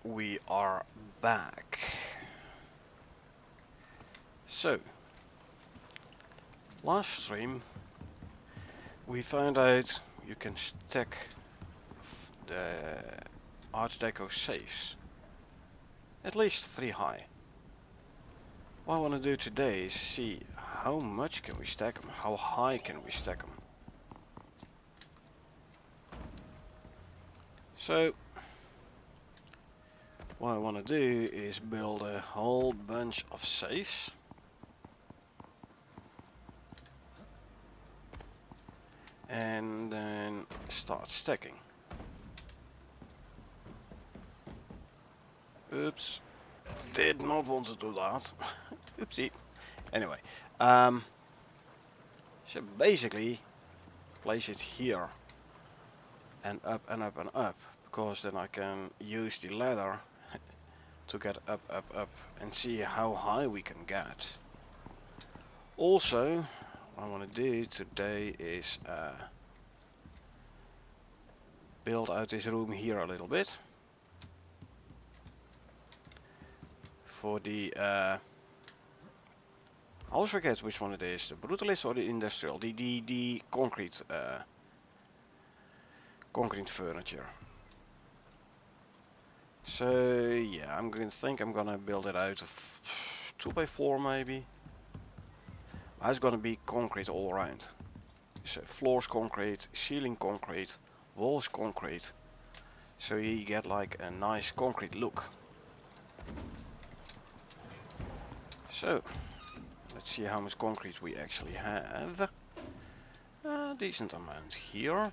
we are back. So, last stream we found out you can stack the Art Deco safes, at least 3 high. What I want to do today is see how much can we stack them, how high can we stack them. So, what I want to do is build a whole bunch of safes. And then start stacking. Oops, did not want to do that. Oopsie. Anyway, so basically place it here and up and up and up, because then I can use the ladder to get up, up, up and see how high we can get. Also, what I want to do today is build out this room here a little bit. For the, I always forget which one it is, the brutalist or the industrial, the concrete, concrete furniture. So yeah, I'm gonna build it out of 2x4 maybe. It's gonna be concrete all around. So floors concrete, ceiling concrete, walls concrete. So you get like a nice concrete look. So let's see how much concrete we actually have. A decent amount here.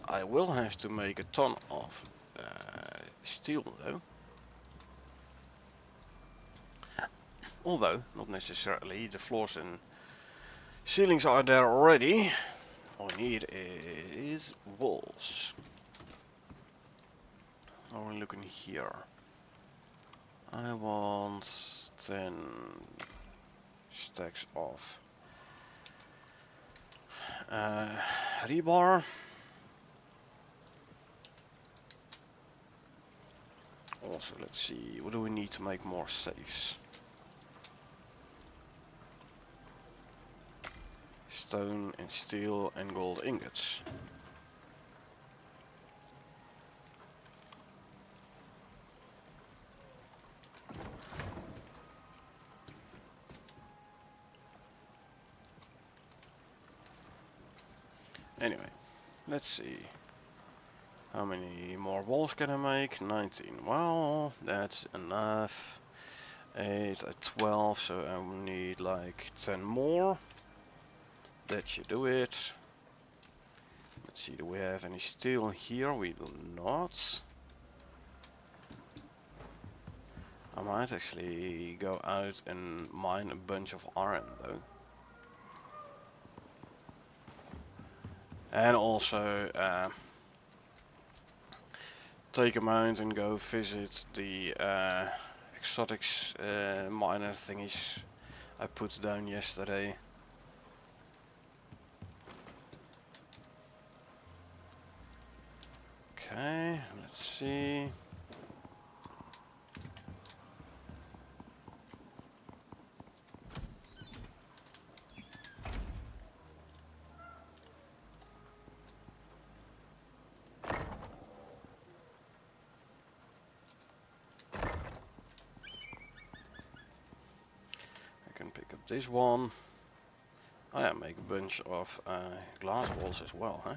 I will have to make a ton of steel though. Although, not necessarily, the floors and ceilings are there already. All we need is walls. How are we looking here? I want 10 stacks of rebar. Also, let's see, what do we need to make more safes? Stone and steel and gold ingots. Anyway, let's see. How many more walls can I make? 19. Well, that's enough. 8 at 12, so I will need like 10 more. That should do it. Let's see, do we have any steel here? We do not. I might actually go out and mine a bunch of iron though. And also take a mount and go visit the exotics miner thingies I put down yesterday. Okay, let's see. I can pick up this one. Oh yeah, make a bunch of glass walls as well, huh?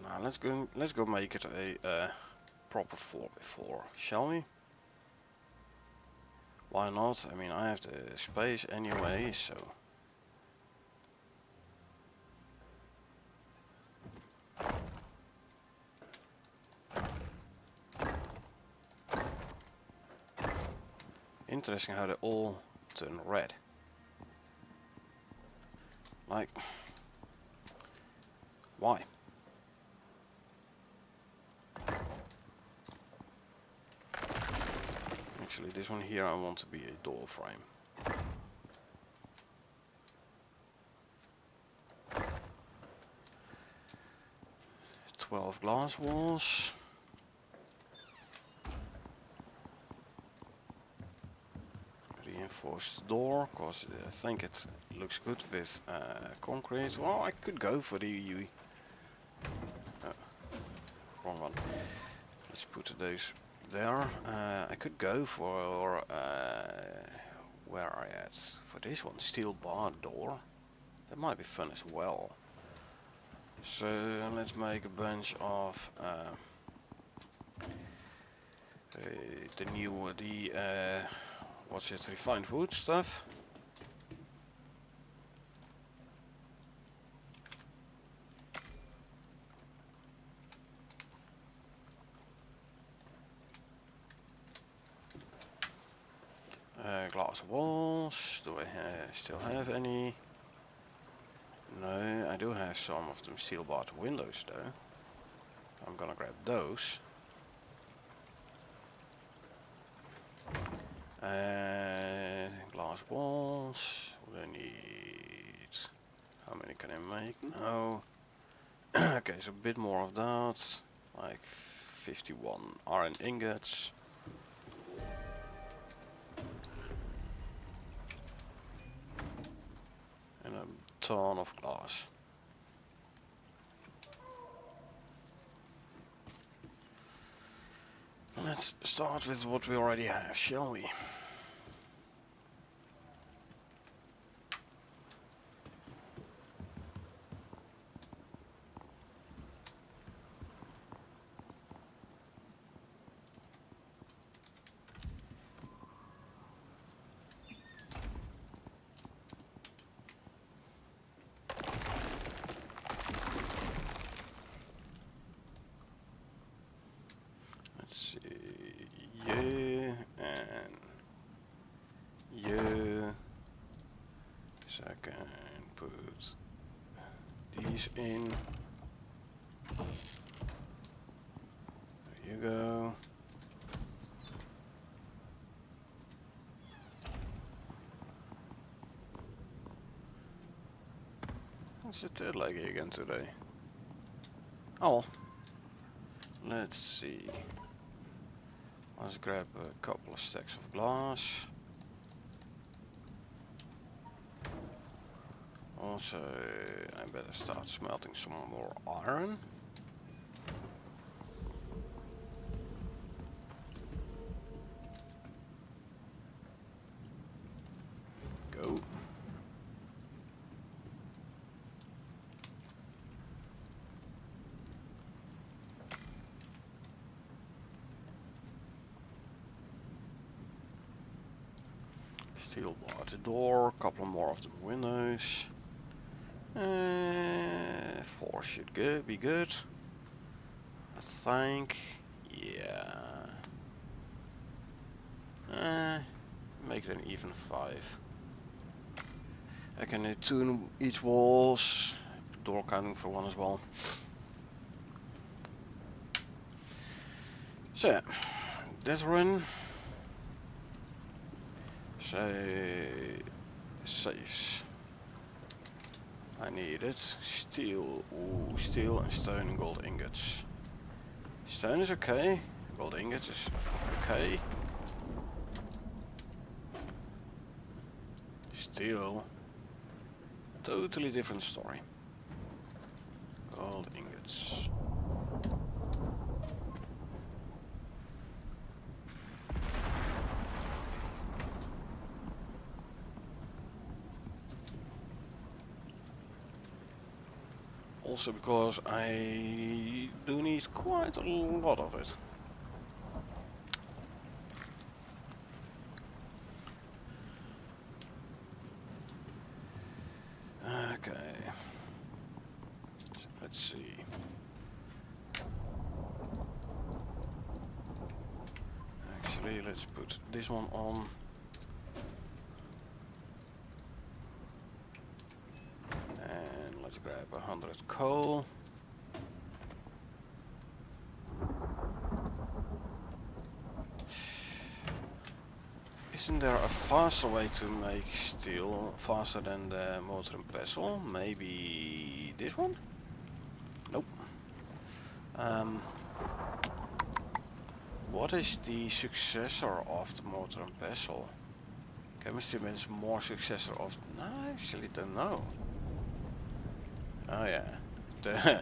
Now let's go make it a proper 4x4, shall we? Why not? I mean, I have the space anyway, so. Interesting how they all turn red. Like, why? Actually, this one here I want to be a door frame. 12 glass walls. Reinforce the door, cause I think it looks good with concrete. Well, I could go for the wrong one. Let's put those there. I could go for where are I at? For this one, steel bar door. That might be fun as well. So let's make a bunch of what's it, refined wood stuff. Glass walls. Do I still have any? No, I do have some of them steel barred windows though. I'm gonna grab those. Glass walls. What do I need? How many can I make? No. Okay, so a bit more of that. Like 51 iron ingots. And a ton of glass. Let's start with what we already have, shall we? Let's see, you and you. So I can put these in. There you go. What's the third leg again today? Oh, let's see. Let's grab a couple of stacks of glass. Also, I better start smelting some more iron. Go. Steel bar the door, a couple more of the windows. 4 should be good. I think. Yeah. Make it an even 5. I can do 2 in each walls. Door counting for 1 as well. So yeah, this run. Say safes. I need it. Steel. Ooh, steel and stone and gold ingots. Stone is okay. Gold ingots is okay. Steel. Totally different story. Gold ingots. Also because I do need quite a lot of it. Okay. Let's see. Actually, let's put this one on. And let's grab 100 coal. Isn't there a faster way to make steel, faster than the mortar and pestle? Maybe this one? Nope. Um, what is the successor of the mortar and pestle? Chemistry means more successor of. No, I actually don't know. Oh yeah, the,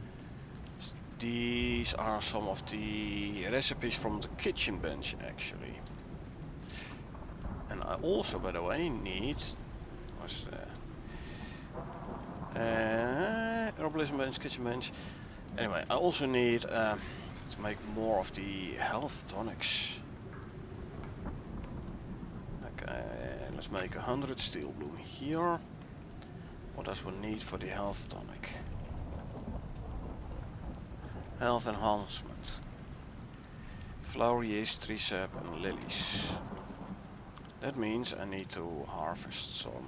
these are some of the recipes from the kitchen bench actually. And I also, by the way, need was herbalism bench, kitchen bench. Anyway, I also need to make more of the health tonics. Okay, let's make 100 steel bloom here. What does one need for the health tonic? Health enhancement. Flower yeast, tree sap and lilies. That means I need to harvest some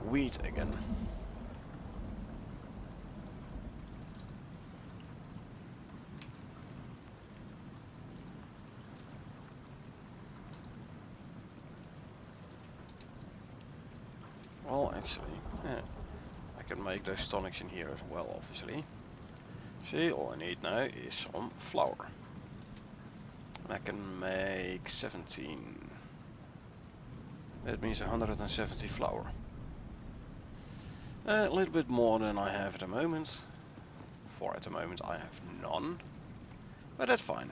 wheat again. Well, actually, yeah, I can make those tonics in here as well, obviously. See, all I need now is some flour. And I can make 17. That means 170 flour. A little bit more than I have at the moment. For at the moment I have none. But that's fine.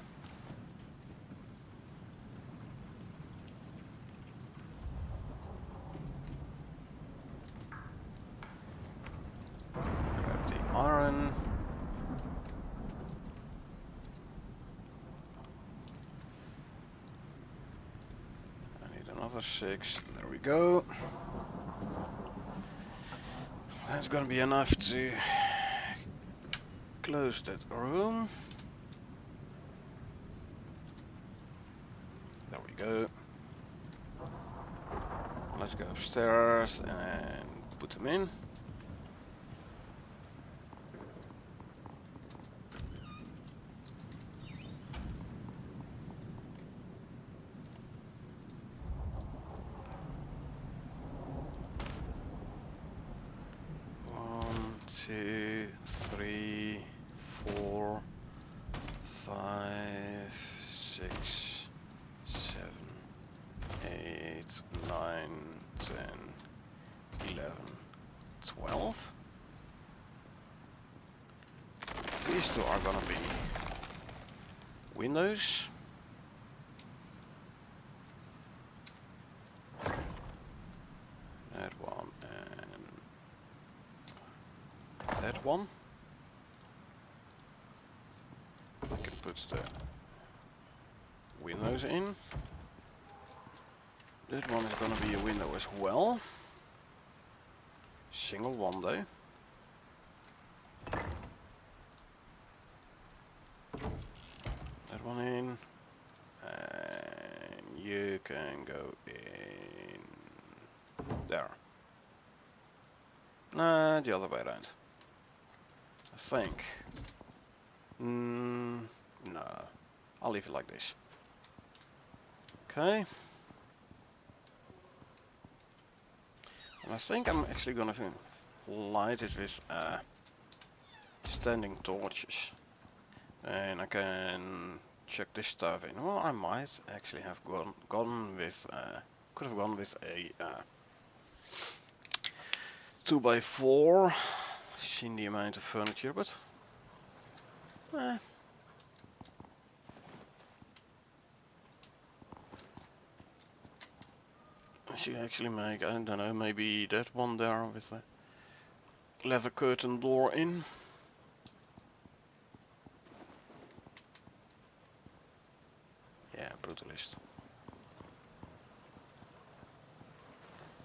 Grab the iron. I need another 6. There we go. That's gonna be enough to close that room. There we go. Let's go upstairs and put them in. One, 2, 3, 4, 5, 6, 7, 8, 9, 10, 11, 12. These two are gonna be windows. That one and that one. I can put the windows in. That one is gonna be a window as well. Single one though. That one in. And you can go in there. Nah, the other way around. I think. No. I'll leave it like this. Okay. And I think I'm actually gonna light it with standing torches. And I can check this stuff in. Well, I might actually have gone with could have gone with a 2x4. Seen the amount of furniture, but I should actually make, I don't know, maybe that one there with the leather curtain door in. Yeah, brutalist.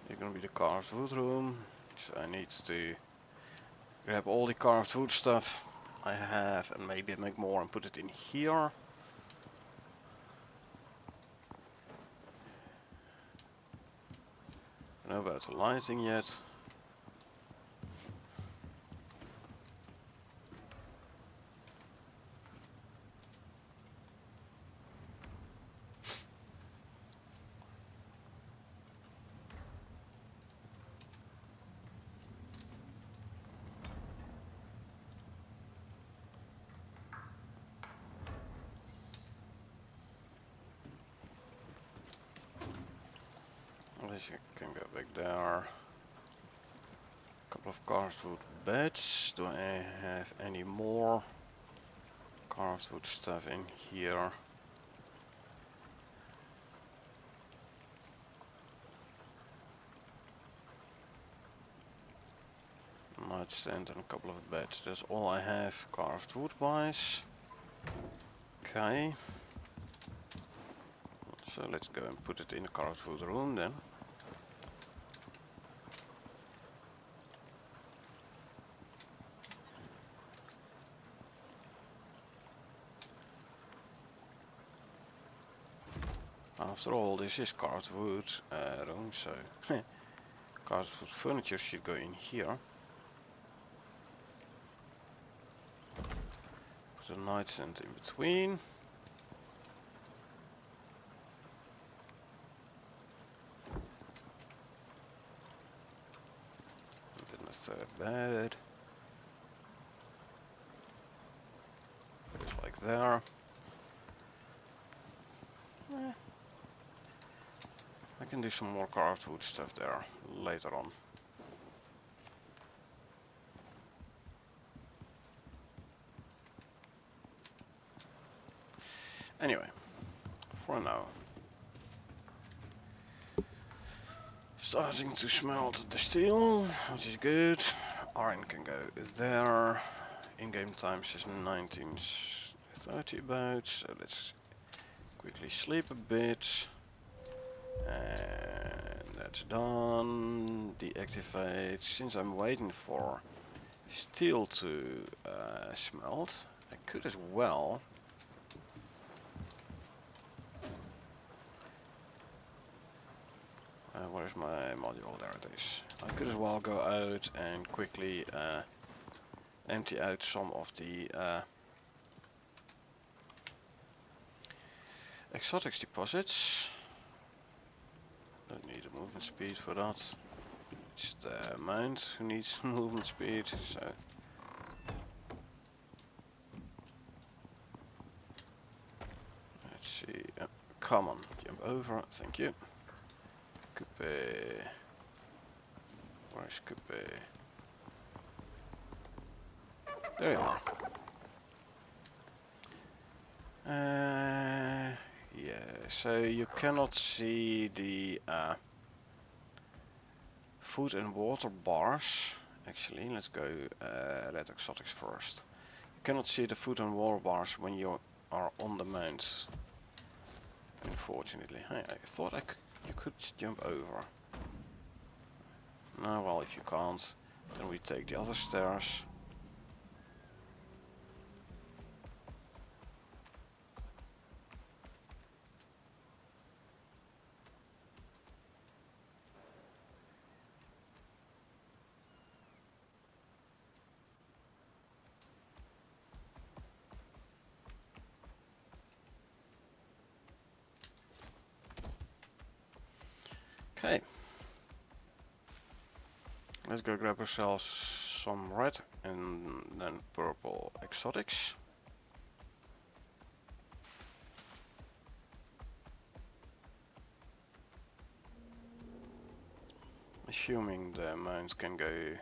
You're gonna be the carved wood room, so I need to grab all the carved wood stuff I have and maybe make more and put it in here. I don't know about the lighting yet. As you can go back there. Couple of cardwood beds. Do I have any more cardwood stuff in here? Nightstand and a couple of beds. That's all I have carved wood wise. Okay. So let's go and put it in the carved wood room then. After all, this is carved wood room, so carved wood furniture should go in here. Put a nightstand in between. And then a third bed. Just like there. I can do some more carved wood stuff there later on. Anyway, for now. Starting to smelt the steel, which is good. Iron can go there. In-game time says 19:30 about, so let's quickly sleep a bit. And that's done. Deactivate. Since I'm waiting for steel to smelt, I could as well where's my module? There it is. I could as well go out and quickly empty out some of the exotics deposits. Don't need a movement speed for that. It's the mount who needs movement speed, so let's see. Come on, jump over, thank you. Coupe. Where's Coupe? There you are. Yeah, so you cannot see the food and water bars. Actually, let's go red exotics first. You cannot see the food and water bars when you are on the mount. Unfortunately, hey, I thought you could jump over. No, well, if you can't, then we take the other stairs. Okay. Let's go grab ourselves some red and then purple exotics. Assuming the mount can go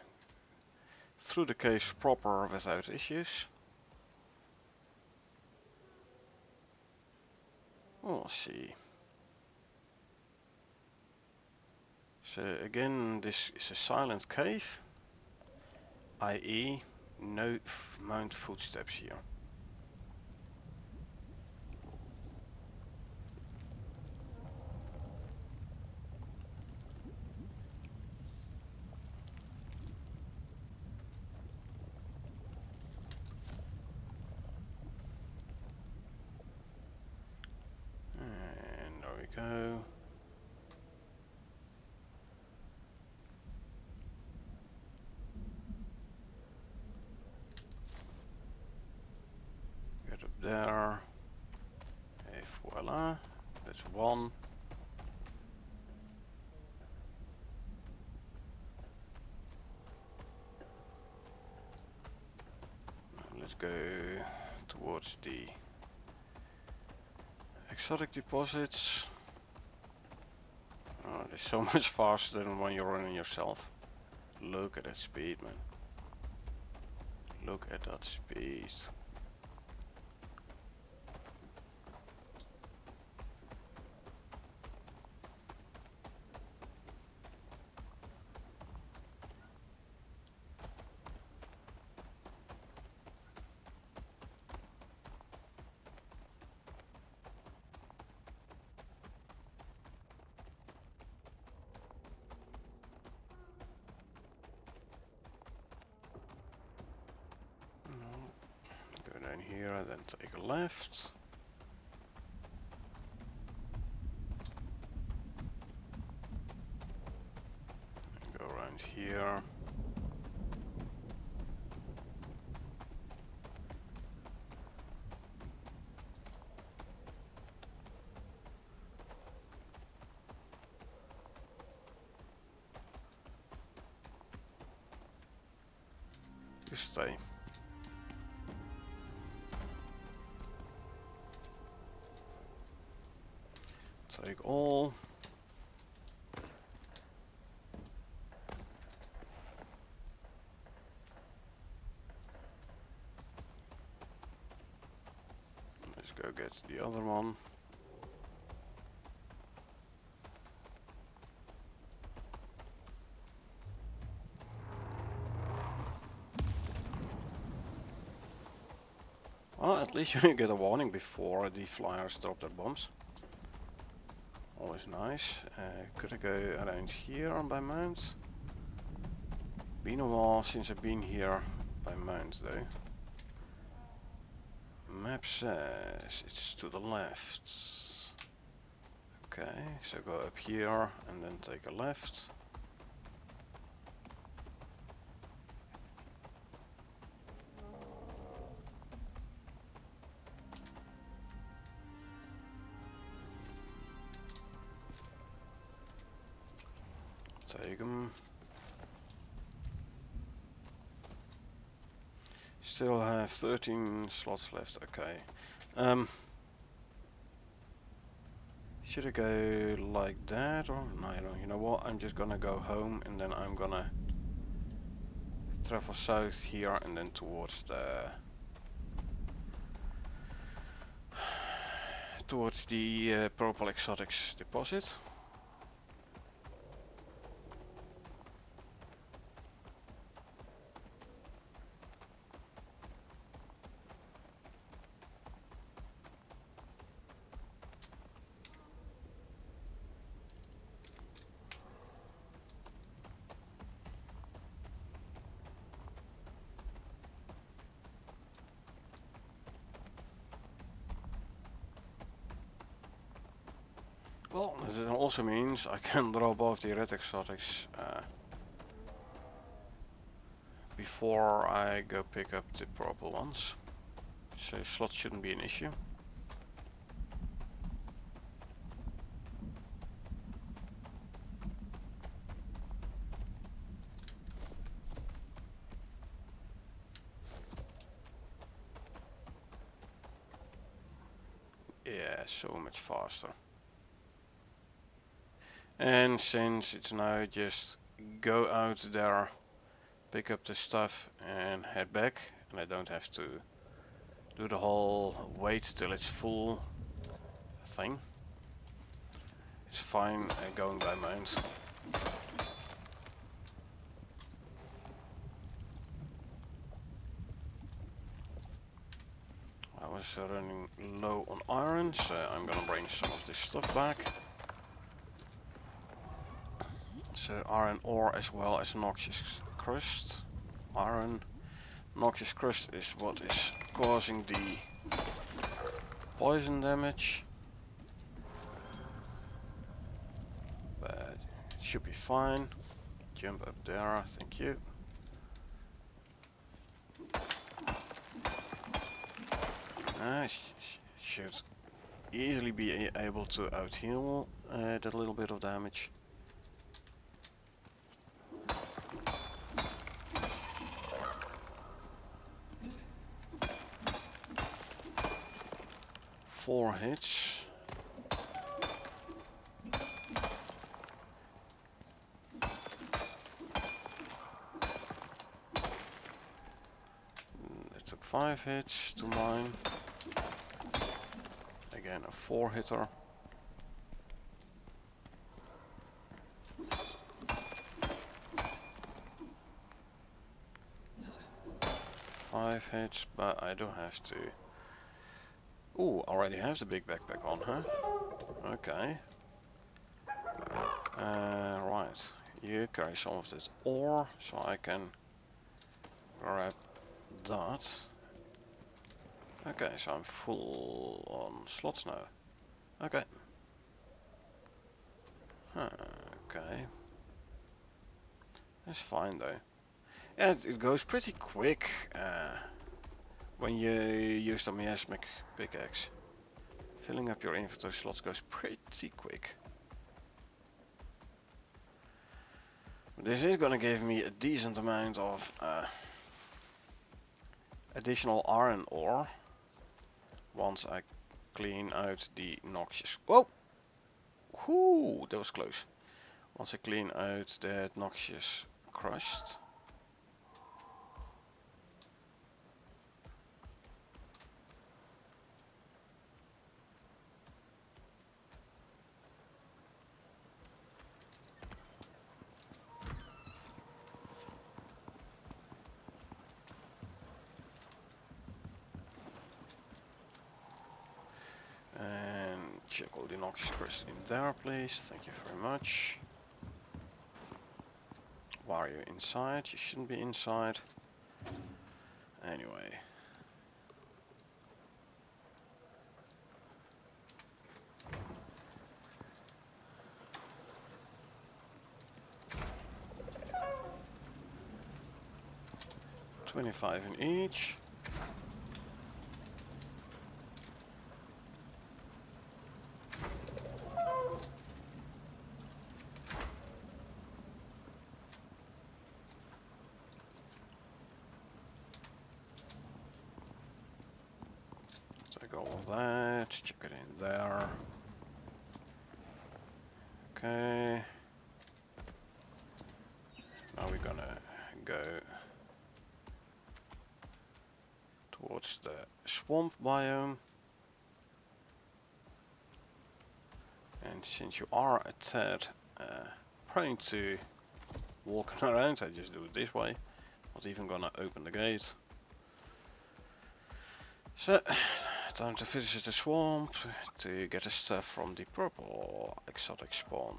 through the cave proper without issues. We'll see. So again, this is a silent cave, i.e. no mount footsteps here. And there we go. Get up there. Et voila. That's one. Now let's go towards the exotic deposits. Oh, is so much faster than when you're running yourself. Look at that speed, man. Look at that speed. Go down here and then take a left. Go around here. You stay. Take all. Let's go get the other one. Well, at least you get a warning before the flyers drop their bombs. Always nice. Could I go around here by mount? Been a while since I've been here by mount though. Map says it's to the left. Okay, so go up here and then take a left. Take them. Still have 13 slots left. Okay. Should I go like that or no? You know what? I'm just gonna go home and then I'm gonna travel south here and then towards the Purple Exotics deposit. Well, that also means I can drop off the red exotics before I go pick up the purple ones. So slots shouldn't be an issue. Yeah, so much faster. And since it's now just go out there, pick up the stuff and head back, and I don't have to do the whole wait till it's full thing. It's fine going by mount. I was running low on iron, so I'm gonna bring some of this stuff back. So iron ore as well as noxious crust. Iron, noxious crust is what is causing the poison damage. But it should be fine. Jump up there, thank you. Should easily be able to out-heal that little bit of damage. Four hits. 5 hits to mine. Again a 4 hitter. Five hits, but I don't have to. Ooh, already have the big backpack on, huh? Okay. Right. You carry some of this ore, so I can grab that. Okay, so I'm full on slots now. Okay. Okay. That's fine though. Yeah, it goes pretty quick when you use the miasmic pickaxe. Filling up your inventory slots goes pretty quick. This is gonna give me a decent amount of additional iron ore once I clean out the noxious. Whoa! Whoo! That was close. Once I clean out that noxious crust. And check all the noxious crust in there, please. Thank you very much. Why are you inside? You shouldn't be inside. Anyway. $25 in each. Take all of that, check it in there. Okay. Now we're gonna go towards the swamp biome. And since you are a tad prone to walking around, I just do it this way. Not even gonna open the gate. So, time to visit the swamp to get the stuff from the purple exotic spawn.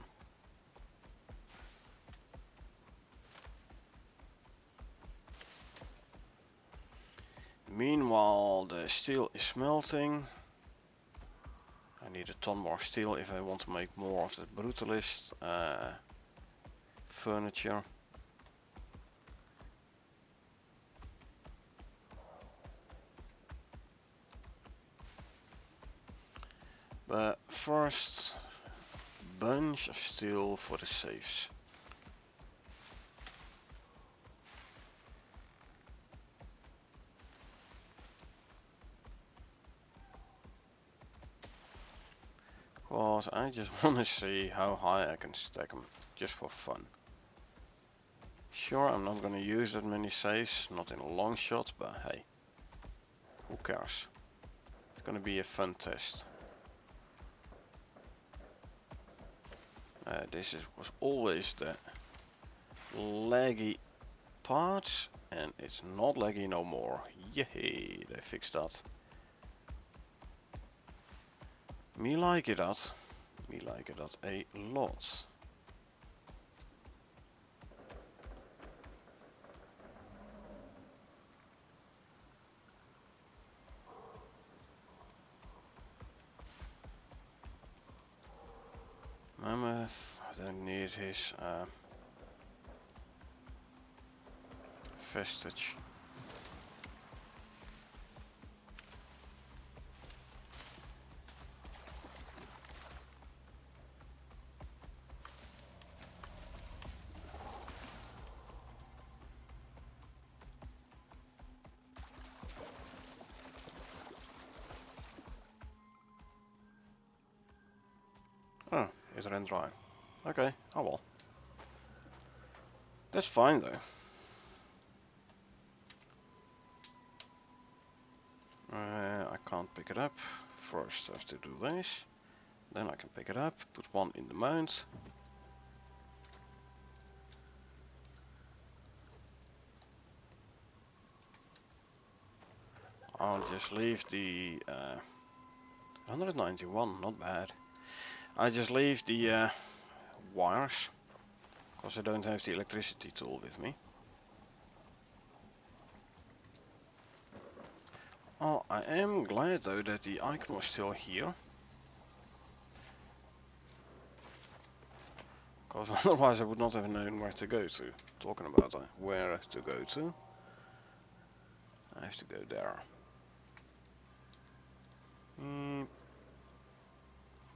Meanwhile, the steel is smelting. I need a ton more steel if I want to make more of the brutalist furniture. But first, bunch of steel for the safes. Cause I just want to see how high I can stack them, just for fun. Sure, I'm not gonna use that many safes, not in a long shot, but hey, who cares? It's gonna be a fun test. This was always the laggy part, and it's not laggy no more. Yay, they fixed that. Me like it that. Me like it that a lot. Mammoth, I don't need his vestige. Oh, it ran dry. Okay, oh well. That's fine though. can't pick it up. First I have to do this. Then I can pick it up, put one in the mount. I'll just leave the 191, not bad. I just leave the wires, because I don't have the electricity tool with me. Oh, I am glad though that the icon was still here. Because otherwise I would not have known where to go to. Talking about where to go to. I have to go there.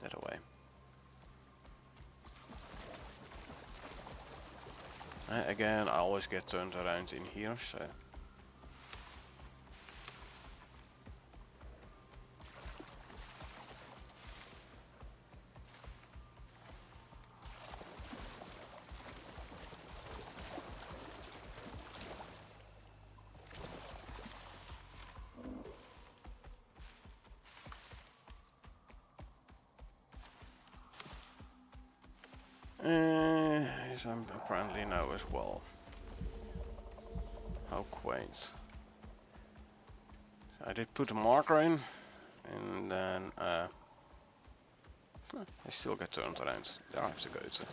That away. Again, I always get turned around in here, so... Yes, I apparently know as well. How quaint. I did put a marker in, and then I still get turned around. There I have to go to.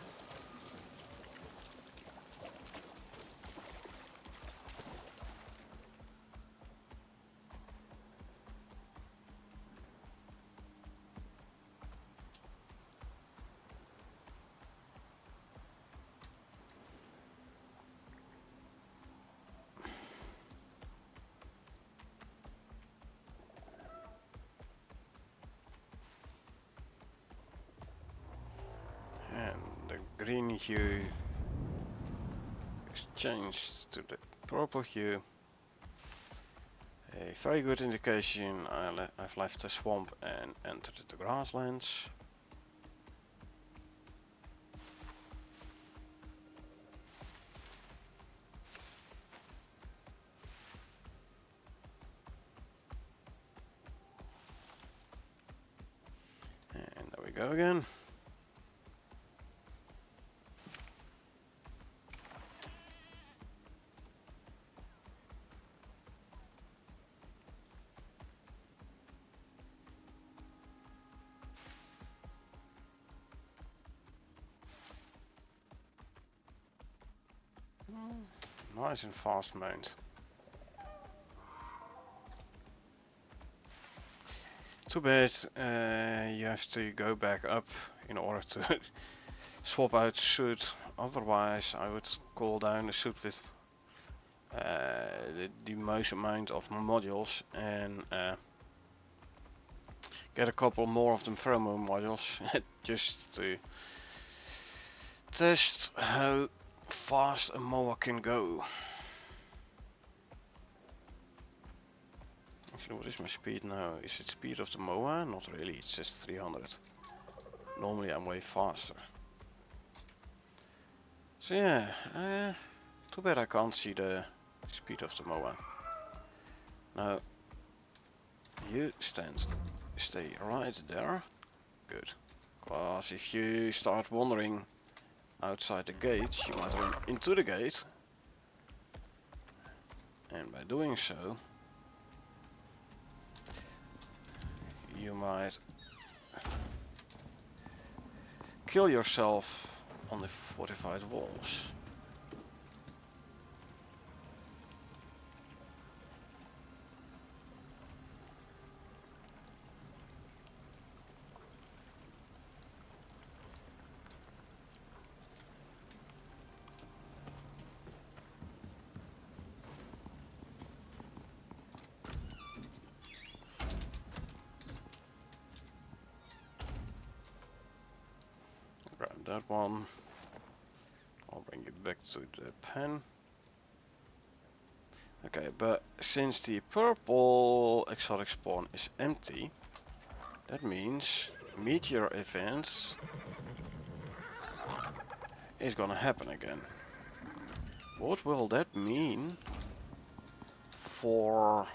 Green hue is changed to the purple hue. A very good indication I've left the swamp and entered the grasslands. And there we go again. Nice and fast mount. Too bad you have to go back up in order to swap out suit. Otherwise I would call down a suit with the most amount of modules and get a couple more of them pheromone modules just to test how fast a mower can go. Actually, what is my speed now? Is it speed of the mower? Not really, it's just 300. Normally I'm way faster. So yeah, too bad I can't see the speed of the mower. Now, you stay right there. Good. Because if you start wandering outside the gates, you might run into the gate. And by doing so, you might kill yourself on the fortified walls. Grab that one. I'll bring you back to the pen. Okay, but since the purple exotic spawn is empty, that means meteor events is gonna happen again. What will that mean for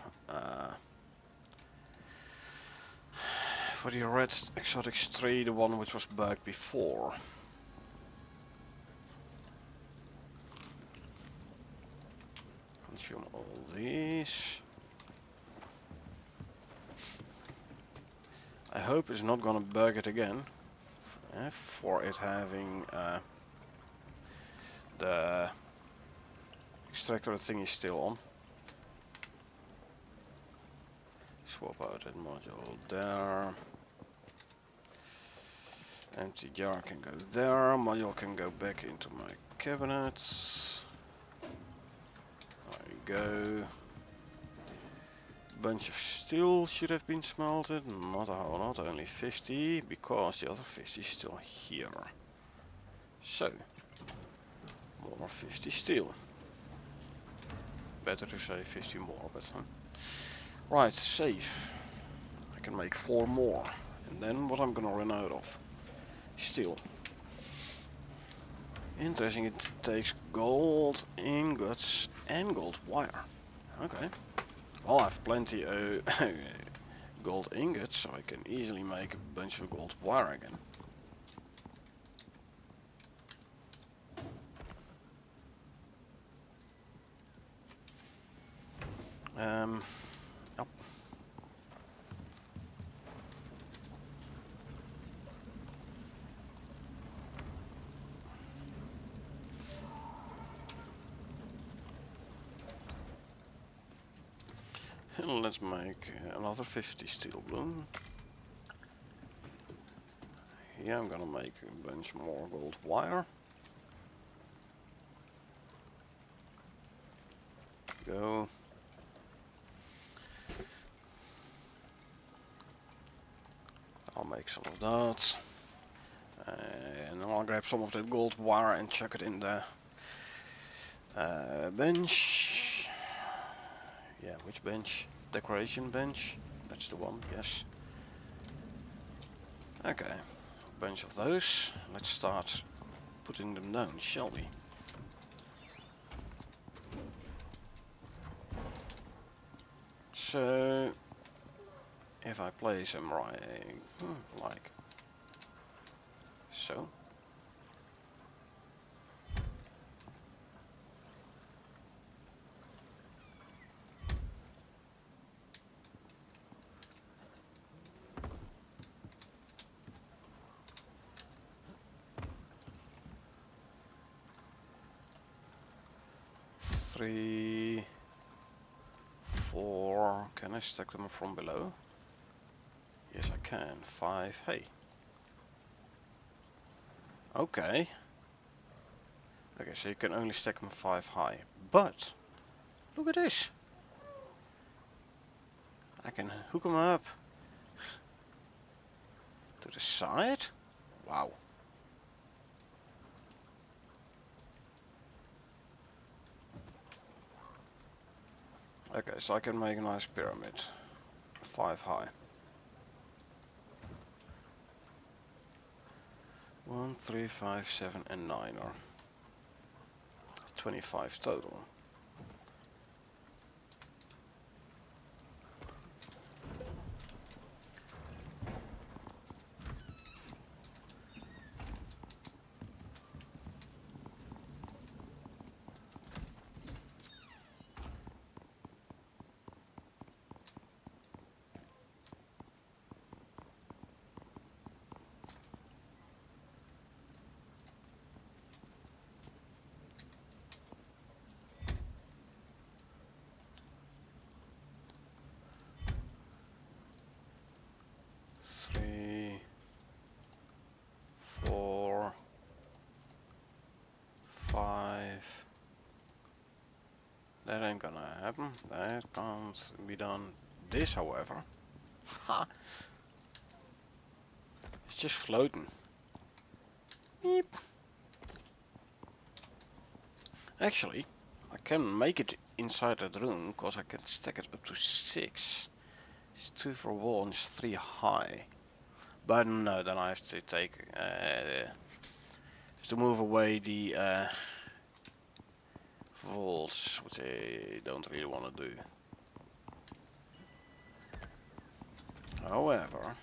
for the red exotics tree, the one which was bugged before. Consume all these. I hope it's not gonna bug it again. For it having the extractor thing is still on. Swap out that module there. Empty jar can go there. Module can go back into my cabinets. There you go. Bunch of steel should have been smelted. Not a whole lot, only 50, because the other 50 is still here. So, more 50 steel. Better to say 50 more, but right, save. I can make 4 more. And then what I'm gonna run out of? Steel. Interesting, it takes gold ingots and gold wire. Okay. Well, I have plenty of gold ingots, so I can easily make a bunch of gold wire again. Yep. And let's make another 50 steel bloom. Here I'm gonna make a bunch more gold wire. Go. I'll make some of that. And I'll grab some of that gold wire and chuck it in the bench. Yeah, which bench? Decoration bench. That's the one, yes. Okay, a bunch of those. Let's start putting them down, shall we? So, if I place them right, like so. Three, 4. Can I stack them from below? Yes, I can. 5. Hey. Okay. Okay, so you can only stack them 5 high. But look at this. I can hook them up to the side. Wow. Okay, so I can make a nice pyramid. 5 high. 1, 3, 5, 7 and 9 or 25 total. That ain't gonna happen. That can't be done. This, however, ha! It's just floating. Beep. Actually, I can make it inside that room because I can stack it up to 6. It's 2 for wall and it's 3 high. But no, then I have to take have to move away the vaults, which I don't really want to do. However,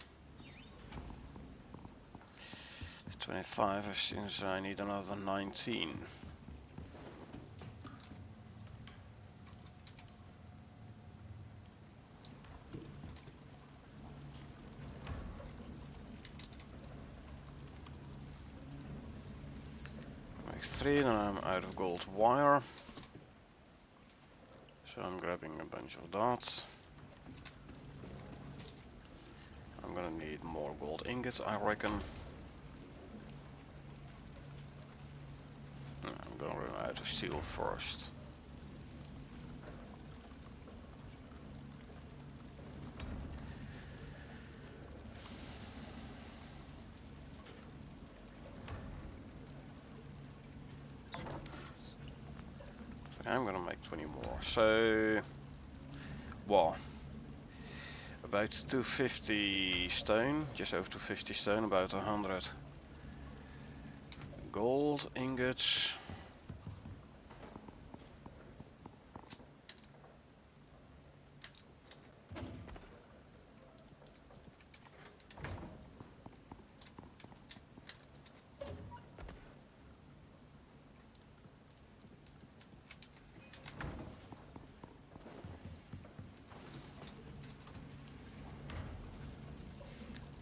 25 since I need another 19. Make 3, then I'm out of gold wire. So I'm grabbing a bunch of dots. I'm gonna need more gold ingots, I reckon. I'm gonna run out of steel first. I'm gonna make 20 more. So, well, about 250 stone, just over 250 stone, about 100 gold ingots.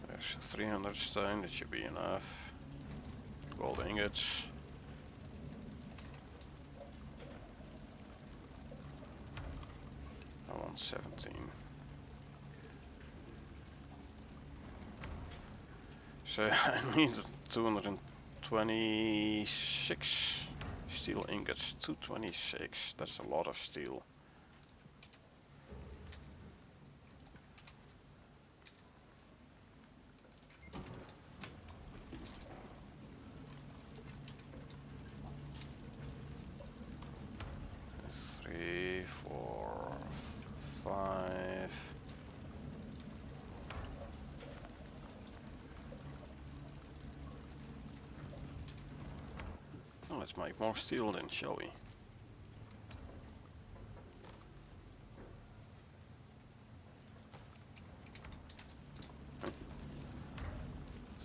There's 300 stone, that should be enough. Gold ingots. I want 17. So I need 226 steel ingots. 226, that's a lot of steel. Let's make more steel then, shall we?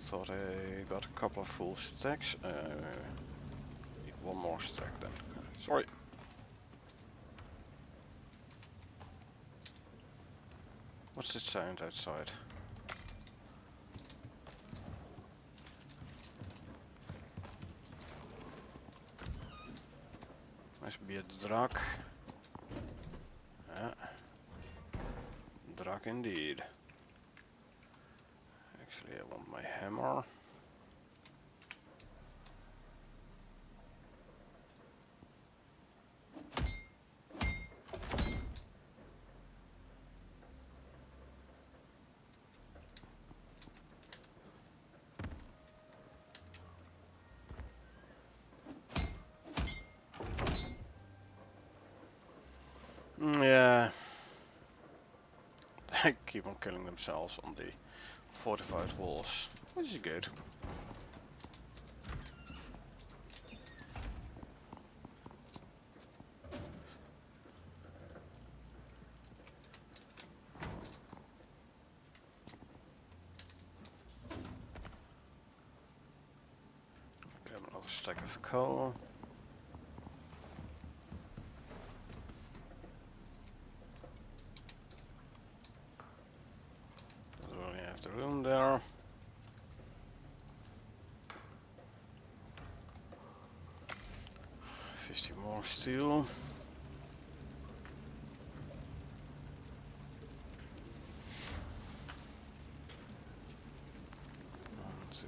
Thought I got a couple of full stacks. Need one more stack then. Sorry. What's the sound outside? Must be a drak. Yeah. Drak indeed. Actually, I want my hammer. Yeah. They keep on killing themselves on the fortified walls, which is good. Grab another stack of coal. Doesn't really have the room there. More steel. 1, 2,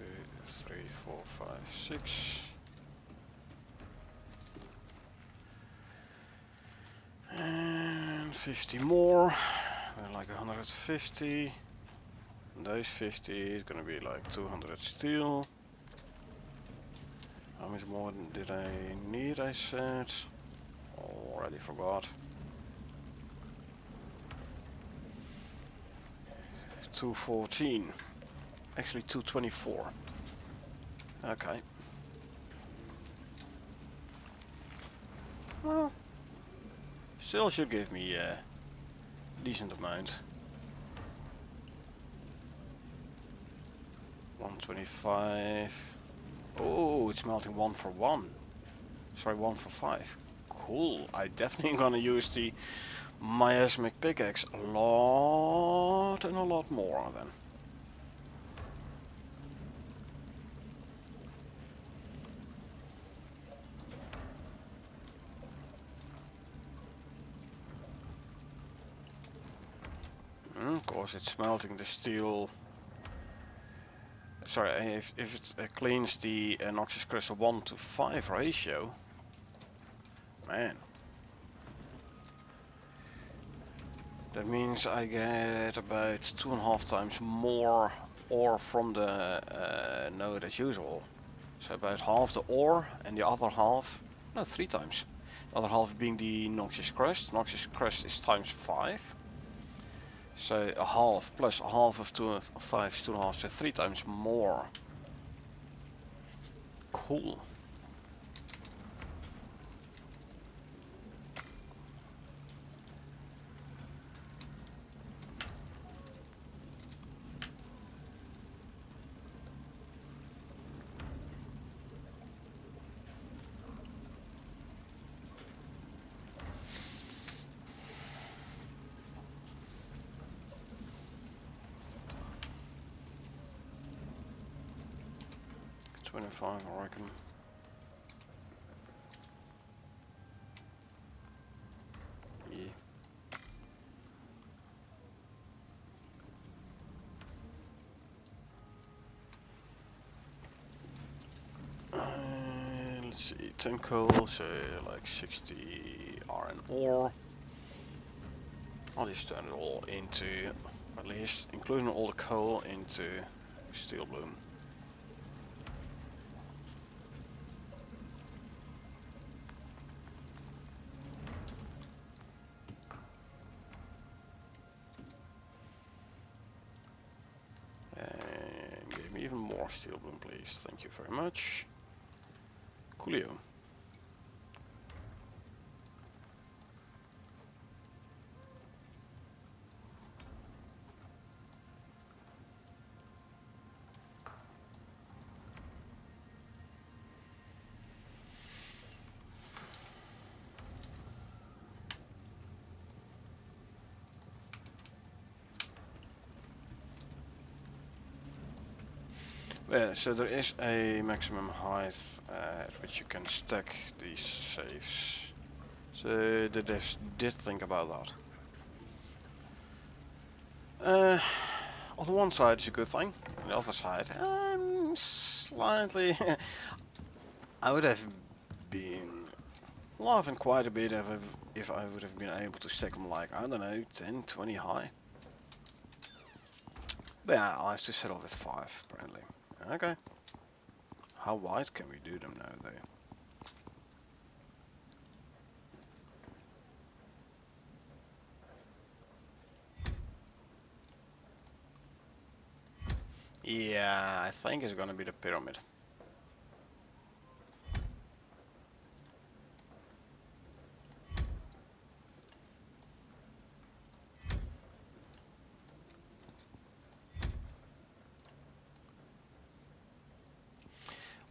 3, 4, 5, 6. And 50 more. Then like 150. And those 50 is gonna be like 200 steel. How much more did I need, I said? Already forgot. 214. Actually 224. Okay. Well, still should give me a decent amount. 125. Oh, it's melting 1 for 1. Sorry, 1 for 5. Cool. I definitely gonna use the miasmic pickaxe a lot and a lot more then. Of course, it's smelting the steel. Sorry, if it cleans the noxious crystal 1 to 5 ratio, man, that means I get about 2.5 times more ore from the node as usual. So about half the ore and the other half, no, 3 times. The other half being the noxious crust. Noxious crust is times 5. So a half plus a half of 2 of 5 is 2.5, so 3 times more. Cool. $25, I reckon. Yeah. Let's see, 10 coal, so like 60 iron ore. I'll just turn it all into, at least, including all the coal, into steel bloom. And give me even more steel bloom, please. Thank you very much. Coolio. Yeah, so there is a maximum height at which you can stack these safes. So the devs did think about that. On the one side it's a good thing, on the other side, slightly... I would have been laughing quite a bit if I would have been able to stack them like, I don't know, 10, 20 high. But yeah, I'll have to settle with 5 apparently. Okay. How wide can we do them now though? Yeah, I think it's gonna be the pyramid.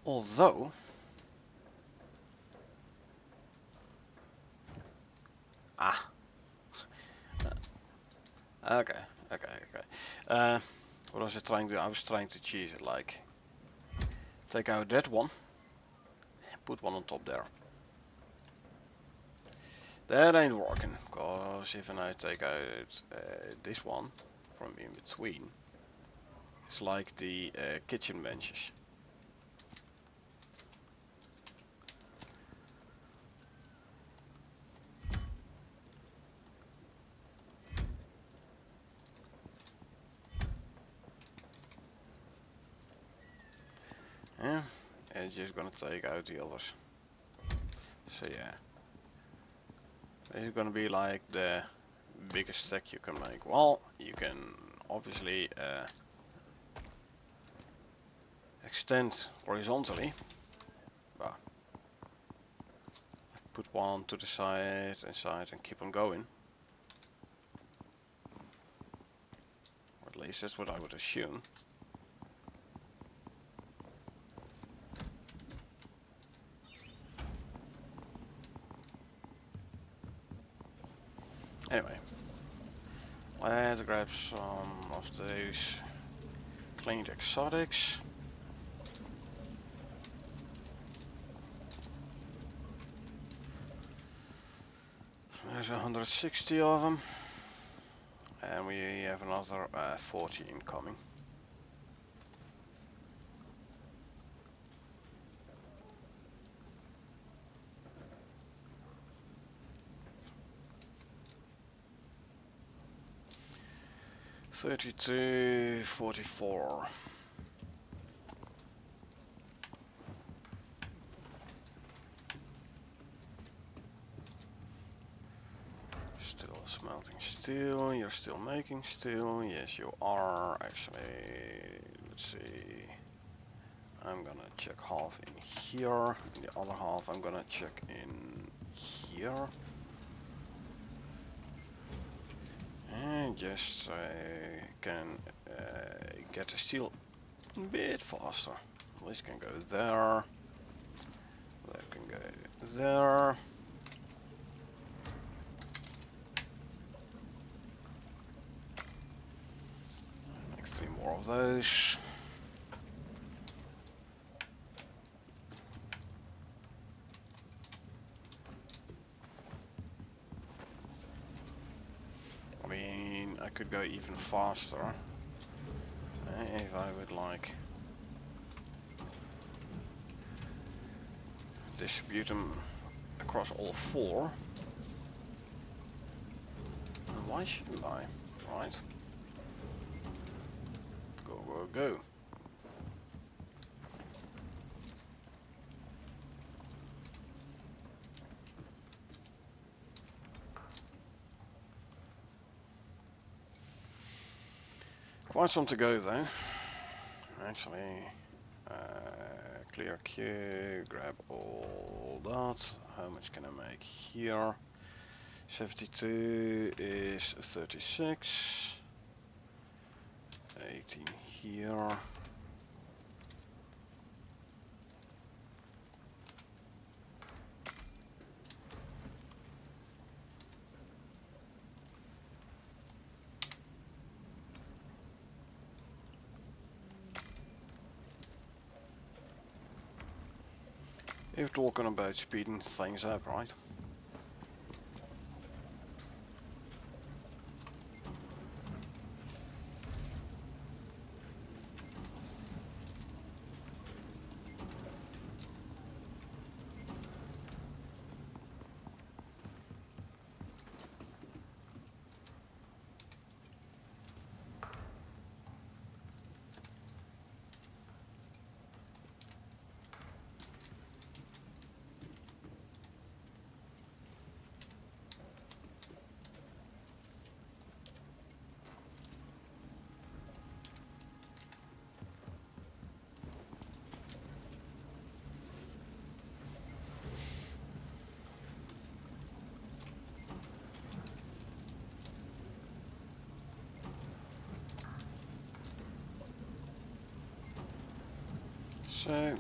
Although... Ah. Okay, okay. What was I trying to do? I was trying to cheese it, like... Take out that one. Put one on top there. That ain't working, cause if I take out this one from in between, it's like the kitchen benches. Yeah, and it's just gonna take out the others. So yeah, this is gonna be like the biggest stack you can make. Well, you can obviously extend horizontally. But put one to the side and side and keep on going. Or at least that's what I would assume. Anyway, let's grab some of those cleaned exotics. There's 160 of them, and we have another 40 incoming. $32, $44. Still smelting steel. You're still making steel. Yes, you are. Actually, let's see. I'm gonna check half in here. In the other half, I'm gonna check in here. And just can get the steel a bit faster. This can go there. That can go there. Make 3 more of those. I mean, I could go even faster if I would like distribute them across all 4. And why shouldn't I? Right. Go, go, go. Quite some to go though. Actually, clear queue, grab all that. How much can I make here? 72 is 36. 18 here. You're talking about speeding things up, right? So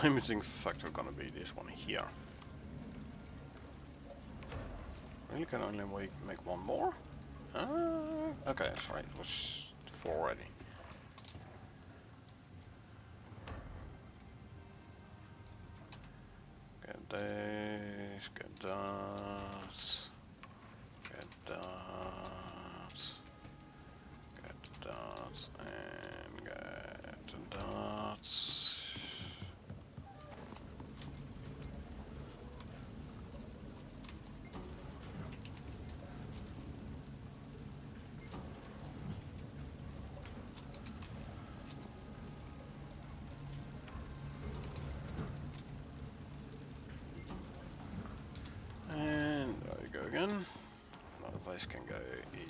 limiting factor gonna be this one here. Really can only make 1 more? Okay, sorry, it was 4 already. Get this, get that, get that, get that, and get that. Again. None of these can go in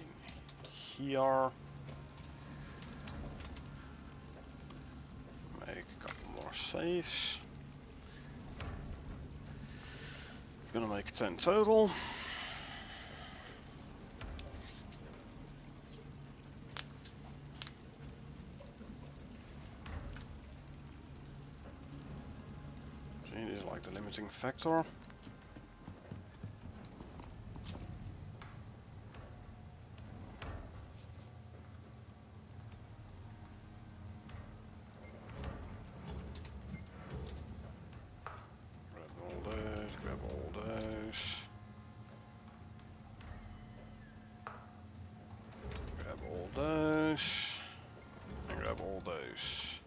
here. Make a couple more saves. Gonna make 10 total. like the limiting factor. Grab all those, grab all those. Grab all those. And grab all those.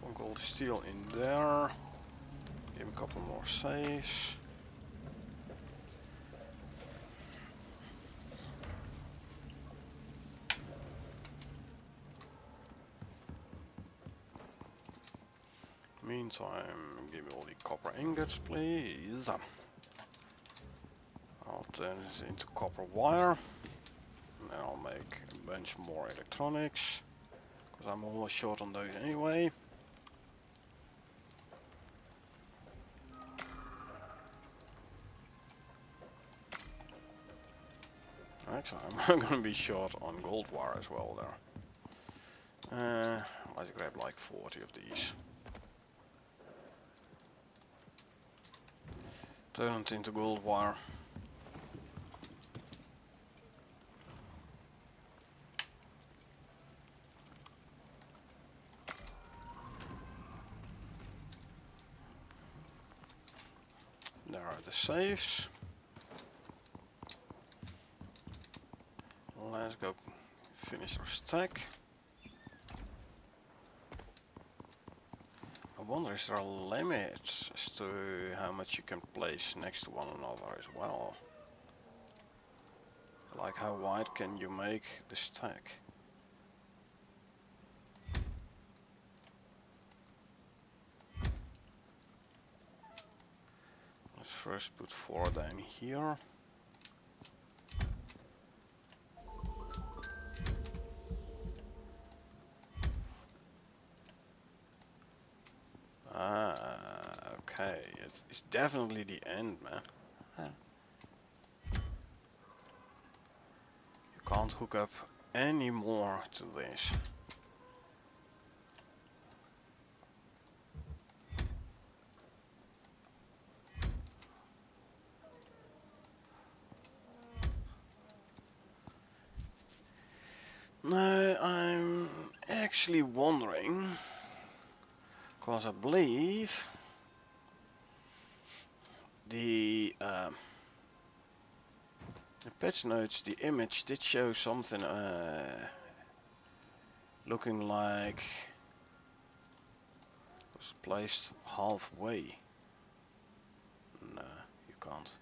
One gold steel in there. Give him a couple more saves. Meantime, give me all the copper ingots, please. I'll turn this into copper wire. And then I'll make a bunch more electronics. Because I'm almost short on those anyway. Actually, I'm gonna be short on gold wire as well there. Let's grab like 40 of these. Turn it into gold wire. There are the safes. Let's go finish our stack. I wonder, is there a limit as to how much you can place next to one another as well? Like how wide can you make the stack? Let's first put 4 down here. Okay, it's definitely the end, man. You can't hook up any more to this. No, I'm actually wondering, because I believe the patch notes, the image did show something looking like it was placed halfway. No, you can't.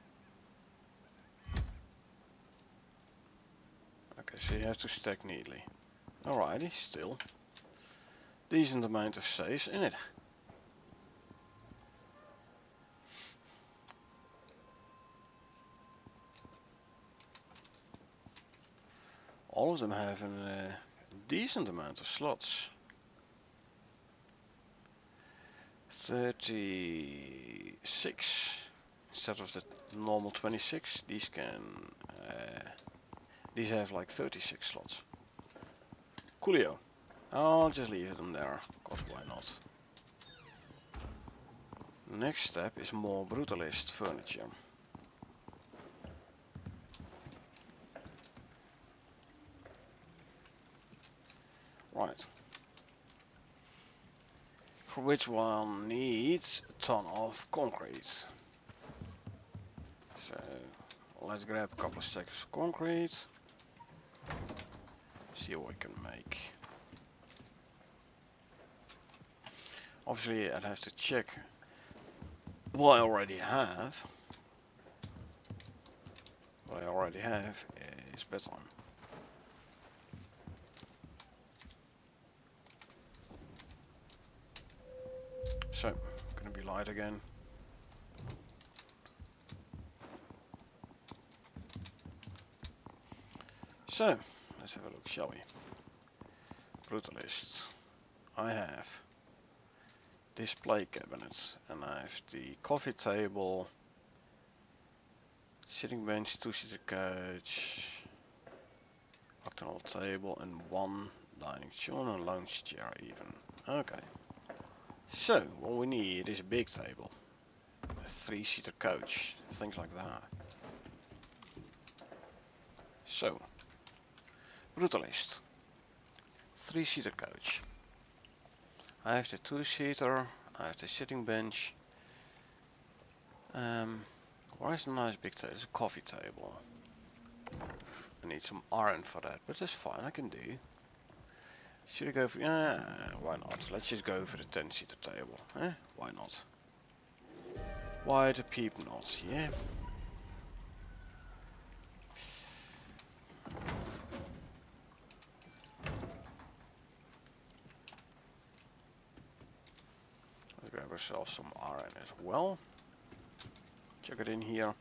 Okay, so you have to stack neatly. Alrighty, still decent amount of saves in it. All of them have a decent amount of slots. 36 instead of the normal 26. These can these have like 36 slots. Coolio. I'll just leave them there, cause why not? Next step is more brutalist furniture. Right. For which one needs a ton of concrete. So let's grab a couple of stacks of concrete. See what we can make. Obviously I'd have to check what I already have. What I already have is bedtime. So, gonna be light again. So, let's have a look, shall we? Brutalist. I have display cabinets, and I have the coffee table, sitting bench, two-seater couch, octagonal table, and one Dining chair and a lounge chair even. Okay. So, what we need is a big table. A 3-seater coach. Things like that. So, Brutalist. 3-seater coach. I have the 2-seater. I have the sitting bench. Why is a nice big table? It's a coffee table. I need some iron for that, but that's fine, I can do. Should I go for... why not? Let's just go for the 10-seater table. Why not? Why the peep not, yeah? Let's grab ourselves some iron as well. Chuck it in here.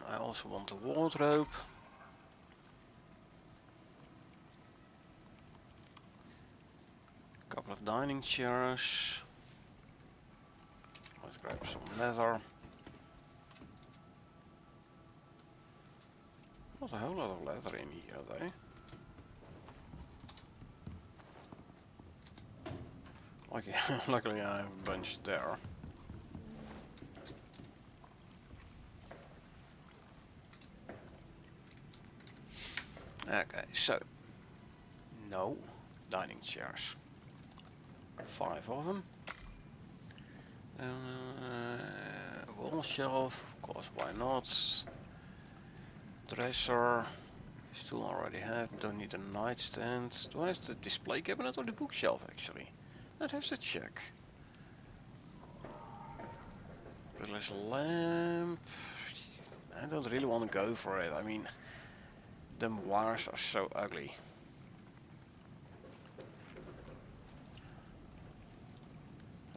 I also want a wardrobe. Couple of dining chairs. Let's grab some leather. Not a whole lot of leather in here though. Luckily I have a bunch there. Okay, so no dining chairs. 5 of them. Wall shelf, of course, why not? Dresser, still already have, don't need a nightstand. Do I have the display cabinet or the bookshelf actually? I'd have to check. There's a lamp. I don't really want to go for it. I mean, them wires are so ugly.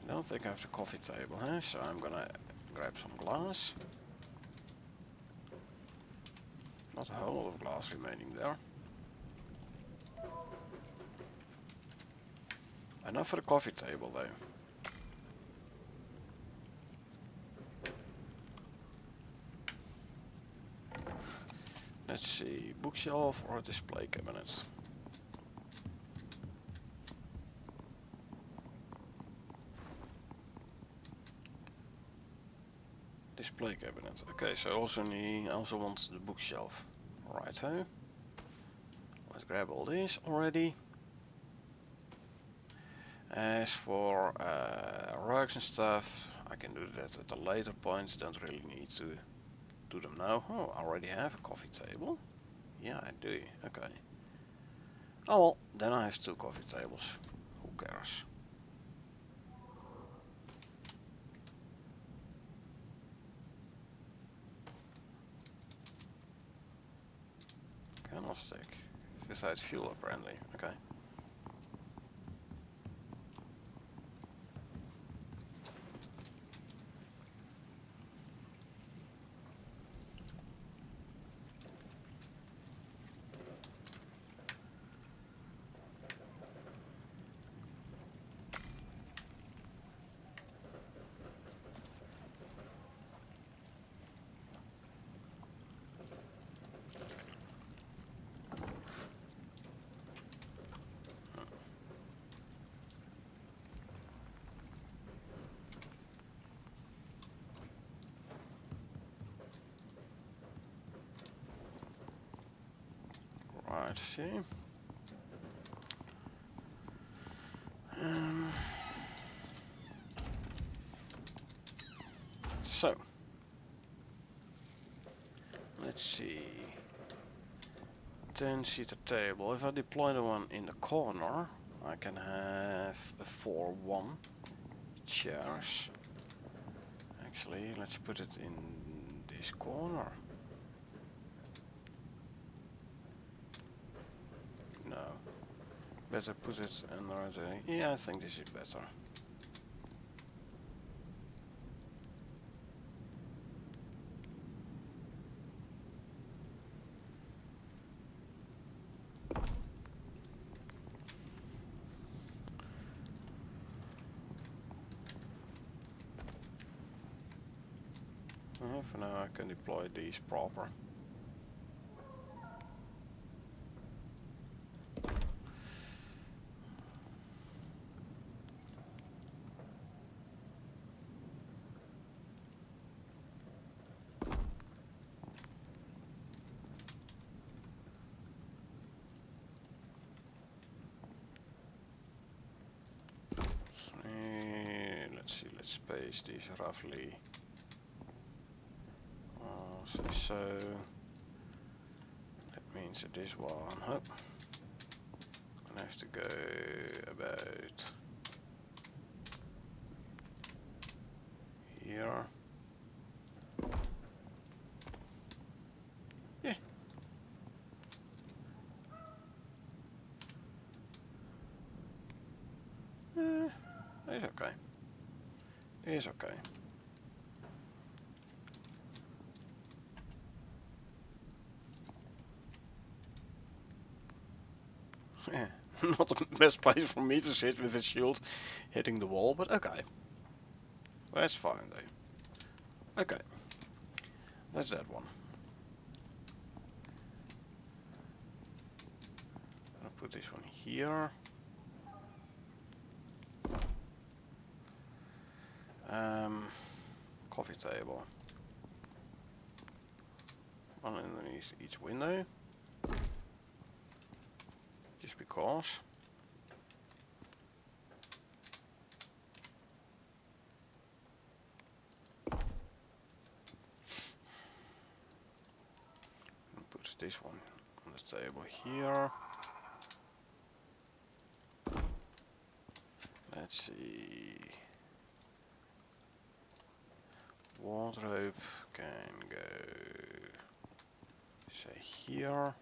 I don't think I have the coffee table, so I'm gonna grab some glass. Not a whole lot of glass remaining there. Enough for the coffee table though. Let's see, bookshelf or display cabinet. Display cabinet. Okay, so I also want the bookshelf. Right, let's grab all this already. As for rugs and stuff, I can do that at a later point. Don't really need to do them now. Oh, I already have a coffee table. Yeah, I do. Okay. Oh well, then I have 2 coffee tables. Who cares? Candlestick. Besides fuel apparently. Okay. Right, see. So, let's see. 10-seater table. If I deploy the one in the corner, I can have a 4-1 chairs. Actually, let's put it in this corner. No. Better put it another. Yeah, I think this is better. For now I can deploy these proper. let's space these roughly. So that means that this one gonna have to go about here. Yeah. It's okay. It's okay. Yeah. Not the best place for me to sit with the shield hitting the wall, but okay. That's fine though. Okay. That's that one. I'll put this one here. Coffee table. One underneath each window. Just because. And put this one on the table here. Let's see. Wardrobe can go, say, here.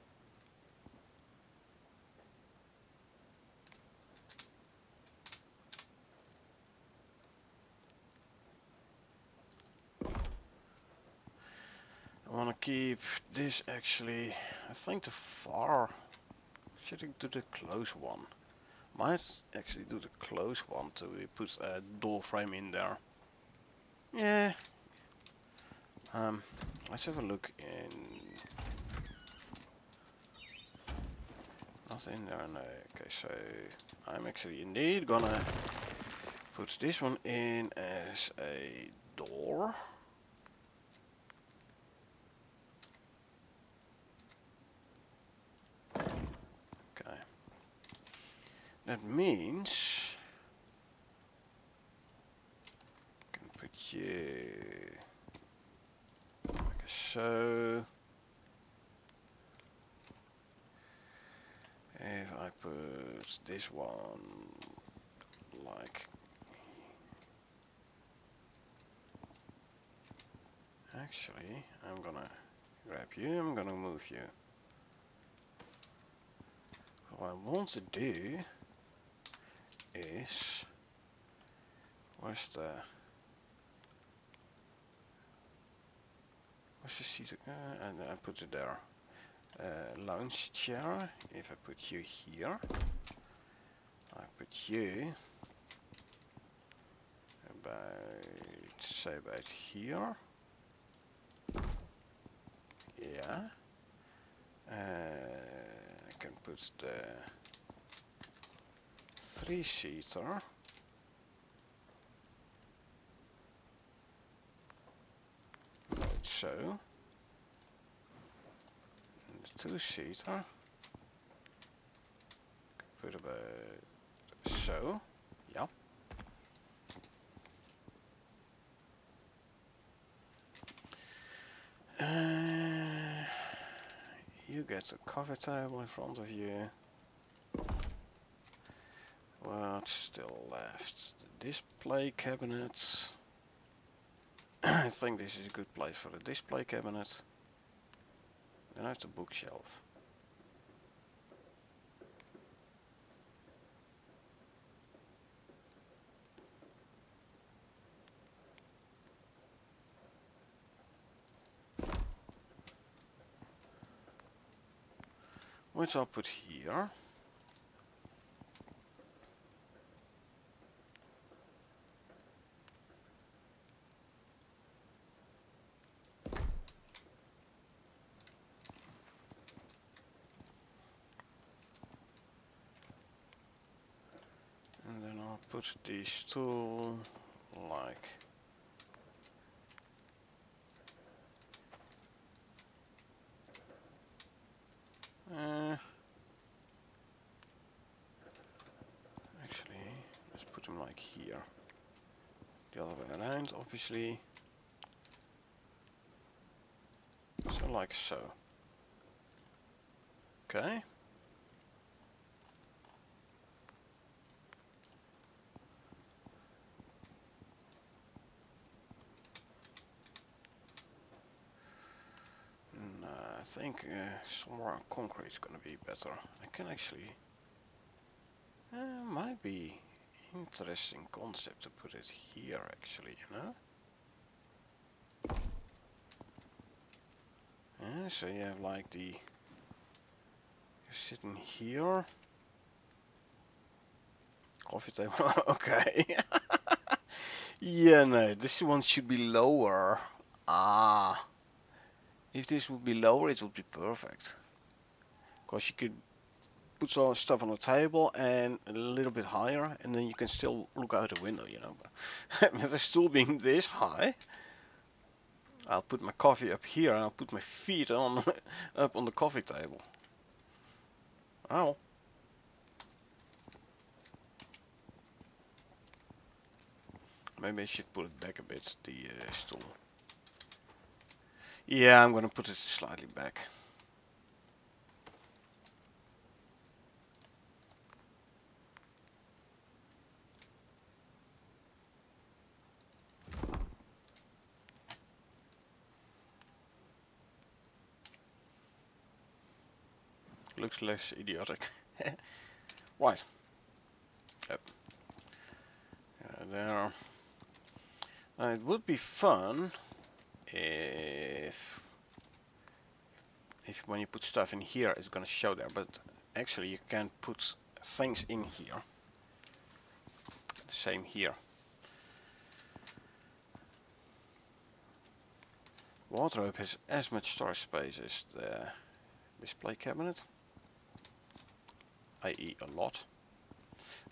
I want to keep this actually, I think, the far. Should I do the close one? Might actually do the close one to put a door frame in there. Yeah. Let's have a look in. Nothing there, no. Okay, so I'm actually indeed gonna put this one in as a door. Okay. That means I can put you like so. If I put this one like, actually, I'm gonna grab you, I'm gonna move you. What I want to do is, where's the seat? And I put it there. Lounge chair. If I put you here, I put you about, say, about here. Yeah. I can put the 3-seater. Like so. And the 2-seater. Put about so. Yeah. You get a coffee table in front of you. What's still left? The display cabinet. I think this is a good place for the display cabinet. Then I have the bookshelf. Which I'll put here. And then I'll put these two like actually, let's put them like here. the other way around, obviously. So like so. Okay. And I think somewhere on concrete is gonna be better. I can actually... might be interesting concept to put it here actually, you know? Yeah, so you have like the... You're sitting here. Coffee table, okay. Yeah, no, this one should be lower. Ah, if this would be lower, it would be perfect. Because you could put some stuff on the table and a little bit higher, and then you can still look out the window, you know. With the stool being this high, I'll put my coffee up here and I'll put my feet on up on the coffee table. Ow. Maybe I should put it back a bit, the stool. Yeah, I'm gonna put it slightly back. Looks less idiotic. Right. Yep. There. It would be fun if when you put stuff in here, it's gonna show there. But actually, you can put things in here. Same here. Wardrobe has as much storage space as the display cabinet, i.e. a lot.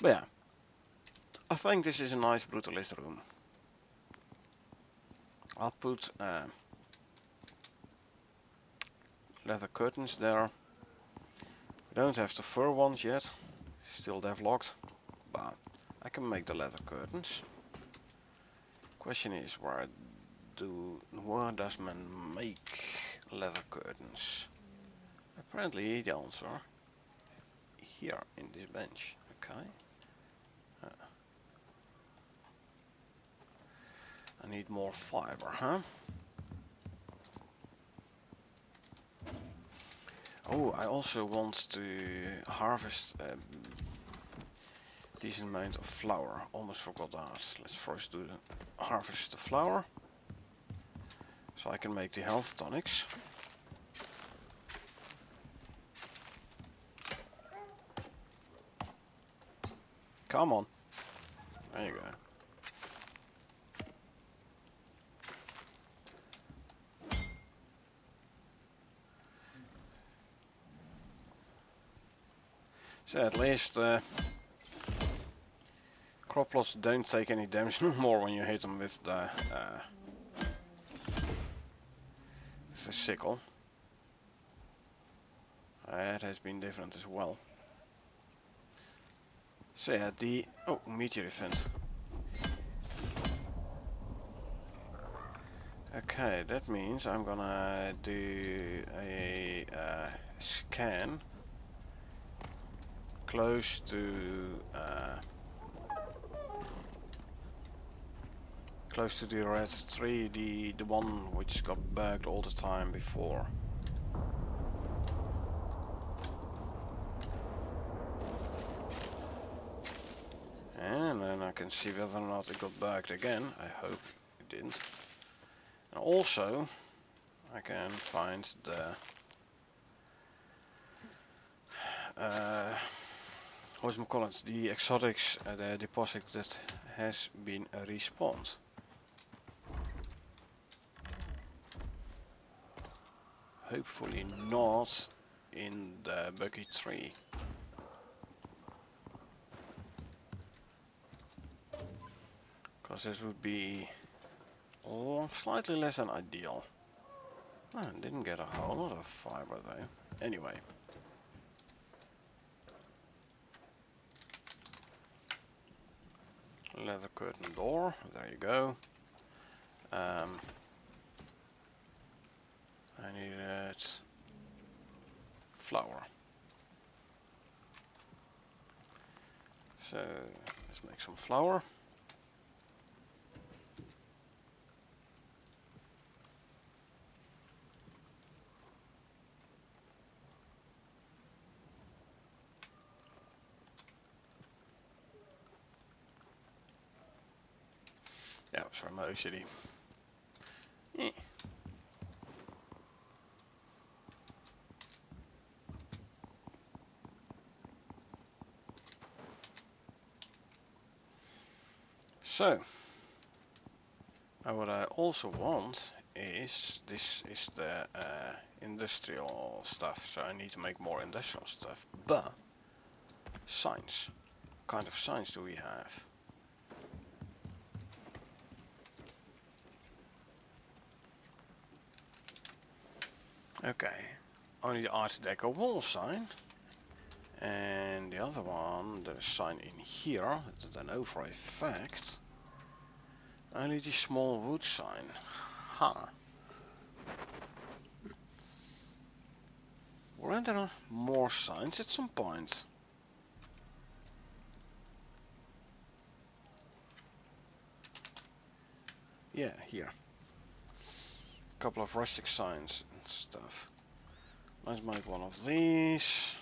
But yeah, I think this is a nice brutalist room. I'll put leather curtains there. We don't have the fur ones yet, still devlocked, but I can make the leather curtains. Question is, where does man make leather curtains? Apparently the answer here in this bench. Okay. I need more fiber, huh? Oh, I also want to harvest a decent amount of flour. Almost forgot that. Let's first do the harvest the flour, so I can make the health tonics. Come on. There you go. So at least crop plots don't take any damage no more when you hit them with the sickle. It has been different as well. So yeah, the meteor event. Okay, that means I'm gonna do a scan close to the red tree, the one which got bugged all the time before. And then I can see whether or not it got bugged again. I hope it didn't. And also, I can find the the exotics, the deposit that has been respawned. Hopefully not in the buggy tree. Because this would be slightly less than ideal. I didn't get a whole lot of fiber though. Anyway. Leather curtain door. There you go. I needed flour. So let's make some flour. Yeah, sorry, my OCD. So, what I also want is, this is the industrial stuff, so I need to make more industrial stuff, but science. What kind of science do we have? Okay, only the Art Deco wall sign, and the other one, the sign in here, that I know for a fact, only the small wood sign. Huh. Weren't there more signs at some point? Yeah, here. Couple of rustic signs and stuff. Let's make one of these.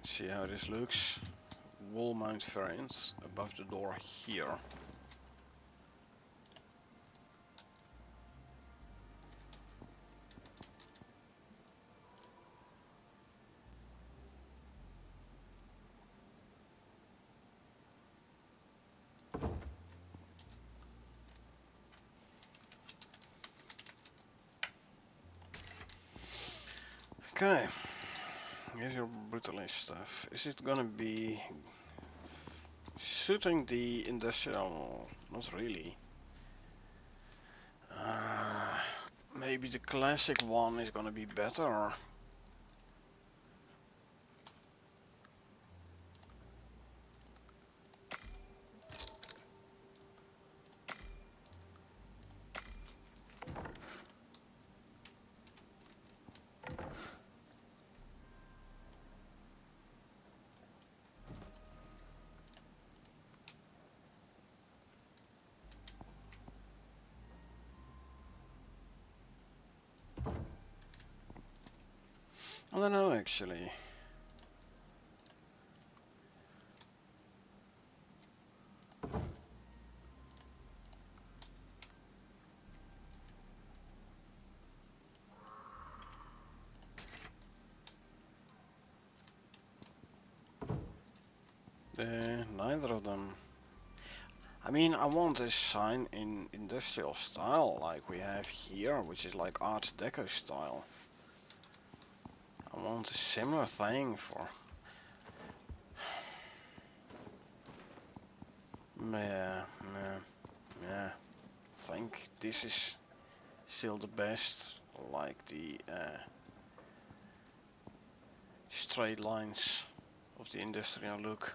See how this looks. Wall mount variant above the door here. Okay, here's your brutalist stuff. Is it gonna be suiting the industrial? Not really. Maybe the classic one is gonna be better. I don't know actually. Neither of them. I mean, I want a sign in industrial style like we have here, which is like Art Deco style. I want a similar thing for... Yeah. I think this is still the best, like the straight lines of the industrial look.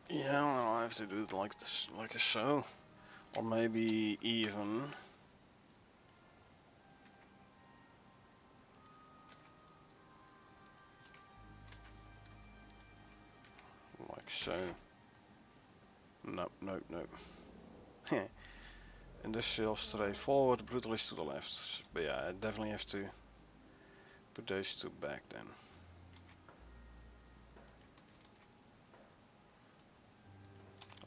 Yeah, well, I have to do it like this, like so, or maybe even like so. Nope. Industrial straight forward, brutalist to the left. But yeah, I definitely have to put those two back then.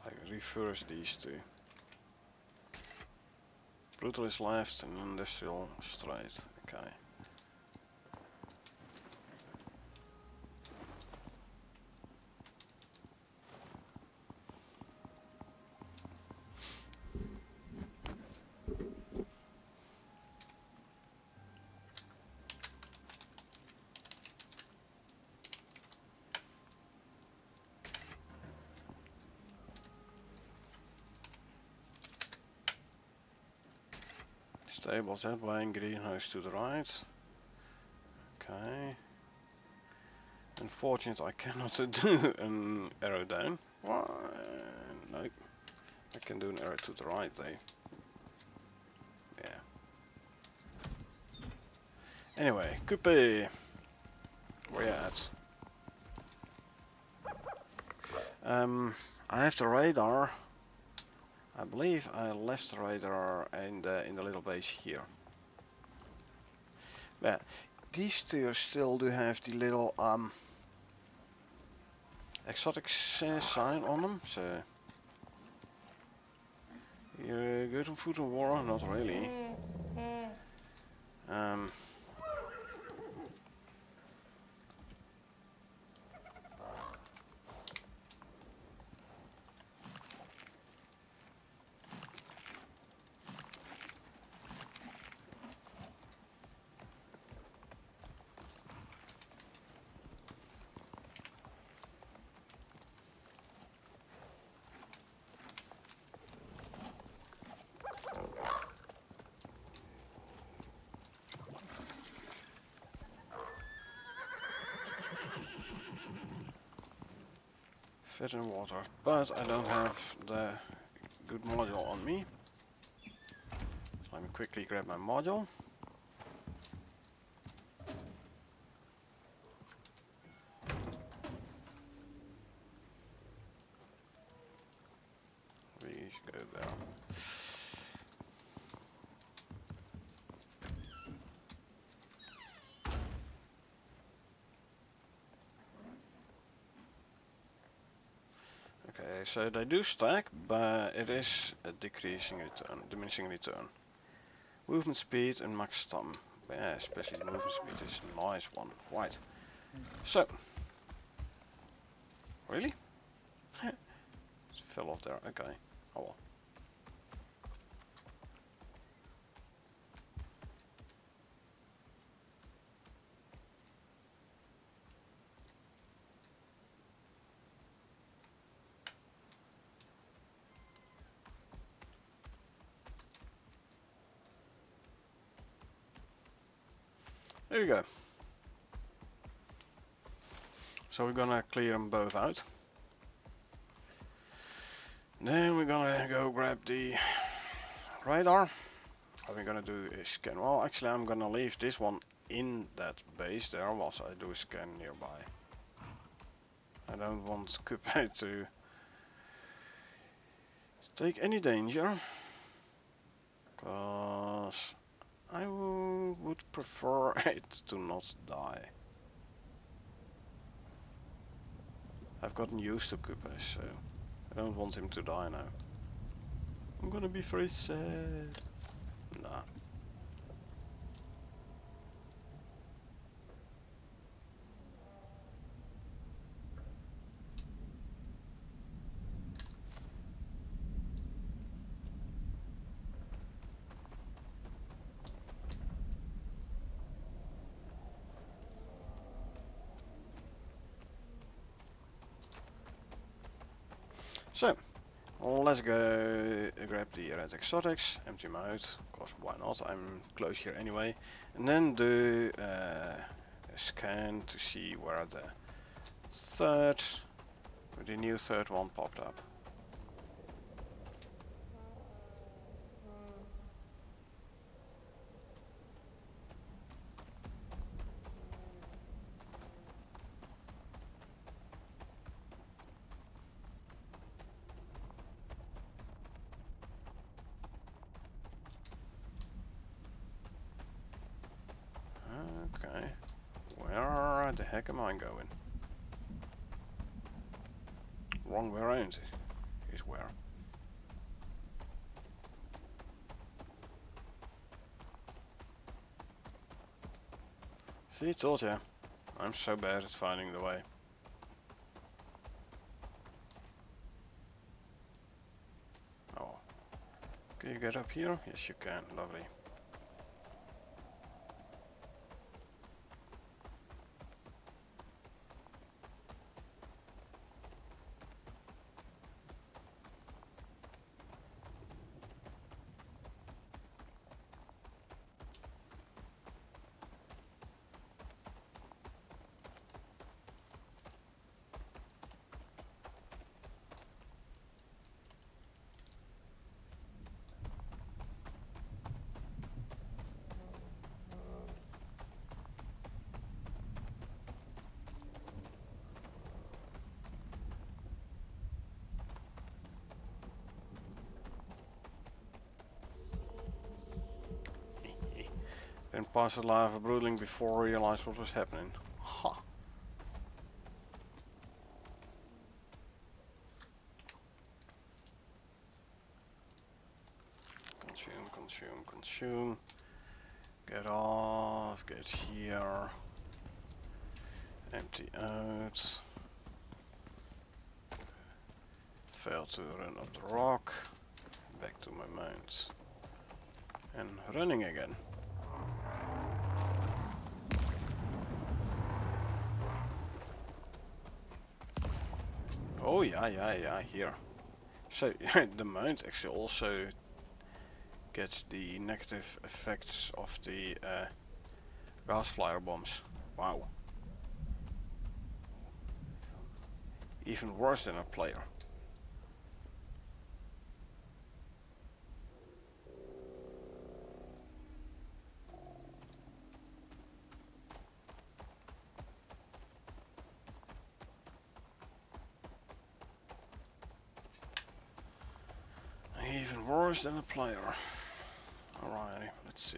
I reverse these two. Brutalist left and industrial straight. Okay. Stables that way and greenhouse to the right. Okay. Unfortunate I cannot do an arrow down. Why? No. I can do an arrow to the right though. Yeah. Anyway, Coupe. Where you at? I have the radar. I believe I left the radar in the little base here. But these two still do have the little exotic sign on them, so you're good on food and water, not really. Fit in water, but I don't have the good module on me. So let me quickly grab my module. We should go there. Okay, so they do stack, but it is a decreasing return, diminishing return. Movement speed and max stun. Yeah, especially the movement speed is a nice one. Right. So. Really? It fell off there. Okay. Oh well. There you go. So we're gonna clear them both out. Then we're gonna go grab the radar. What we're gonna do is scan. Well, actually I'm gonna leave this one in that base there whilst I do a scan nearby. I don't want Coupe to take any danger. Cause I would prefer it to not die. I've gotten used to Coupe, so I don't want him to die now. I'm gonna be very sad. Nah. So, let's go grab the red exotics, empty them out, of course why not, I'm close here anyway, and then do a scan to see where the new third one popped up. Okay, where the heck am I going? Wrong way around is where. See, told ya. I'm so bad at finding the way. Oh. Can you get up here? Yes you can, lovely. went past the lava brooding before I realized what was happening. Ha! Consume, consume, consume. Get off, get here. Empty out. Fail to run up the rock. Back to my mount. And running again. Oh yeah, here. So the mount actually also gets the negative effects of the gas flyer bombs. Wow. Even worse than a player. Even worse than a player. Alright, let's see.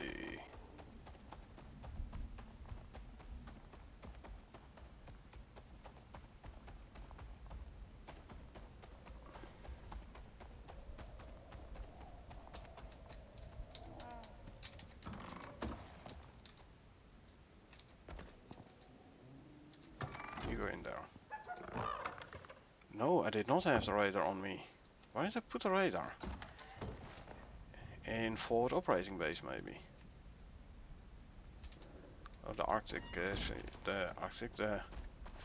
You go in there. No, I did not have the radar on me. Why did I put the radar? In forward operating base, maybe. Oh, the Arctic, the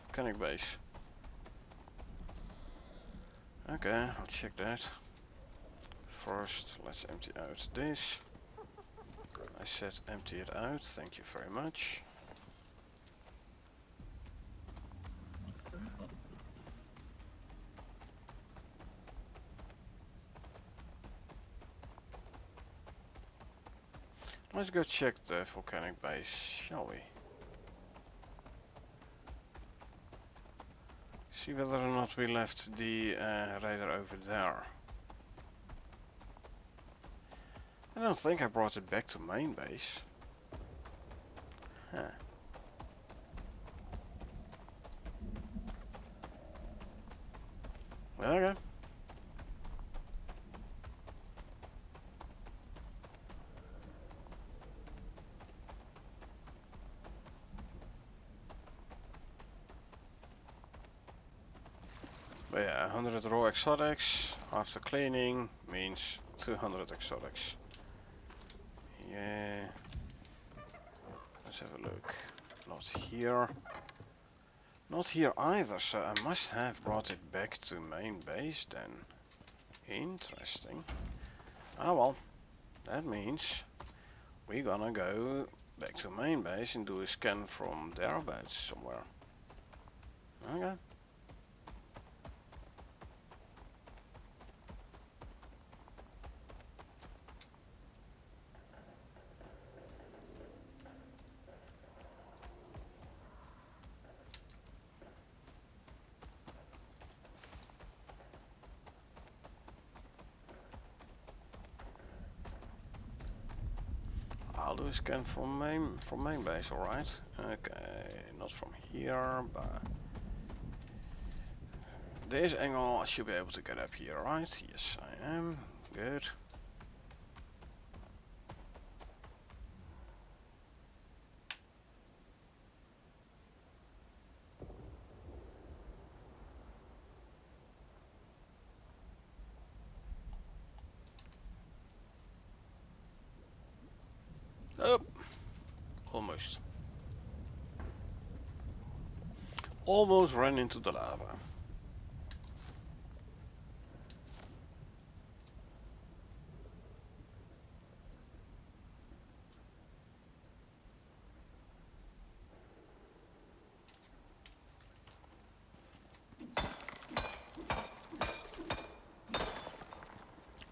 volcanic base. Okay, I'll check that. First, let's empty out this. I said empty it out, thank you very much. Let's go check the volcanic base, shall we? See whether or not we left the radar over there. I don't think I brought it back to main base. Huh. Well, okay. But yeah, 100 raw exotics after cleaning means 200 exotics. Yeah. Let's have a look. Not here. Not here either, so I must have brought it back to main base then. Interesting. Ah well, that means we're gonna go back to main base and do a scan from thereabouts somewhere. Okay. I'll do a scan from main base, alright. Okay, not from here, but this angle I should be able to get up here, right? Yes, I am. Good. Oh, almost. Almost ran into the lava.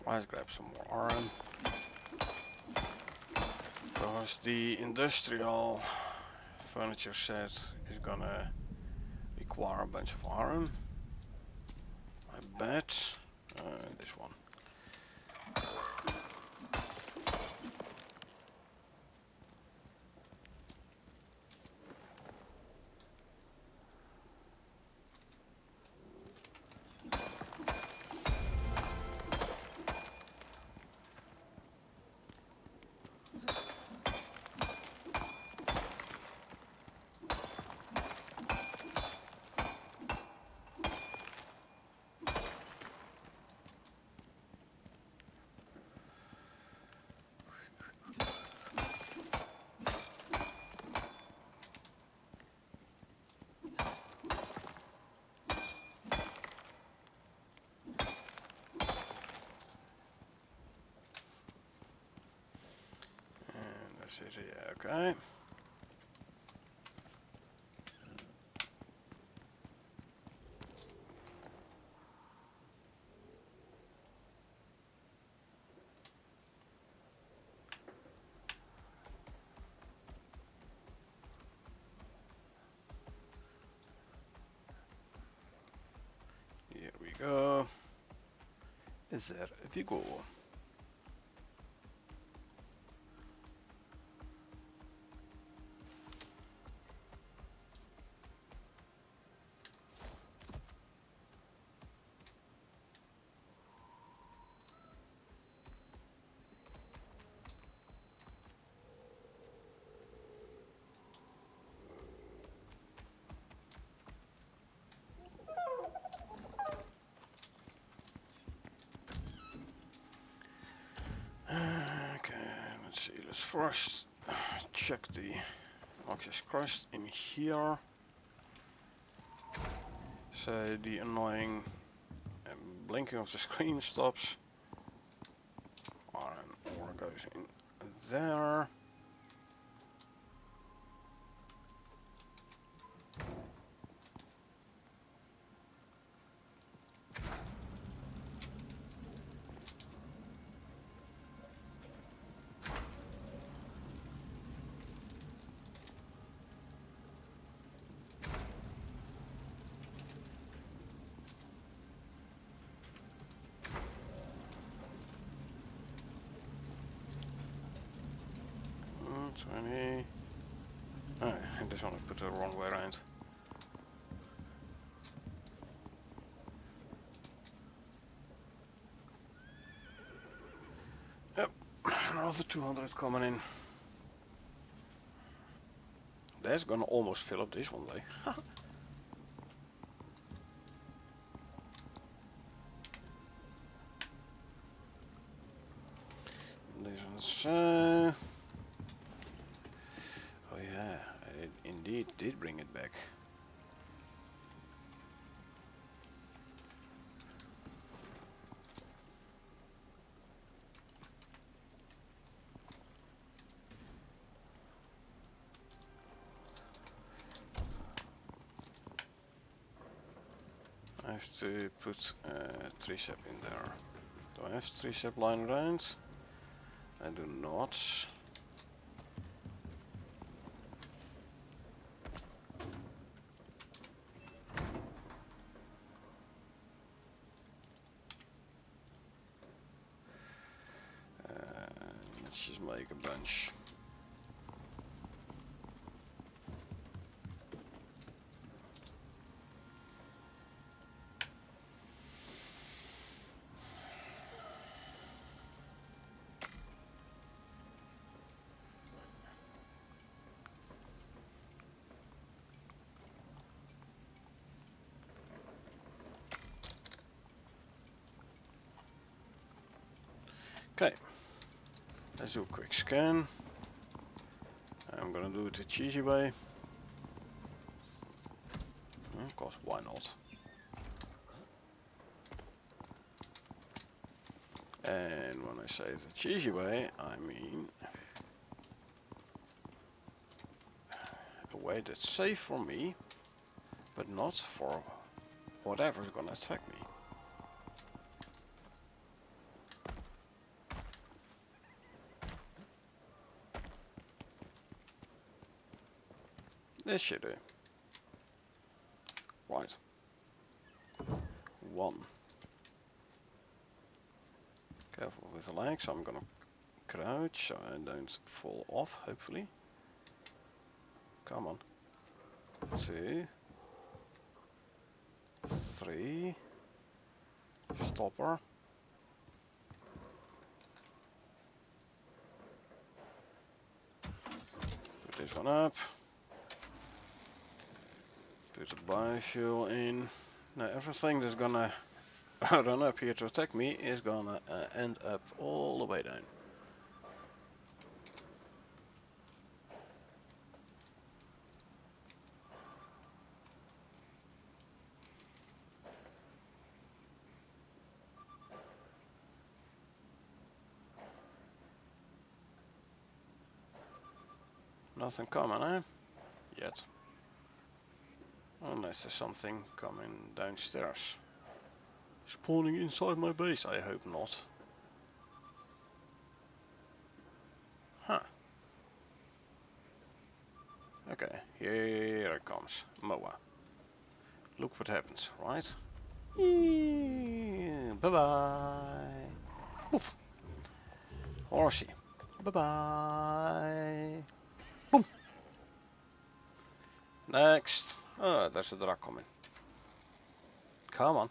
Let's grab some more iron. Because the industrial furniture set is gonna require a bunch of iron. I bet. This one. City, okay. Here we go. There we go. Okay, let's see. Let's first check the Oculus Quest in here. So the annoying blinking of the screen stops. Iron ore goes in there. Mm, 20. Oh, I just want to put it the wrong way around. Yep, another 200 coming in. That's gonna almost fill up this one day. This one's oh yeah, I indeed did bring it back. I have to put tricep in there. Do I have tricep lying around? I do not. Let's just make a bunch. Okay, let's do a quick scan. I'm gonna do it the cheesy way. Of course, why not? And when I say the cheesy way, I mean a way that's safe for me, but not for whatever's gonna attack me. This should do. Right. 1. Careful with the legs, I'm gonna crouch so I don't fall off, hopefully. Come on. 2. 3. Stopper. Put this one up. Put the biofuel in. Now everything that's gonna run up here to attack me is gonna end up all the way down. Nothing coming, eh? Yet. Unless there's something coming downstairs. Spawning inside my base, I hope not. Huh. Okay, here it comes. Moa. Look what happens, right? Bye bye. Woof. Horsey. Bye bye. Boom. Next. Oh, there's a drag coming. Come on.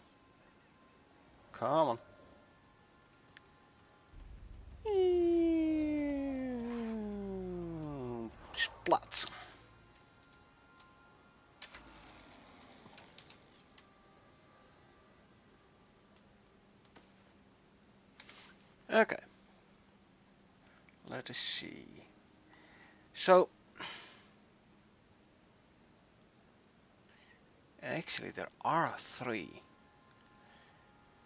Come on. Splat. Okay. Let us see. So, actually there are 3.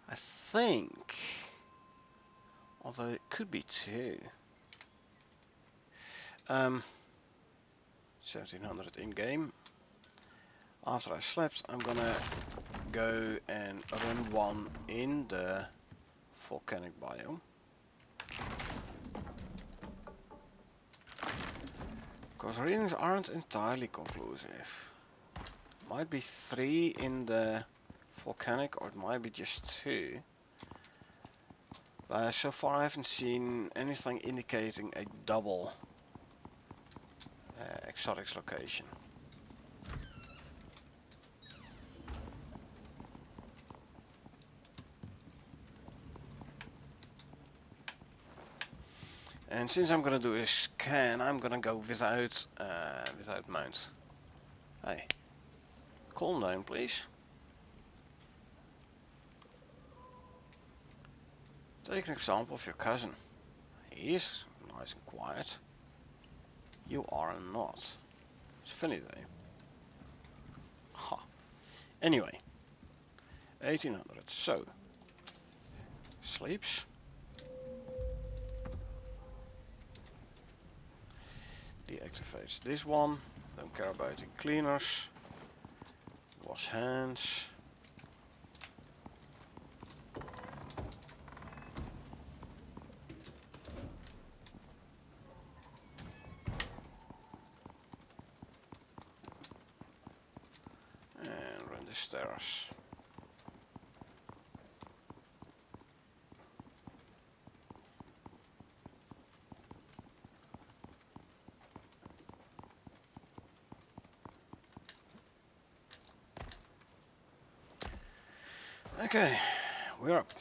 I think, although it could be 2. 1700 in game. After I slept, I'm gonna go and run one in the volcanic biome. Because readings aren't entirely conclusive. Might be 3 in the volcanic, or it might be just 2. But so far I haven't seen anything indicating a double exotics location. And since I'm gonna do a scan, I'm gonna go without mount. Hey, calm down, please. Take an example of your cousin. He is nice and quiet. You are not. It's funny though. Ha. Anyway, 1800. So, sleeps. Deactivates this one. Don't care about the cleaners. Wash hands. And run the stairs. Okay, we're up.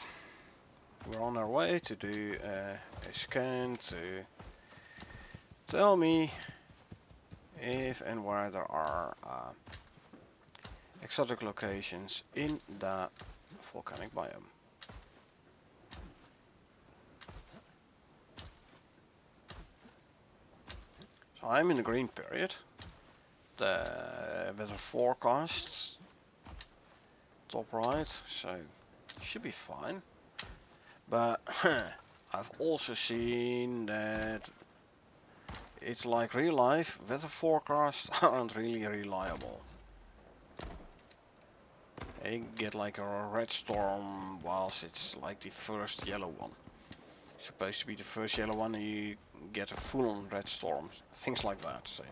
We're on our way to do a scan to tell me if and where there are exotic locations in the volcanic biome. So I'm in the green period. The weather forecast top right, so should be fine. But I've also seen that it's like real life, weather forecasts aren't really reliable. You get like a red storm whilst it's like the first yellow one. It's supposed to be the first yellow one and you get a full-on red storm, things like that. So.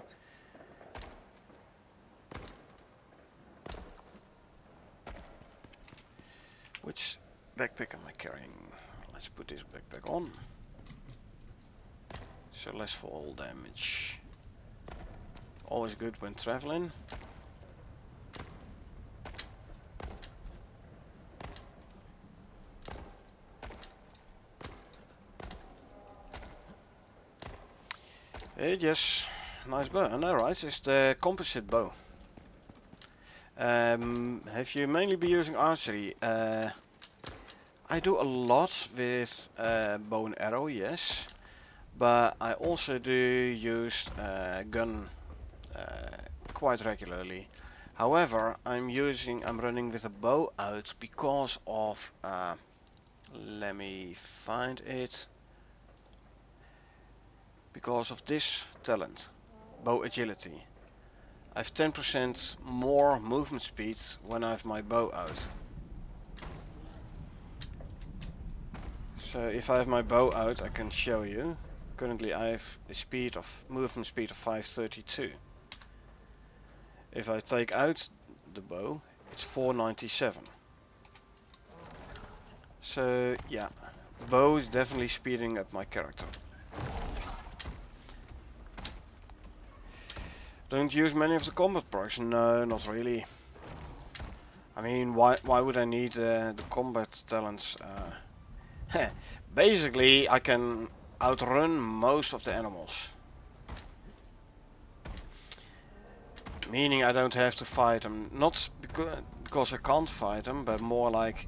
Which backpack am I carrying? Let's put this backpack on. So less fall damage. Always good when traveling. Yes, nice bow. I know, right? It's the composite bow. Have you mainly been using archery? I do a lot with bow and arrow, yes, but I also do use gun quite regularly. However, I'm running with a bow out because of let me find it. Because of this talent, bow agility. I have 10% more movement speed when I have my bow out. So if I have my bow out, I can show you. Currently I have a movement speed of 532. If I take out the bow, it's 497. So yeah, bow is definitely speeding up my character. Don't use many of the combat perks? No, not really. I mean, why would I need the combat talents? Basically, I can outrun most of the animals. Meaning I don't have to fight them. Not because I can't fight them, but more like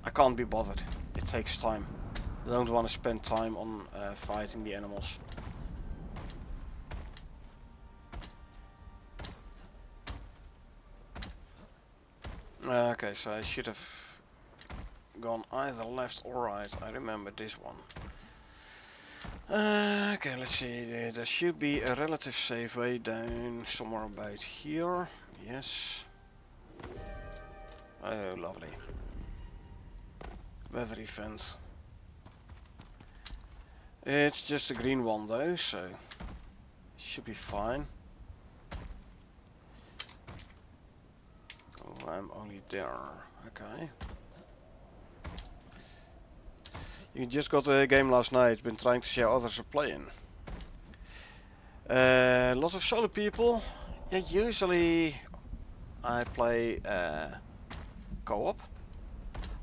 I can't be bothered. It takes time. I don't want to spend time on fighting the animals. Okay, so I should have gone either left or right. I remember this one. Okay, let's see. There should be a relative safe way down somewhere about here. Yes. Oh, lovely. Weather event. It's just a green one though, so it should be fine. Oh, I'm only there. Okay. You just got a game last night. Been trying to see how others are playing. Lots of solo people. Yeah, usually I play co-op.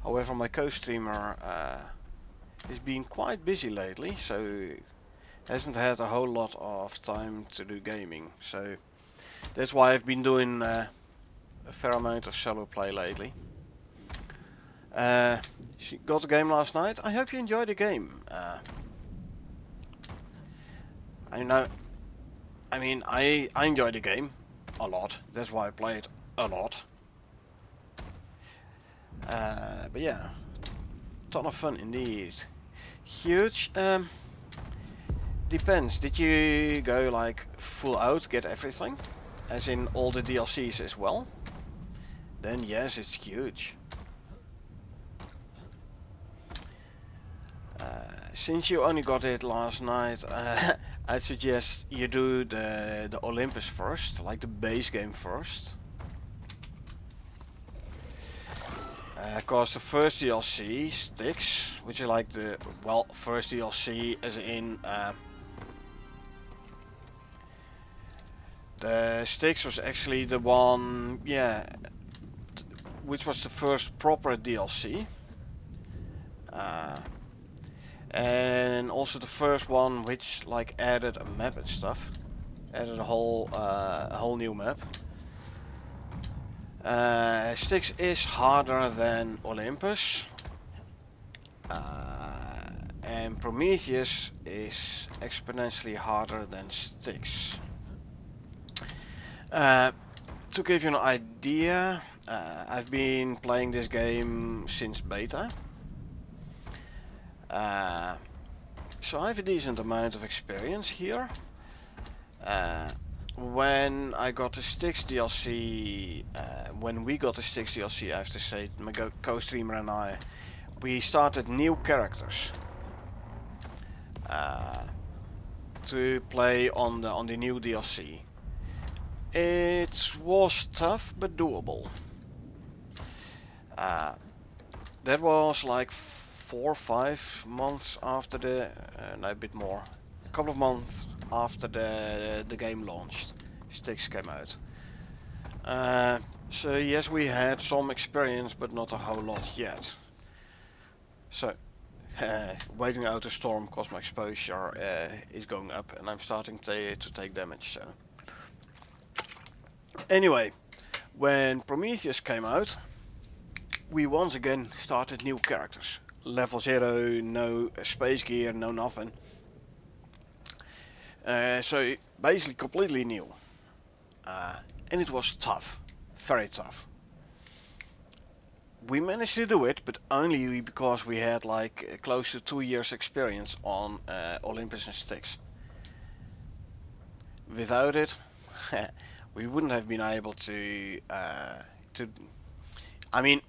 However, my co-streamer has been quite busy lately, so hasn't had a whole lot of time to do gaming. So that's why I've been doing a fair amount of solo play lately. She got a game last night. I hope you enjoyed the game. I enjoyed the game a lot. That's why I play it a lot. But yeah, ton of fun indeed. Huge. Depends. Did you go like full out, get everything, as in all the DLCs as well? Then yes, it's huge. Since you only got it last night, I'd suggest you do the Olympus first, like the base game first. Cause the first DLC, Styx, which is like the, well, first DLC as in, the Styx was actually the one, yeah, which was the first proper DLC. And also the first one which like added a map and stuff, added a whole new map. Styx is harder than Olympus, and Prometheus is exponentially harder than Styx. To give you an idea, I've been playing this game since beta. So I have a decent amount of experience here. When I got the Styx DLC, when we got the Styx DLC, I have to say, my co-streamer and I, we started new characters to play on the new DLC. It was tough but doable. That was like 4 or 5 months after the, no, a bit more, a couple of months after the game launched, Styx came out. So yes, we had some experience, but not a whole lot yet. So, waiting out the storm cause my exposure is going up, and I'm starting to take damage. So, anyway, when Prometheus came out, we once again started new characters. Level 0, no space gear, no nothing. So basically completely new. And it was tough, very tough. We managed to do it, but only because we had like close to 2 years experience on Olympus and Styx. Without it, we wouldn't have been able to. I mean,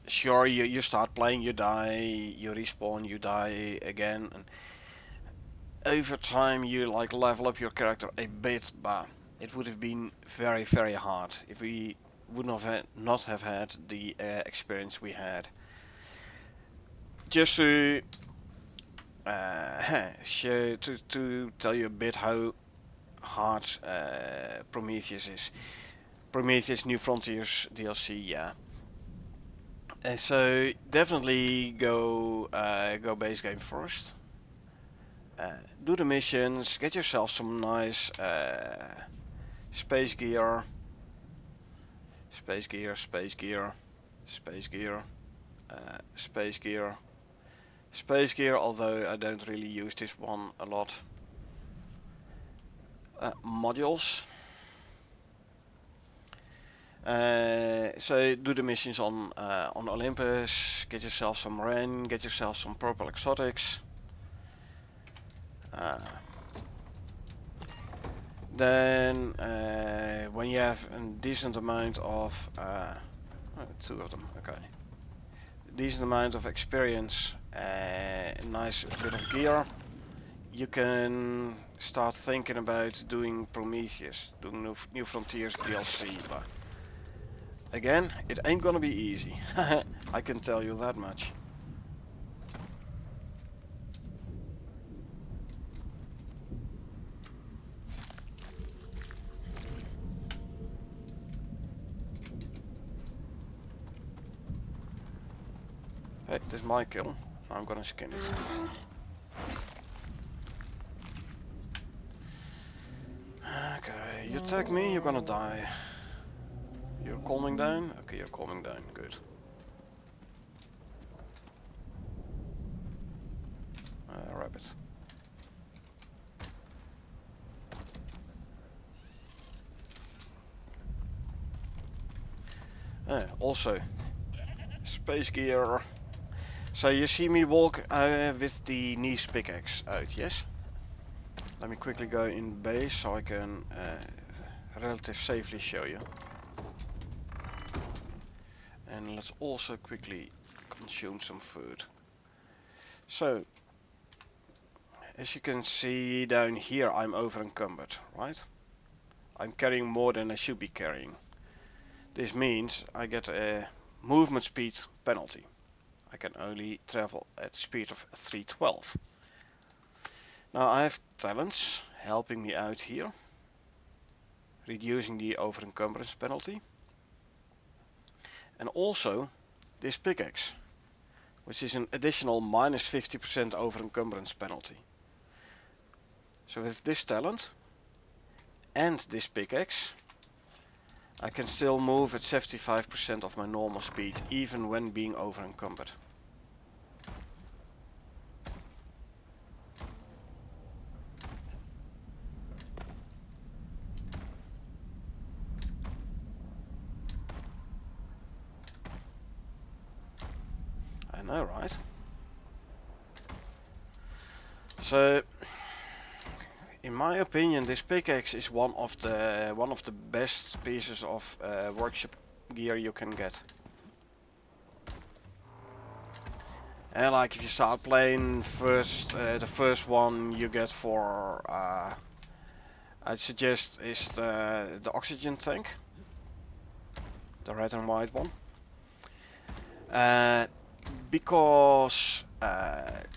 sure, you start playing, you die, you respawn, you die again, and over time you like level up your character a bit, but it would have been very, very hard if we would not have had the experience we had. Just to to tell you a bit how hard Prometheus is. Prometheus New Frontiers DLC, yeah. And so definitely go base game first. Do the missions, get yourself some nice space gear, space gear, space gear, space gear, space gear, space gear, although I don't really use this one a lot. Modules. So do the missions on Olympus, get yourself some Ren, get yourself some purple exotics. Then when you have a decent amount of two of them, okay, decent amount of experience, nice bit of gear, you can start thinking about doing Prometheus, doing New Frontiers DLC. But again, it ain't gonna be easy. I can tell you that much. Hey, this is my kill. I'm gonna skin it. Okay, you attack me, you're gonna die. You're calming down? Okay, you're calming down. Good. Rabbit. Also, space gear. So you see me walk with the niche pickaxe out, yes? Let me quickly go in base so I can relatively safely show you. And let's also quickly consume some food. So, as you can see down here, I'm over encumbered, right? I'm carrying more than I should be carrying. This means I get a movement speed penalty. I can only travel at speed of 312. Now I have talents helping me out here, reducing the over encumbrance penalty. And also this pickaxe, which is an additional minus 50% over encumbrance penalty. So with this talent and this pickaxe, I can still move at 75% of my normal speed, even when being over encumbered. I know, right? So, in my opinion, this pickaxe is one of the best pieces of workshop gear you can get. And like if you start playing first, the first one you get for I'd suggest is the oxygen tank, the red and white one, because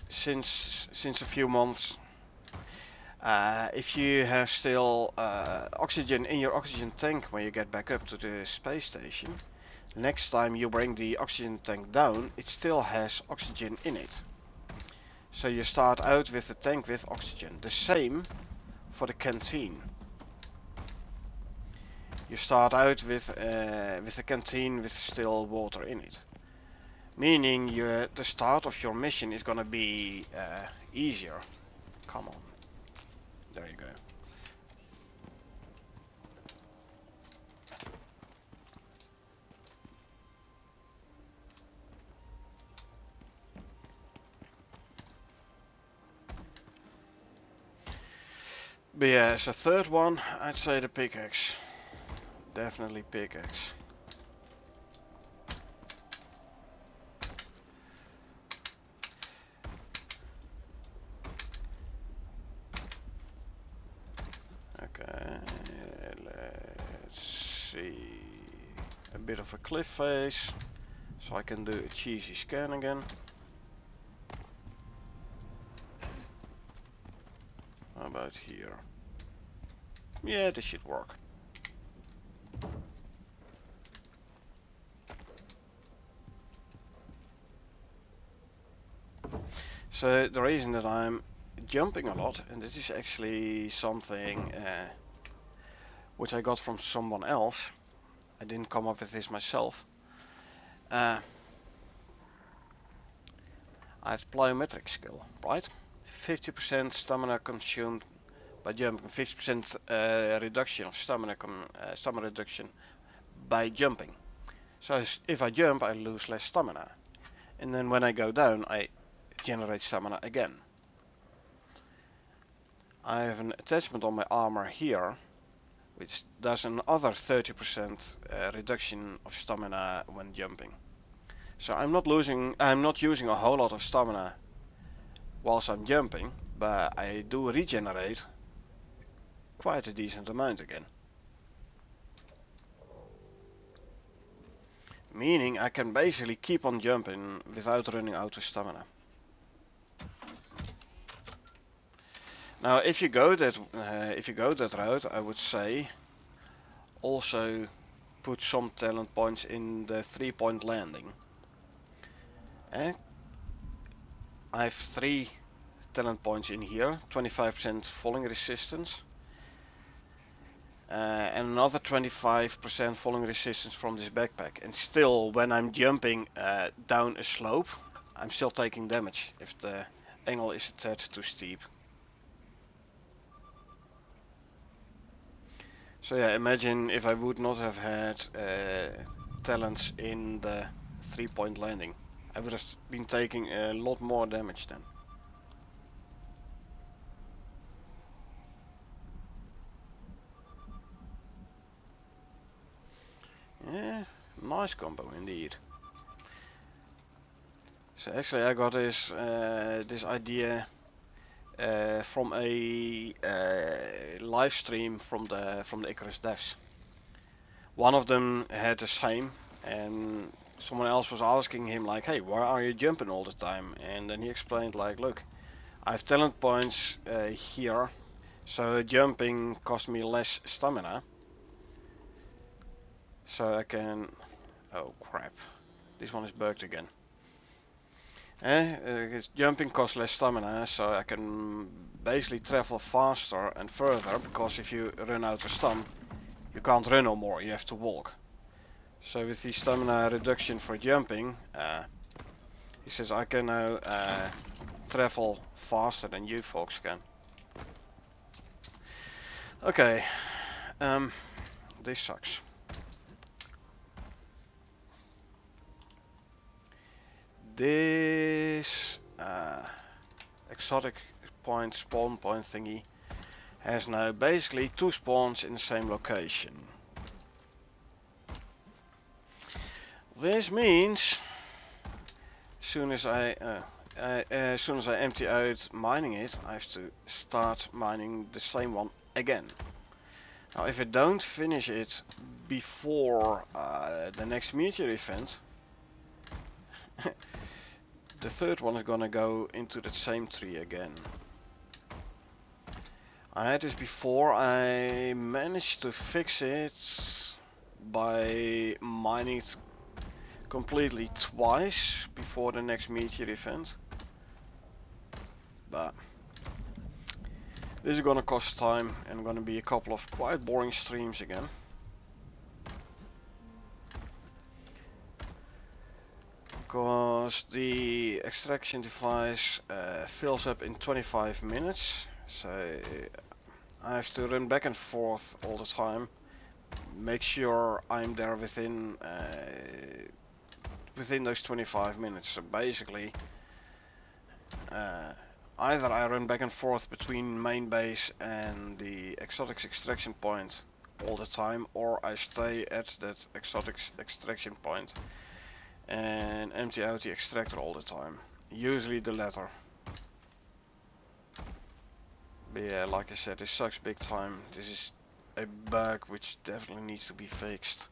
since a few months, if you have still oxygen in your oxygen tank when you get back up to the space station, next time you bring the oxygen tank down, it still has oxygen in it. So you start out with the tank with oxygen. The same for the canteen. You start out with a canteen with still water in it. Meaning the start of your mission is gonna be easier. Come on. There you go. But yeah, as a third one, I'd say the pickaxe. Definitely pickaxe. Okay, let's see. A bit of a cliff face, so I can do a cheesy scan again. How about here? Yeah, this should work. So the reason that I'm jumping a lot, and this is actually something which I got from someone else. I didn't come up with this myself. I have plyometric skill, right? 50% stamina consumed by jumping, 50% reduction of stamina reduction by jumping. So if I jump, I lose less stamina, and then when I go down, I generate stamina again. I have an attachment on my armor here, which does another 30% reduction of stamina when jumping. So I'm not using a whole lot of stamina whilst I'm jumping, but I do regenerate quite a decent amount again. Meaning I can basically keep on jumping without running out of stamina. Now, if you go that route, I would say also put some talent points in the 3-point landing. I have 3 talent points in here, 25% falling resistance, and another 25% falling resistance from this backpack. And still, when I'm jumping down a slope, I'm still taking damage if the angle is a tad too steep. So yeah, imagine if I would not have had talents in the 3-point landing. I would have been taking a lot more damage then. Yeah, nice combo indeed. So actually I got this idea from a live stream from the Icarus devs. One of them had the same, and someone else was asking him like, hey, why are you jumping all the time? And then he explained like, look, I have talent points here, so jumping cost me less stamina. So I can... Oh crap, this one is bugged again. Jumping costs less stamina, so I can basically travel faster and further, because if you run out of stam, you can't run no more, you have to walk. So with the stamina reduction for jumping, he says I can now travel faster than you folks can. Okay, this sucks. This exotic point, spawn point thingy has now basically 2 spawns in the same location. This means as soon as I empty out mining it, I have to start mining the same one again. Now if I don't finish it before the next meteor event, the third one is gonna go into that same tree again. I had this before, I managed to fix it by mining it completely twice before the next meteor event. But this is gonna cost time and gonna be a couple of quite boring streams again. Because the extraction device fills up in 25 minutes, so I have to run back and forth all the time, make sure I'm there within those 25 minutes. So basically either I run back and forth between main base and the exotics extraction point all the time, or I stay at that exotics extraction point and empty out the extractor all the time. Usually the latter. But yeah, like I said, this sucks big time. This is a bug which definitely needs to be fixed.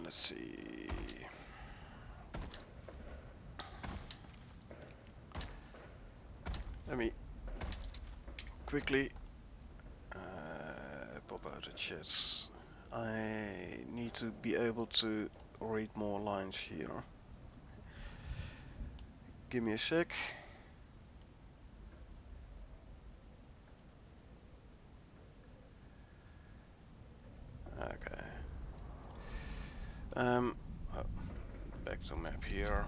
Let's see. Let me quickly pop out the chats. I need to be able to read more lines here. Give me a sec. Okay. Oh, back to map here.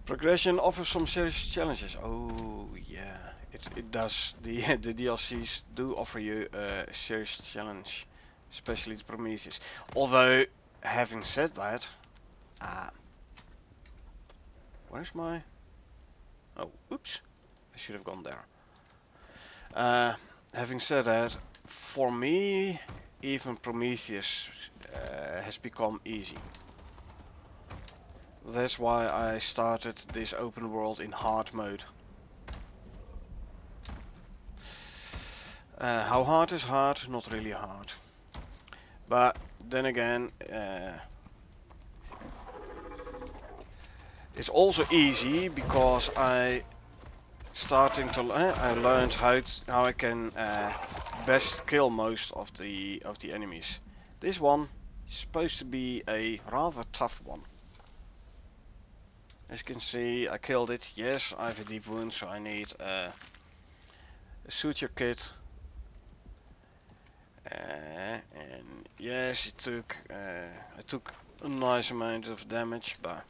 Progression offers some serious challenges. Oh yeah, it does. The the DLCs do offer you a serious challenge, especially the Prometheus. Although, having said that, where's my? Oh, oops! I should have gone there. Having said that, for me, even Prometheus has become easy. That's why I started this open world in hard mode. How hard is hard? Not really hard. But then again, it's also easy because I learned how I can best kill most of the enemies. This one is supposed to be a rather tough one. As you can see, I killed it. Yes, I have a deep wound, so I need a suture kit. And yes, I took a nice amount of damage, but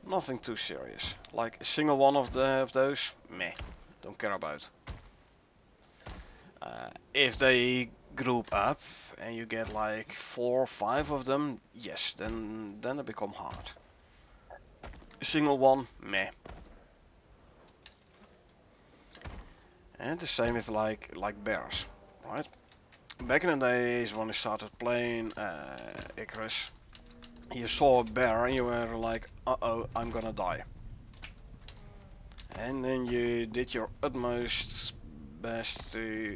nothing too serious. Like a single one of those, meh, don't care about. If they group up and you get like 4 or 5 of them, yes, then they become hard. A single one, meh. And the same with like bears, right? Back in the days when I started playing Icarus, you saw a bear and you were like, uh-oh, I'm gonna die. And then you did your utmost best to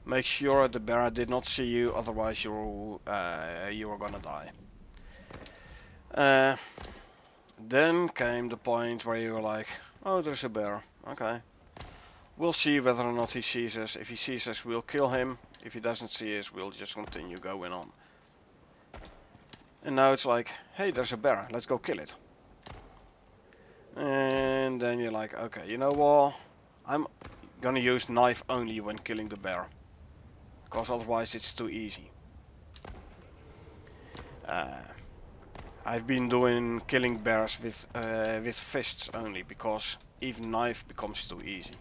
make sure the bear did not see you, otherwise you were gonna die. Then came the point where you were like, oh, there's a bear, okay. We'll see whether or not he sees us. If he sees us, we'll kill him. If he doesn't see us, we'll just continue going on. And now it's like, hey, there's a bear, let's go kill it. And then you're like, okay, you know what? I'm gonna use knife only when killing the bear. Because otherwise it's too easy. I've been doing killing bears with fists only, because even knife becomes too easy.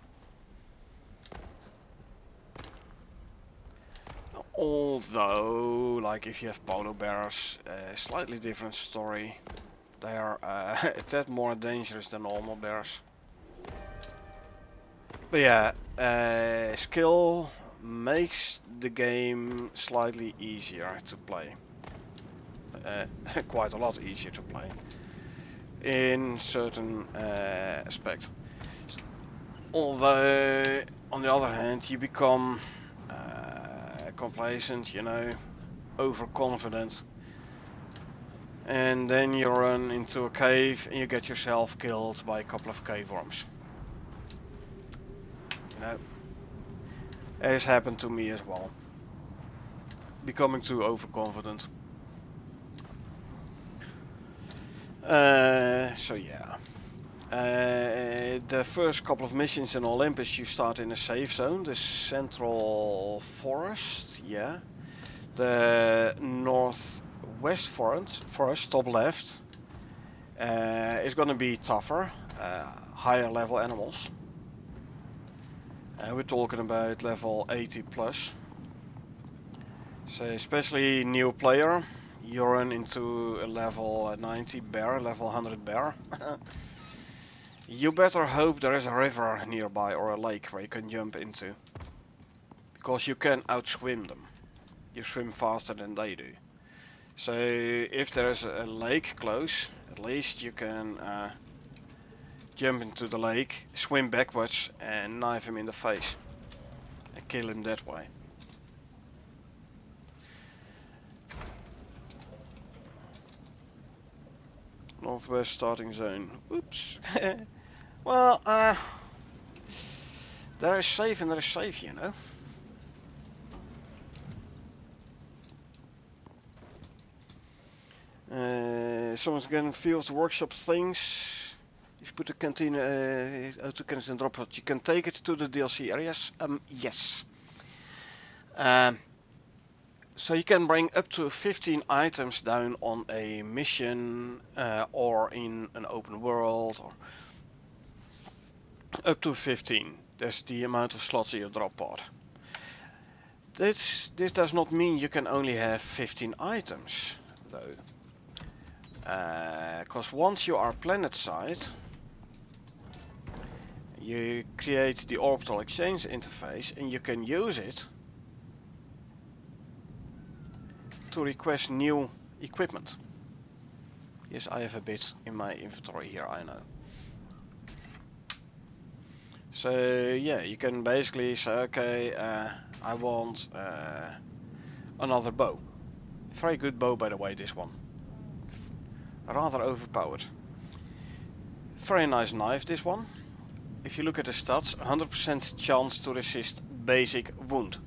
Although, like if you have polar bears, slightly different story. They are a tad more dangerous than normal bears. But yeah, skill makes the game slightly easier to play. Quite a lot easier to play in certain aspects. Although, on the other hand, you become complacent, you know, overconfident, and then you run into a cave and you get yourself killed by a couple of cave worms. You know, it has happened to me as well. Becoming too overconfident. So yeah. The first couple of missions in Olympus you start in a safe zone, the central forest, yeah. The north West Forest, top left, is gonna be tougher, higher level animals. We're talking about level 80 plus. So especially new player, you run into a level 90 bear, level 100 bear. You better hope there is a river nearby or a lake where you can jump into. Because you can outswim them. You swim faster than they do. So if there is a lake close, at least you can jump into the lake, swim backwards and knife him in the face. And kill him that way. Northwest starting zone. Oops. Well, there is safe and there is safe, you know. Someone's getting field workshop things. If you put the canteen out to cannons and drop it, you can take it to the DLC areas. Yes. So you can bring up to 15 items down on a mission or in an open world, or up to 15. That's the amount of slots in your drop pod. This does not mean you can only have 15 items, though. Because once you are planet side, you create the orbital exchange interface and you can use it to request new equipment. Yes, I have a bit in my inventory here, I know. So yeah, you can basically say, okay, I want another bow. Very good bow, by the way, this one. Rather overpowered. Very nice knife, this one. If you look at the stats, 100% chance to resist basic wound.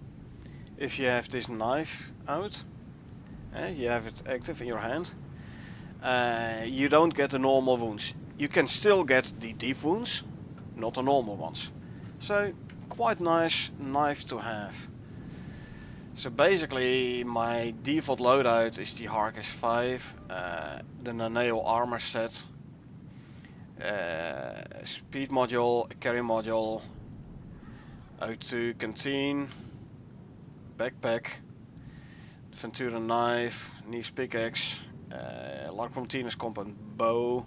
If you have this knife out, you have it active in your hand, you don't get the normal wounds. You can still get the deep wounds, not the normal ones. So, quite nice knife to have. So basically, my default loadout is the Harkis 5, the Naneo armor set, speed module, carry module, O2 canteen, backpack, Ventura knife, Nice pickaxe, Lark Martinez compound bow.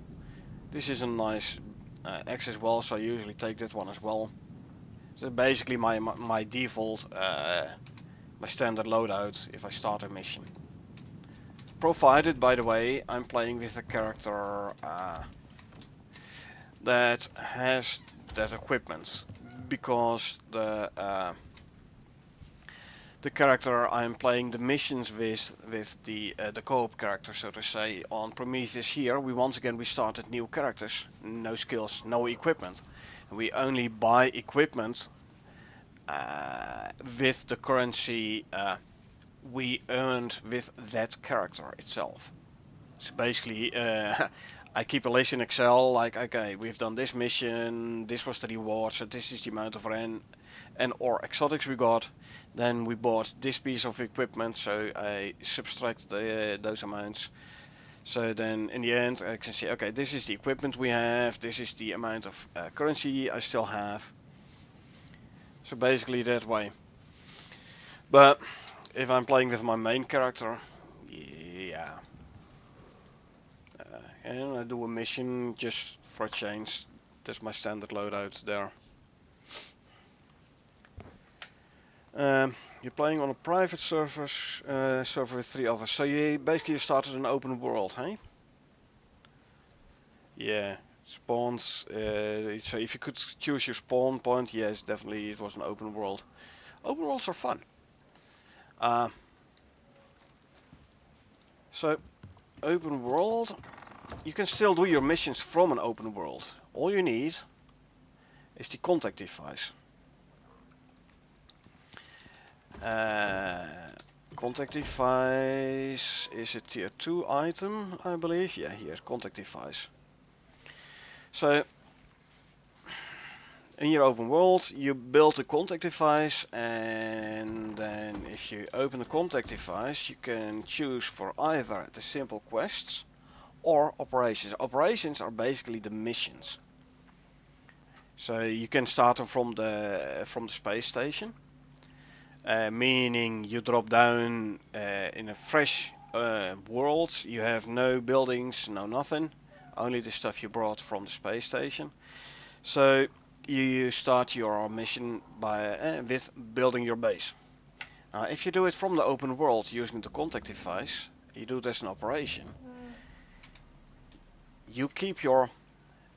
This is a nice axe as well, so I usually take that one as well. So basically my default, my standard loadout if I start a mission. Provided, by the way, I'm playing with a character that has that equipment, because the character I'm playing the missions with the co-op character, so to say, on Prometheus here, we started new characters, no skills, no equipment. We only buy equipment with the currency we earned with that character itself. So basically, I keep a list in Excel, like, okay, we've done this mission, this was the reward, so this is the amount of REN and or exotics we got. Then we bought this piece of equipment, so I subtract those amounts. So then in the end I can say, okay, this is the equipment we have, this is the amount of currency I still have. So basically that way. But if I'm playing with my main character, yeah. And I do a mission just for a change. That's my standard loadout there. You're playing on a private server with 3 others. So you basically started an open world, hey? Yeah, spawns. So if you could choose your spawn point, yes, definitely it was an open world. Open worlds are fun. So, open world, you can still do your missions from an open world. All you need is the contact device. Contact device is a tier 2 item, I believe. Yeah, here, contact device. So, in your open world, you build a contact device, and then if you open the contact device, you can choose for either the simple quests or operations. Operations are basically the missions. So you can start them from the space station, meaning you drop down in a fresh world. You have no buildings, no nothing, only the stuff you brought from the space station. So you start your mission by with building your base. If you do it from the open world using the contact device, you do it as an operation. You keep your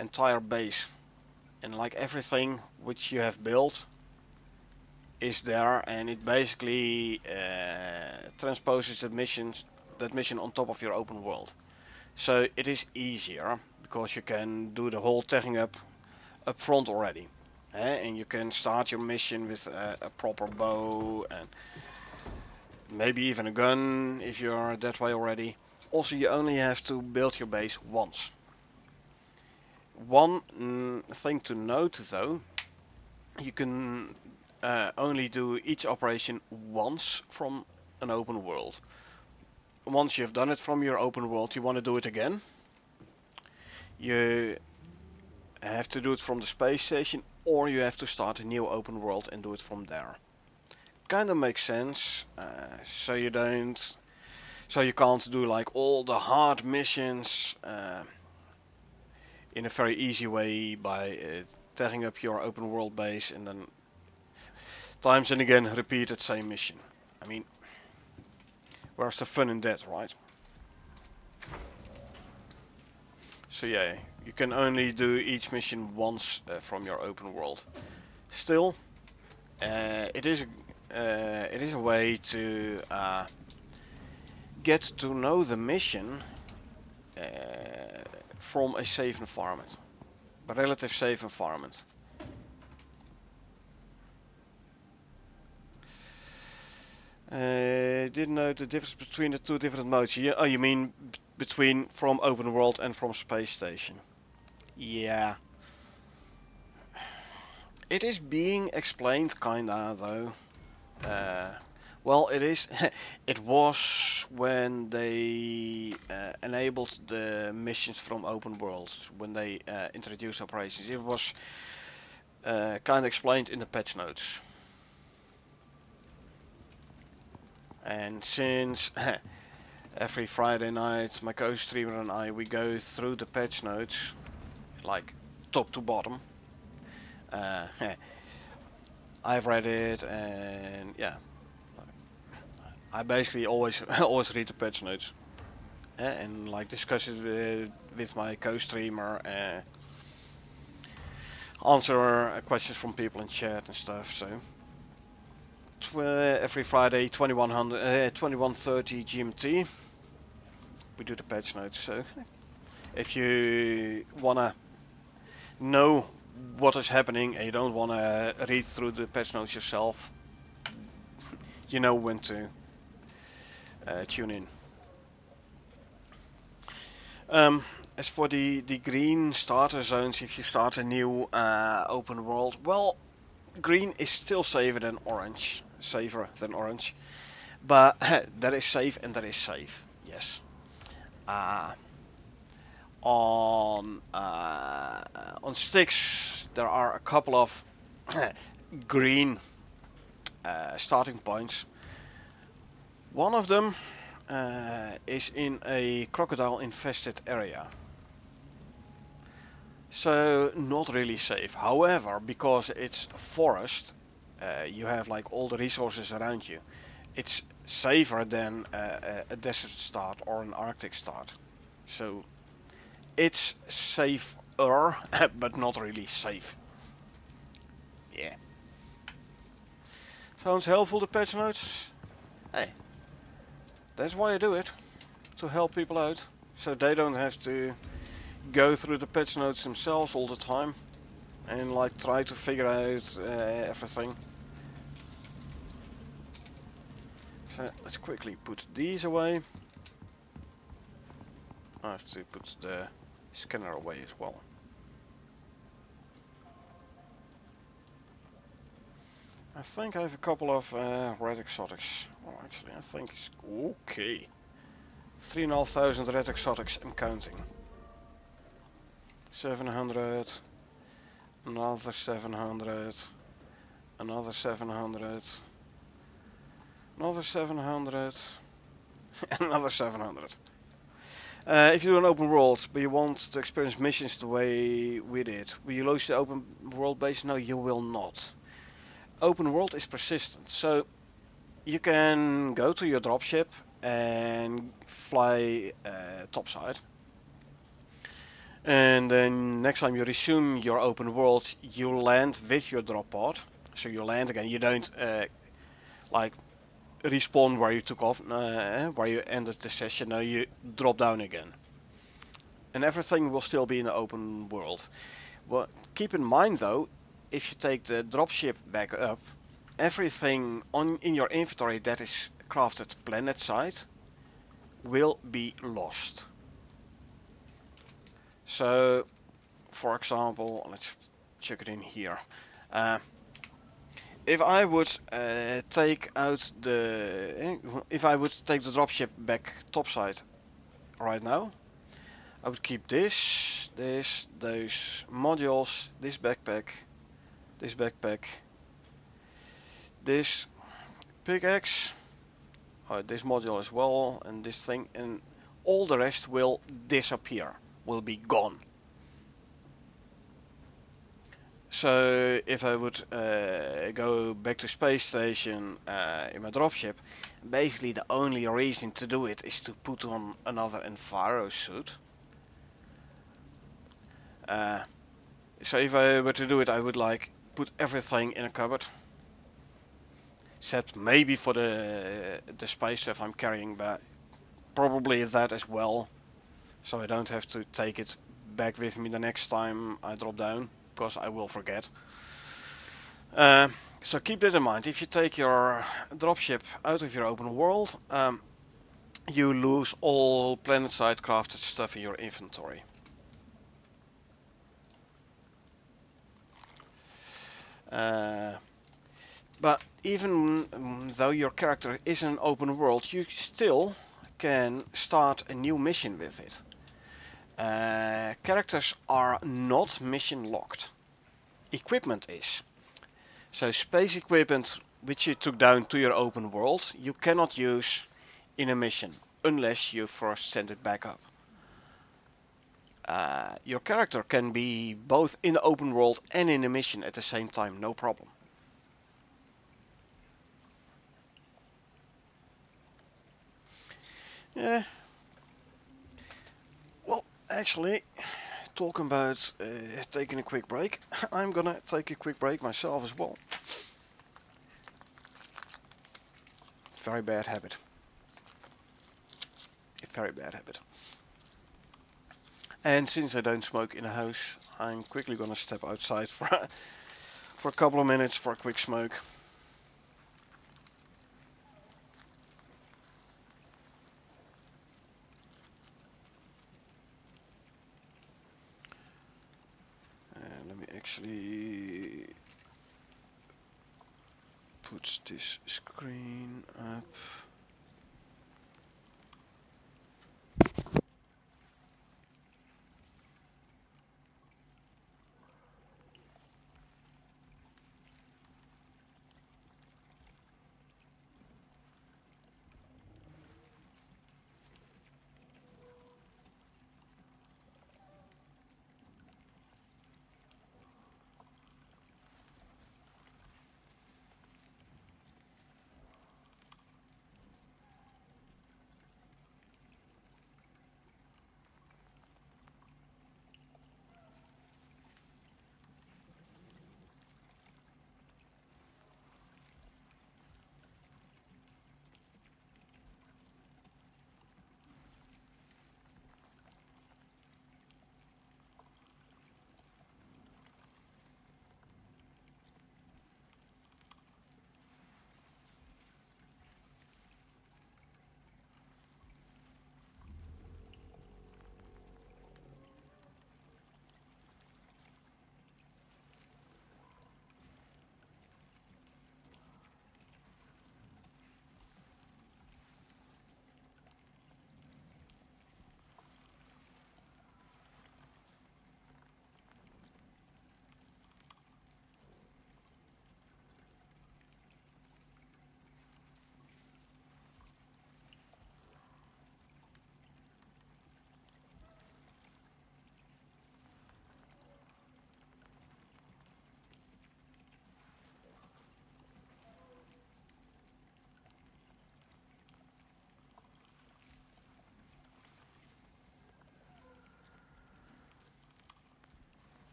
entire base, and like everything which you have built is there, and it basically transposes that mission on top of your open world. So it is easier because you can do the whole tagging up front already, and you can start your mission with a proper bow and maybe even a gun if you're that way already. Also, you only have to build your base once. One thing to note though, you can only do each operation once from an open world. Once you've done it from your open world, you want to do it again, you have to do it from the space station, or you have to start a new open world and do it from there. Kinda makes sense, so you can't do like all the hard missions in a very easy way by tearing up your open world base and then times and again repeat that same mission. I mean, where's the fun in that, right? So yeah, you can only do each mission once from your open world. Still, it is a way to get to know the mission from a safe environment, a relative safe environment. Didn't know the difference between the two different modes. Oh, you mean between from open world and from space station? Yeah. It is being explained kinda though. Well, it is. It was when they enabled the missions from open world, when they introduced operations. It was kind of explained in the patch notes. And since every Friday night my co-streamer and I, we go through the patch notes like top to bottom. I've read it, and yeah, I basically always read the patch notes and like discuss it with my co-streamer, answer questions from people in chat and stuff. So every Friday 21:30 GMT we do the patch notes. So if you wanna know what is happening and you don't wanna read through the patch notes yourself, you know when to tune in. As for the green starter zones, if you start a new open world, well, green is still safer than orange. But that is safe and that is safe. Yes. On sticks, there are a couple of green starting points. One of them is in a crocodile-infested area. So not really safe. However, because it's forest, you have like all the resources around you. It's safer than a desert start or an Arctic start. So it's safer, but not really safe. Yeah. Sounds helpful, the patch notes? Hey, that's why I do it. To help people out. So they don't have to go through the patch notes themselves all the time and like try to figure out everything. So let's quickly put these away. I have to put the scanner away as well. I think I have a couple of red exotics. Well, actually, I think it's okay. 3,500 red exotics. I'm counting. 700. Another 700. Another 700. Another 700. Another 700. If you do an open world, but you want to experience missions the way we did, will you lose the open world base? No, you will not. Open world is persistent, so you can go to your dropship and fly topside. And then next time you resume your open world, you land with your drop pod. So you land again. You don't like respawn where you took off, where you ended the session. No, you drop down again. And everything will still be in the open world. Well, keep in mind though, if you take the dropship back up, everything in your inventory that is crafted planet side will be lost. So, for example, let's check it in here. If I would take out if I would take the dropship back topside right now, I would keep those modules, this backpack, this pickaxe, this module as well, and this thing, and all the rest will disappear, will be gone. So if I would go back to space station in my dropship, basically the only reason to do it is to put on another Enviro suit. So if I were to do it, I would like put everything in a cupboard, except maybe for the space stuff I'm carrying, but probably that as well, so I don't have to take it back with me the next time I drop down, because I will forget. So keep that in mind. If you take your dropship out of your open world, you lose all planet-side crafted stuff in your inventory. But even though your character is an open world, you still can start a new mission with it. Characters are not mission locked. Equipment is. So space equipment which you took down to your open world, you cannot use in a mission unless you first send it back up. Your character can be both in the open world and in a mission at the same time, no problem. Yeah. Well, actually, talking about taking a quick break, I'm gonna take a quick break myself as well. Very bad habit. A very bad habit. And since I don't smoke in a house, I'm quickly gonna step outside for a couple of minutes for a quick smoke. And let me actually put this screen up.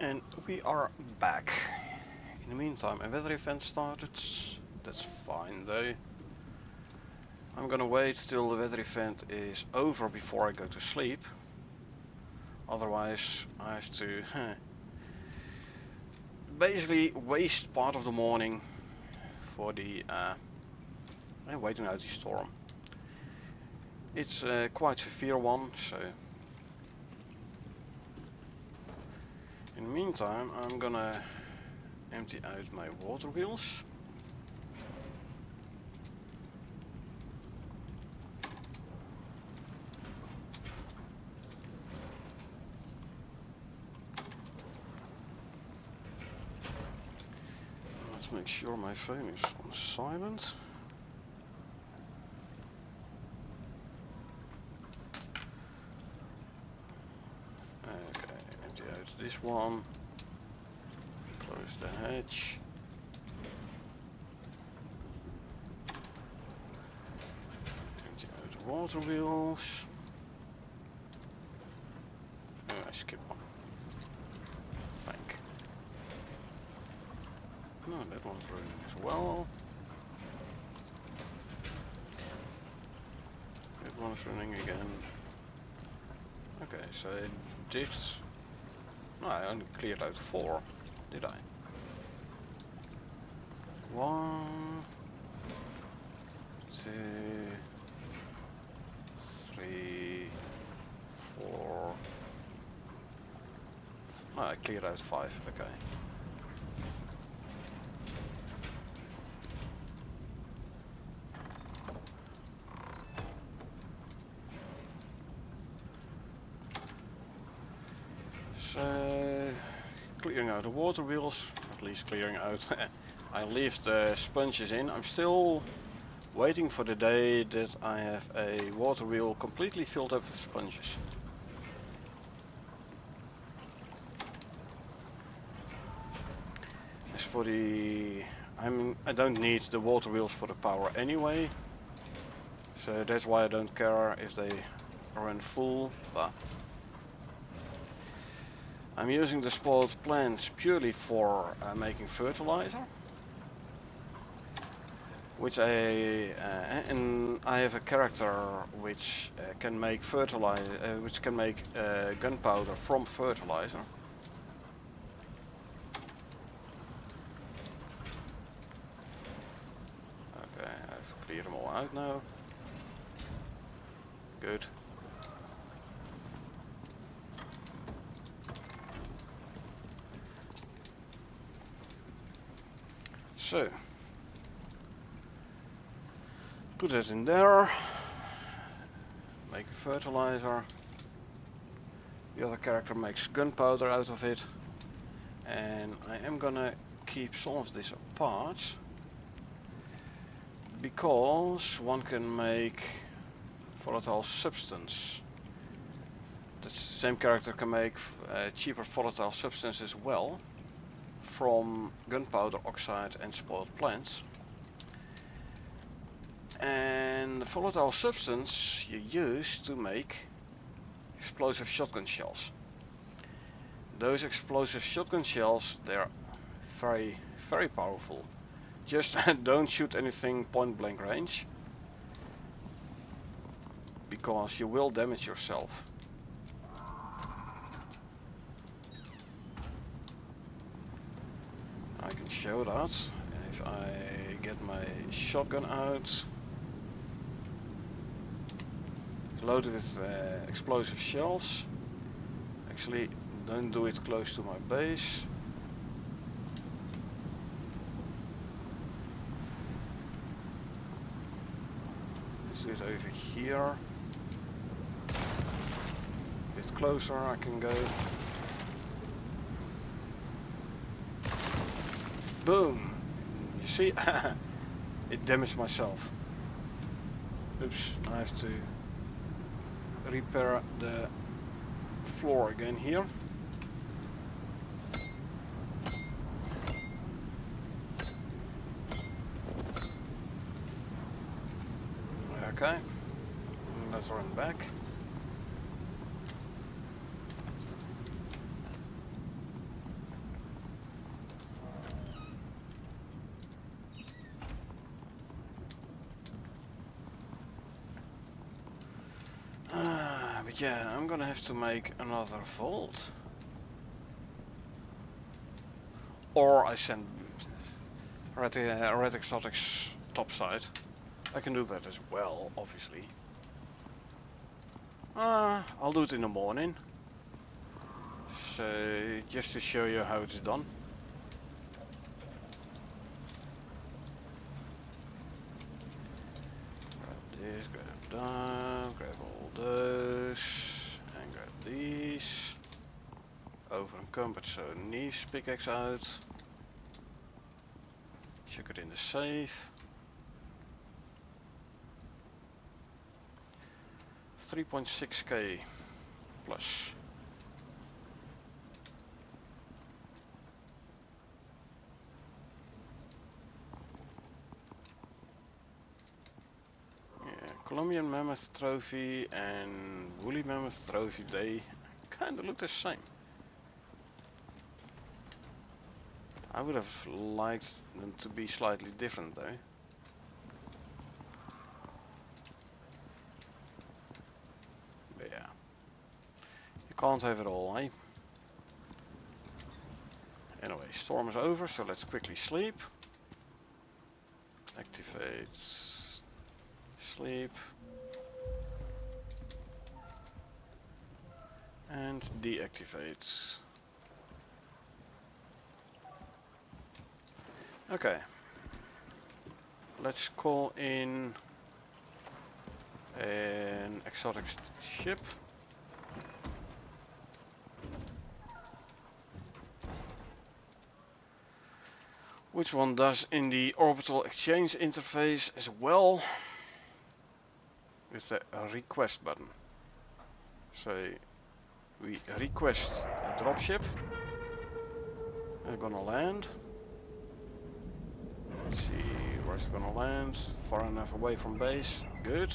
And we are back. In the meantime, a weather event started. That's fine though. I'm gonna wait till the weather event is over before I go to sleep. Otherwise, I have to basically waste part of the morning for the waiting out the storm. It's quite severe one, so in the meantime, I'm gonna empty out my water wheels. Let's make sure my phone is on silent. Okay, empty out this one. Close the hatch. Empty out the water wheels. Oh, I skipped one. Thank. No, that one's running as well. That one's running again. Okay, so I did... No, I only cleared out 4, did I? 1, 2, 3, 4... No, I cleared out 5, okay. So, clearing out the water wheels, at least clearing out. I leave the sponges in. I'm still waiting for the day that I have a water wheel completely filled up with sponges. As for the... I don't need the water wheels for the power anyway. So that's why I don't care if they run full, but I'm using the spoiled plants purely for making fertilizer, which and I have a character which can make fertilizer, which can make gunpowder from fertilizer. Okay, I've cleared them all out now. Good. So, put it in there, make a fertilizer, the other character makes gunpowder out of it, and I am gonna keep some of this apart, because one can make volatile substance. The same character can make cheaper volatile substance as well, from gunpowder, oxide and spoiled plants. And the volatile substance you use to make explosive shotgun shells. Those explosive shotgun shells, they're very, very powerful. Just don't shoot anything point blank range, because you will damage yourself. I can show that if I get my shotgun out, loaded with explosive shells. Actually, don't do it close to my base. Let's do it over here. A bit closer I can go. Boom! You see? It damaged myself. Oops, I have to repair the floor again here. Okay, let's run back. Yeah, I'm gonna have to make another vault. Or I send red exotics topside. I can do that as well, obviously. I'll do it in the morning. So, just to show you how it's done. Grab this, grab that, grab all those, and grab these. Over encumbered, so knees pickaxe out. Chuck it in the safe. 3.6k plus. Yeah, Colombian Mammoth Trophy and Woolly Mammoth Trophy, they kinda look the same. I would have liked them to be slightly different though. But yeah. You can't have it all, eh? Anyway, storm is over, so let's quickly sleep. Activate sleep. And deactivate. Okay. Let's call in an exotic ship. Which one does in the orbital exchange interface as well with the request button. So we request a dropship. It's gonna land. Let's see where it's gonna land. Far enough away from base. Good.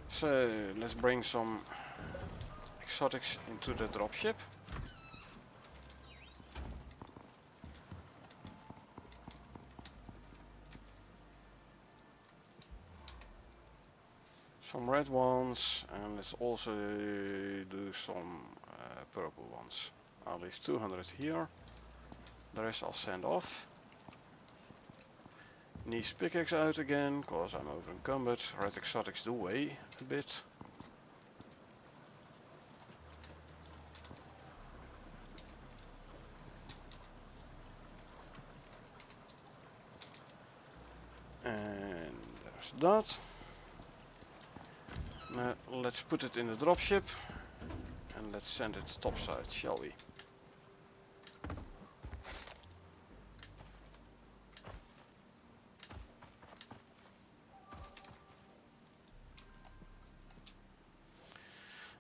So let's bring some exotics into the dropship. Some red ones, and let's also do some purple ones. I'll leave 200 here. The rest I'll send off. Niche pickaxe out again, cause I'm over encumbered. Red exotics do weigh a bit. And there's that. Now let's put it in the dropship and let's send it topside, shall we?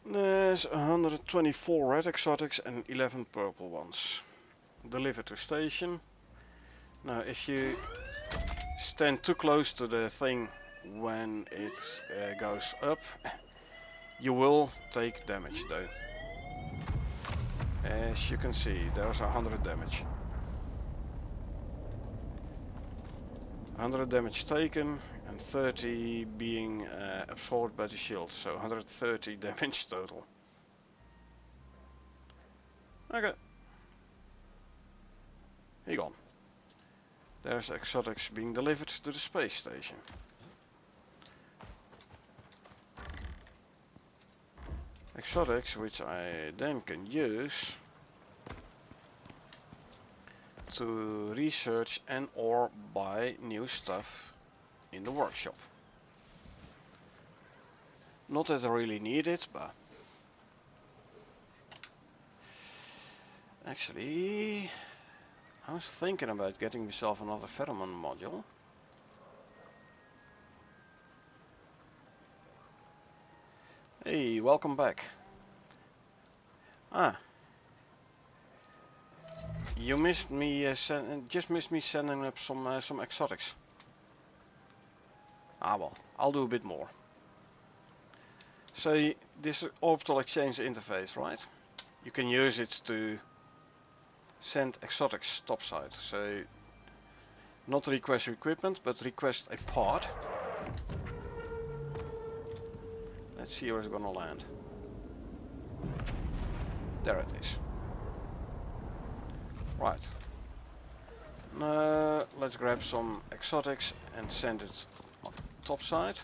There's 124 red exotics and 11 purple ones. Delivered to station. Now if you stand too close to the thing when it goes up, you will take damage though. As you can see, there's 100 damage. 100 damage taken and 30 being absorbed by the shield, so 130 damage total. Okay. He gone. There's exotics being delivered to the space station. Exotics which I then can use to research and or buy new stuff in the workshop. Not that I really need it, but actually I was thinking about getting myself another pheromone module. Hey, welcome back. Ah, you missed me. Just missed me sending up some exotics. Ah well, I'll do a bit more. So this orbital exchange interface, right? You can use it to send exotics topside. So not request equipment, but request a pod. Let's Let's see where it's gonna land. There it is. Right. Now let's grab some exotics and send it on top side.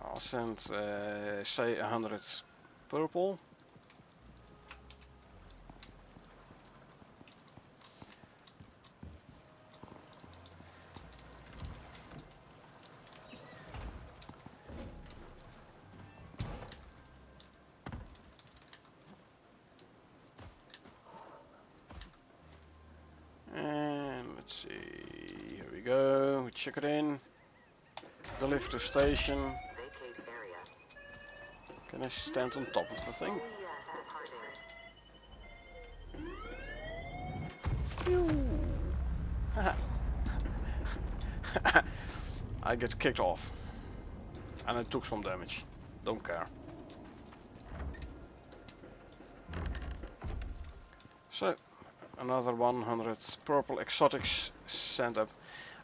I'll send say 100 purple. And let's see, here we go, we check it in. Deliver to station. Can I stand on top of the thing? I get kicked off. And I took some damage. Don't care. So, another 100 purple exotics sent up.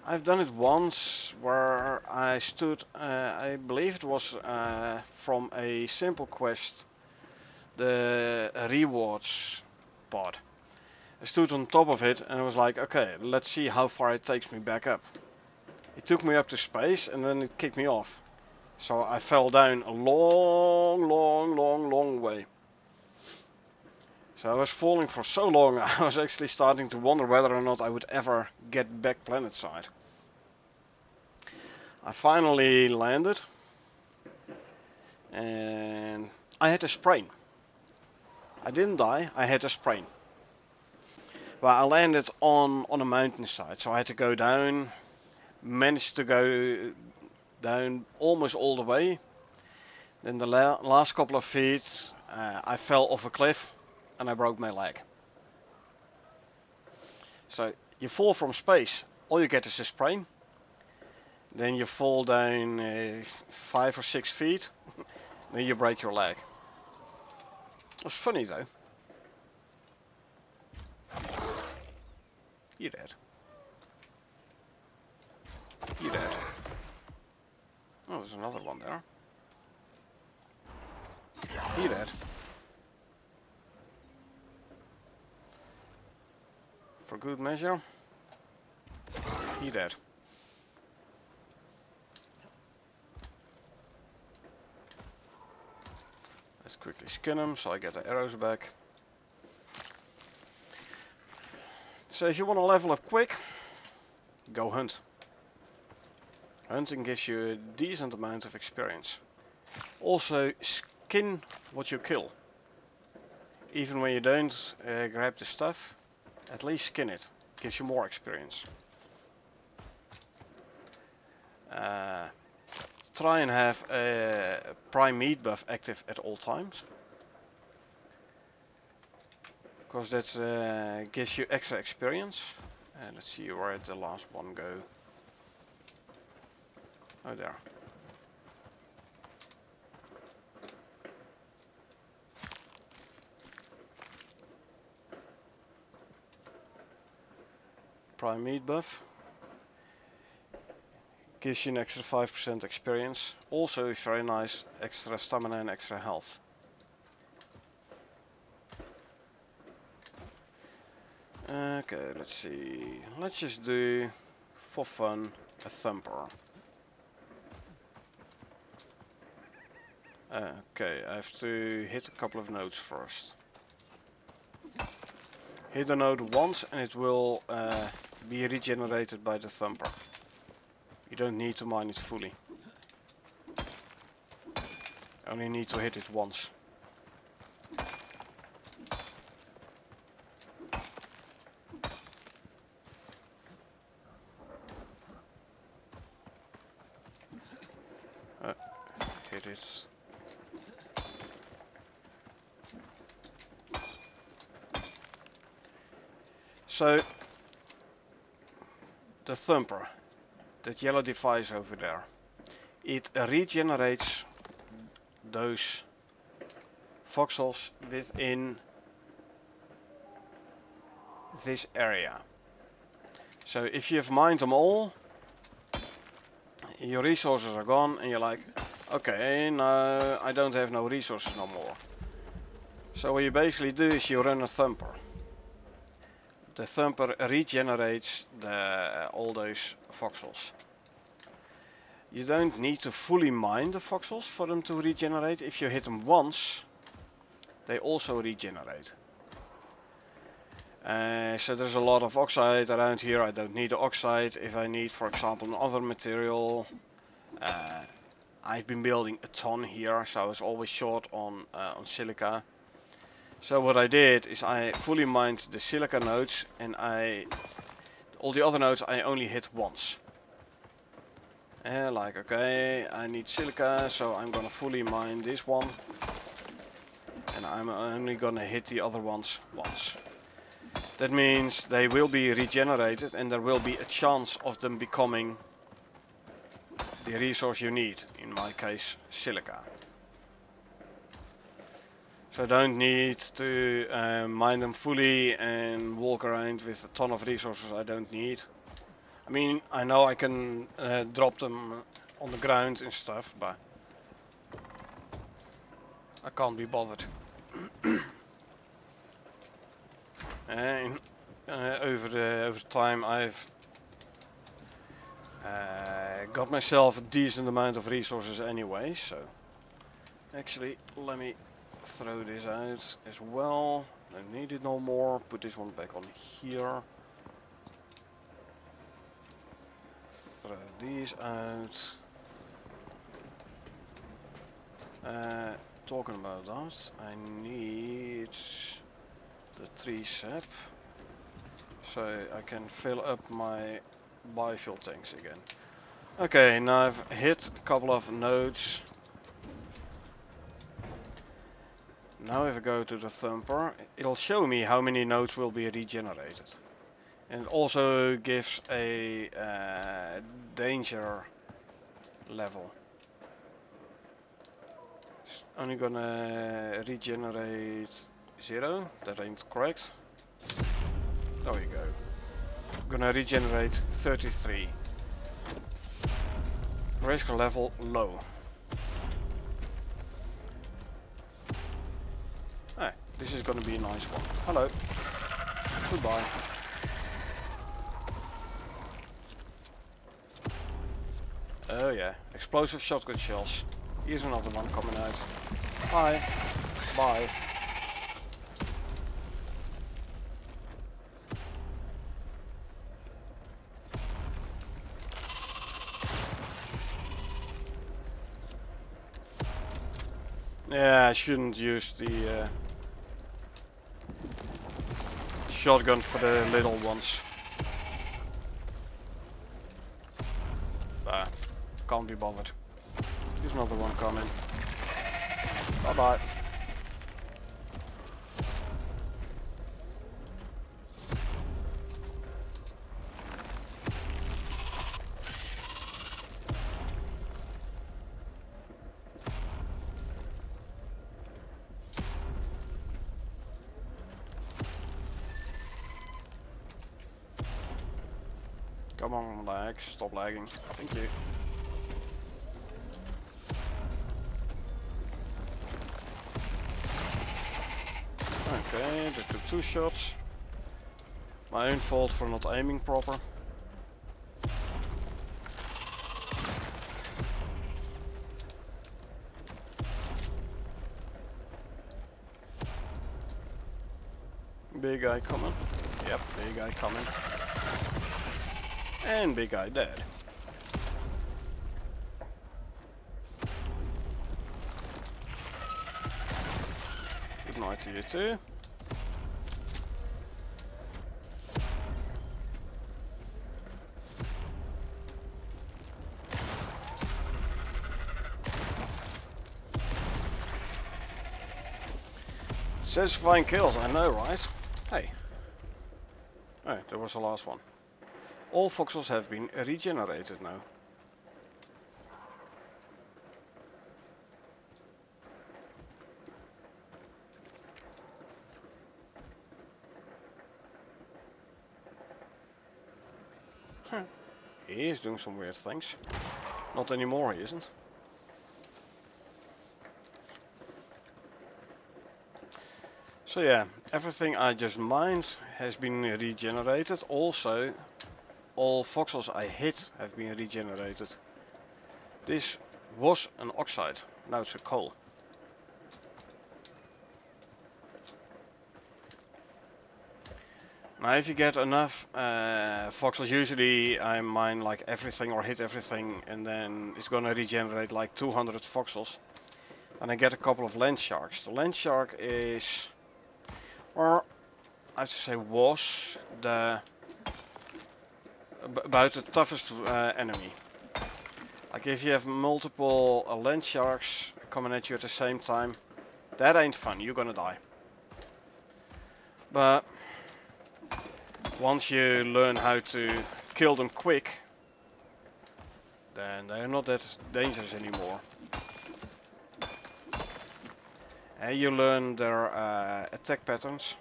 I've done it once where I stood, I believe it was from a simple quest, the rewards pod. I stood on top of it and I was like, okay, let's see how far it takes me back up. It took me up to space and then it kicked me off. So I fell down a long way. So I was falling for so long I was actually starting to wonder whether or not I would ever get back planetside. I finally landed and I had a sprain. I didn't die, I had a sprain. Well, I landed on a mountainside, so I had to go down, managed to go down almost all the way. Then the last couple of feet I fell off a cliff and I broke my leg. So you fall from space, all you get is a sprain. Then you fall down 5 or 6 feet, then you break your leg. It was funny though. You're dead. You're dead. Oh, there's another one there. You're dead. For good measure. You're dead. Let's quickly skin him so I get the arrows back. So if you want to level up quick, go hunt. Hunting gives you a decent amount of experience. Also, skin what you kill. Even when you don't grab the stuff, at least skin it. Gives you more experience. Try and have a prime meat buff active at all times. Because that gives you extra experience. And let's see where did the last one go. Oh, there. Prime meat buff. Gives you an extra 5% experience. Also is very nice, extra stamina and extra health. Okay, let's see. Let's just do, for fun, a thumper. Okay, I have to hit a couple of nodes first. Hit the node once and it will be regenerated by the thumper. You don't need to mine it fully. Only need to hit it once. Hit it. So, the thumper, that yellow device over there, it regenerates those voxels within this area. So if you've mined them all, your resources are gone and you're like, okay, no, I don't have no resources no more. So what you basically do is you run a thumper. The thumper regenerates all those voxels. You don't need to fully mine the voxels for them to regenerate. If you hit them once, they also regenerate. So there's a lot of oxide around here. I don't need the oxide. If I need, for example, another material, I've been building a ton here, so I was always short on silica. So what I did is I fully mined the silica nodes, and all the other nodes I only hit once. Like, okay, I need silica, so I'm gonna fully mine this one, and I'm only gonna hit the other ones once. That means they will be regenerated, and there will be a chance of them becoming the resource you need, in my case silica. So I don't need to mine them fully and walk around with a ton of resources I don't need. I mean, I know I can drop them on the ground and stuff, but I can't be bothered. Over time I've got myself a decent amount of resources anyway, so actually let me throw this out as well. Don't need it no more. Put this one back on here. Throw these out. Talking about that, I need the 3 sap so I can fill up my biofuel tanks again. Okay, now I've hit a couple of nodes. Now if I go to the thumper, it'll show me how many nodes will be regenerated. And it also gives a danger level. It's only gonna regenerate 0, that ain't correct. There we go. Gonna regenerate 33. Risk level low. Ah, this is gonna be a nice one. Hello. Goodbye. Oh yeah, explosive shotgun shells. Here's another one coming out. Bye. Bye. Yeah, I shouldn't use the shotgun for the little ones. But can't be bothered. There's another one coming. Bye bye. Come on, lag. Stop lagging. Thank you. Okay, that took 2 shots. My own fault for not aiming proper. Big guy coming. Yep, big guy coming. And big guy dead. Good night to you too. Satisfying kills, I know, right? Hey. Oh, there was the last one. All voxels have been regenerated now. Huh. He is doing some weird things. Not anymore, he isn't. So yeah, everything I just mined has been regenerated. Also, all voxels I hit have been regenerated. This was an oxide, now it's a coal. Now if you get enough voxels, usually I mine like everything or hit everything, and then it's gonna regenerate like 200 voxels. And I get a couple of land sharks. The land shark is, or I have to say was, about the toughest enemy. Like if you have multiple land sharks coming at you at the same time, that ain't fun, you're gonna die. But once you learn how to kill them quick, then they're not that dangerous anymore. And you learn their attack patterns.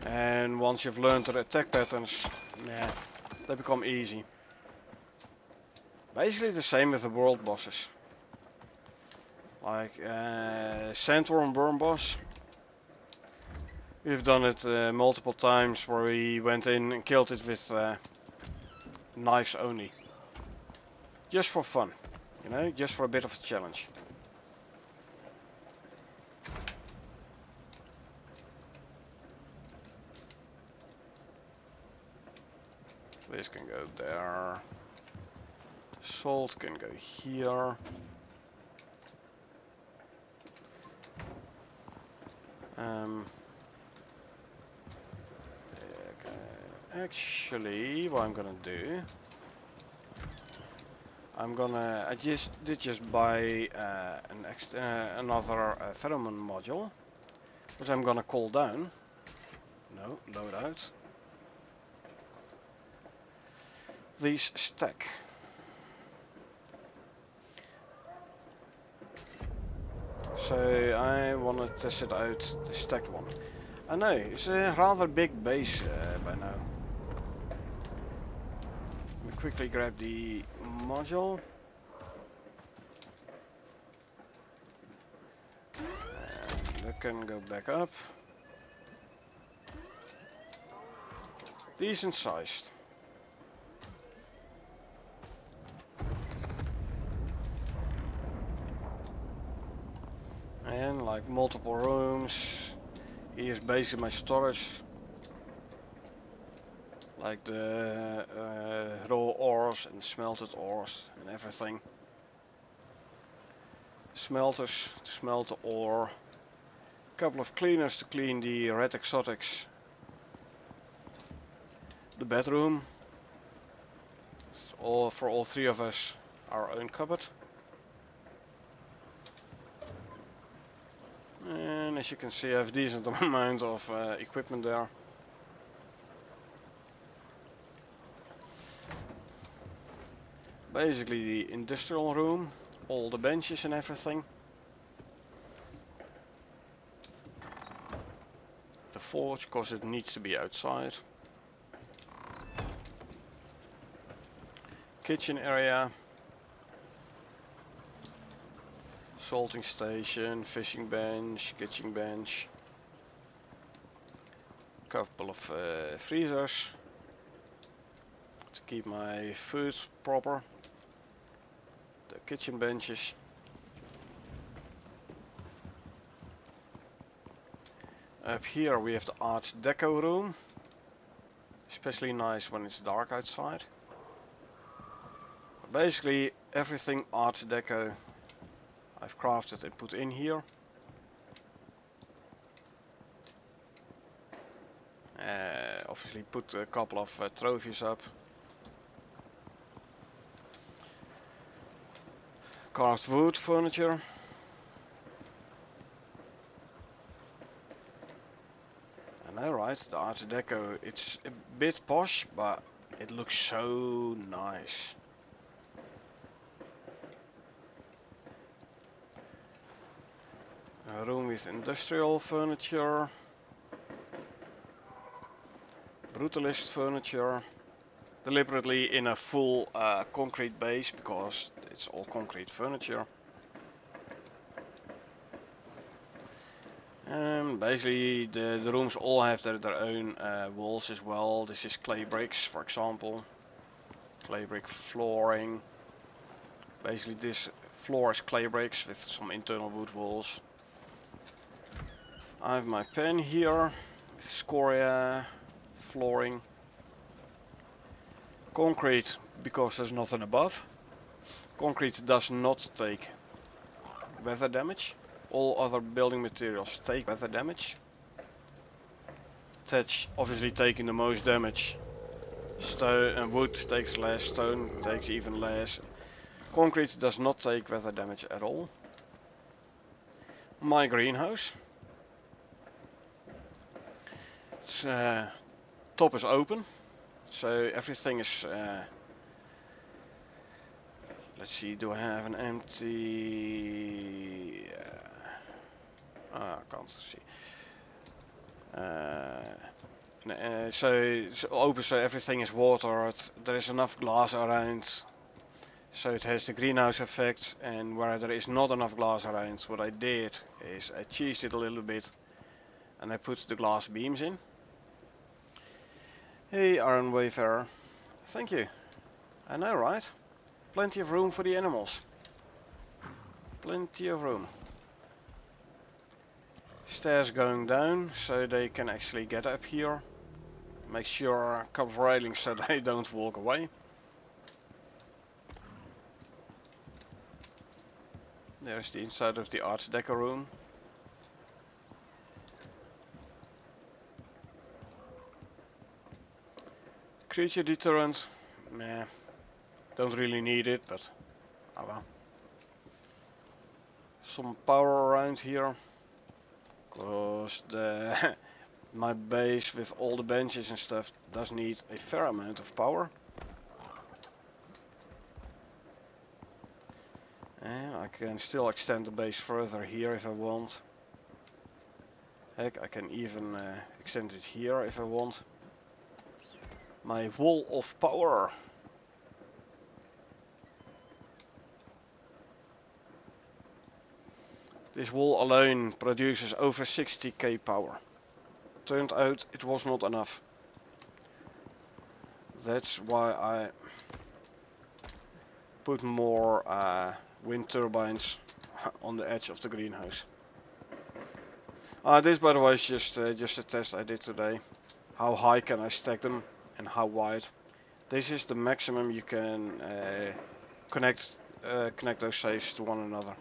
And once you've learned their attack patterns, yeah, they become easy. Basically the same with the world bosses. Like Sandworm Worm boss. We've done it multiple times where we went in and killed it with knives only. Just for fun, you know, just for a bit of a challenge. This can go there. Salt can go here. Okay. Actually, what I'm gonna do, I just buy another pheromone module, which I'm gonna call down. No, load out. These stack. So I want to test it out, the stacked one. I know, it's a rather big base by now. Let me quickly grab the module. And that can go back up. Decent sized. And like multiple rooms. Here's basically my storage. Like the raw ores and smelted ores and everything. Smelters to smelt the ore. A couple of cleaners to clean the red exotics. The bedroom. It's all for all three of us, our own cupboard. And as you can see, I have a decent amount of equipment there. Basically the industrial room, all the benches and everything. The forge, because it needs to be outside. Kitchen area. Salting station, fishing bench, kitchen bench. Couple of freezers to keep my food proper. The kitchen benches. Up here we have the Art Deco room. Especially nice when it's dark outside. Basically everything Art Deco I've crafted and put in here. Obviously put a couple of trophies up. Carved wood furniture. And alright, the Art Deco, it's a bit posh, but it looks so nice. A room with industrial furniture. brutalist furniture. Deliberately in a full concrete base because it's all concrete furniture. Basically the rooms all have their own walls as well. This is clay bricks, for example. Clay brick flooring. Basically this floor is clay bricks with some internal wood walls. I have my pen here with scoria flooring. Concrete because there's nothing above. Concrete does not take weather damage. All other building materials take weather damage. Thatch obviously taking the most damage. Stone and wood takes less, stone takes even less. Concrete does not take weather damage at all. My greenhouse. Its top is open, so everything is. Let's see, do I have an empty? I can't see. So it's open, so everything is watered. There is enough glass around, so it has the greenhouse effect. And where there is not enough glass around, what I did is I cheesed it a little bit, and I put the glass beams in. Hey, Iron Wayfarer, thank you. I know, right? Plenty of room for the animals. Plenty of room. Stairs going down so they can actually get up here. Make sure a couple of railings so they don't walk away. There's the inside of the Art Deco room. Creature deterrent. Nah. Don't really need it, but oh well. Some power around here, cause the my base with all the benches and stuff does need a fair amount of power. And I can still extend the base further here if I want. Heck, I can even extend it here if I want. My wall of power. This wall alone produces over 60k power. Turned out it was not enough. That's why I put more wind turbines on the edge of the greenhouse. This, by the way, is just a test I did today. How high can I stack them and how wide? This is the maximum you can connect those safes to one another.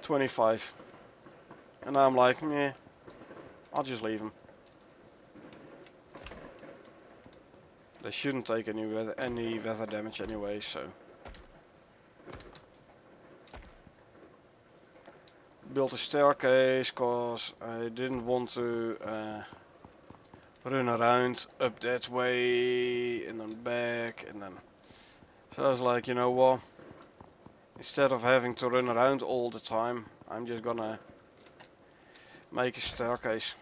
25. And now I'm like, meh, I'll just leave them. They shouldn't take any weather damage anyway, so. Built a staircase cause I didn't want to run around up that way and then back and then. So I was like, you know what? Instead of having to run around all the time, I'm just gonna make a staircase.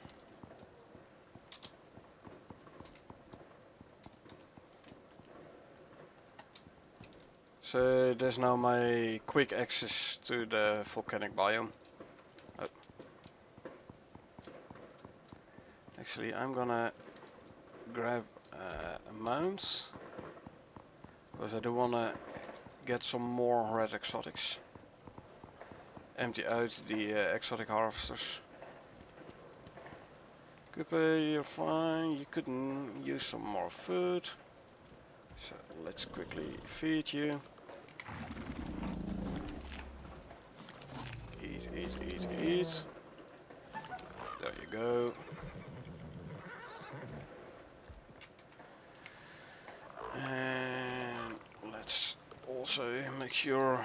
So there's now my quick access to the volcanic biome. Oh. Actually, I'm gonna grab a mount because I do wanna get some more red exotics. Empty out the exotic harvesters. Kupe, you're fine. You couldn't use some more food. So let's quickly feed you. Eat, eat, eat, eat. There you go. And let's also make sure.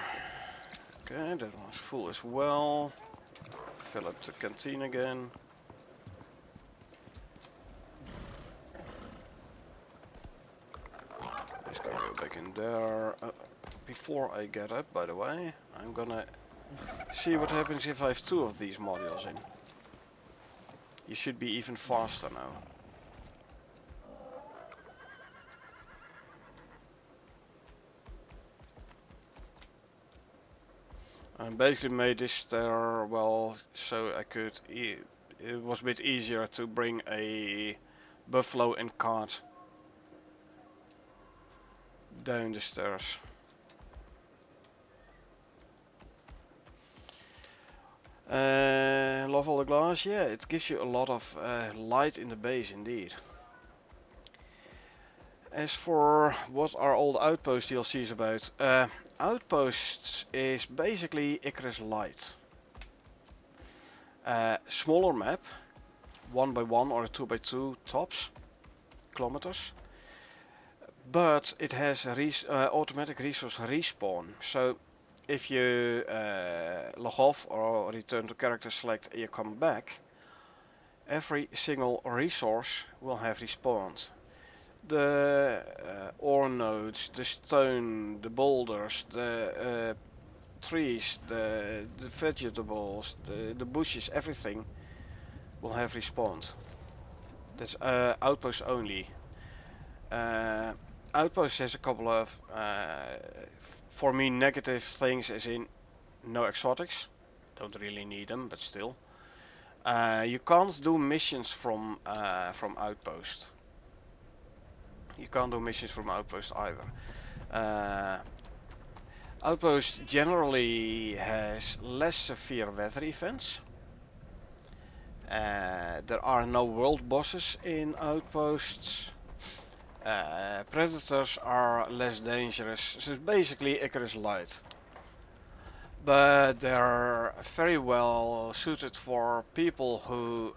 Okay, that one's full as well. Fill up the canteen again. Just gonna go back in there. Before I get up, by the way, I'm gonna see what happens if I have two of these modules in. You should be even faster now. I basically made this stair, well, so I could, it was a bit easier to bring a buffalo and cart down the stairs. Love all the glass, yeah, it gives you a lot of light in the base indeed. As for what are all the Outpost DLCs about, Outposts is basically Icarus Light. Smaller map, 1x1 or 2x2 tops, kilometers. But it has a automatic resource respawn. So if you log off or return to character select and you come back, every single resource will have respawned. The ore nodes, the stone, the boulders, the trees, the vegetables, the bushes, everything will have respawned. That's Outpost only. Outpost has a couple of, for me, negative things, as in no exotics. Don't really need them, but still. You can't do missions from Outpost. You can't do missions from Outpost either. Outpost generally has less severe weather events. There are no world bosses in Outposts. Predators are less dangerous, so it's basically Icarus Light. But they're very well suited for people who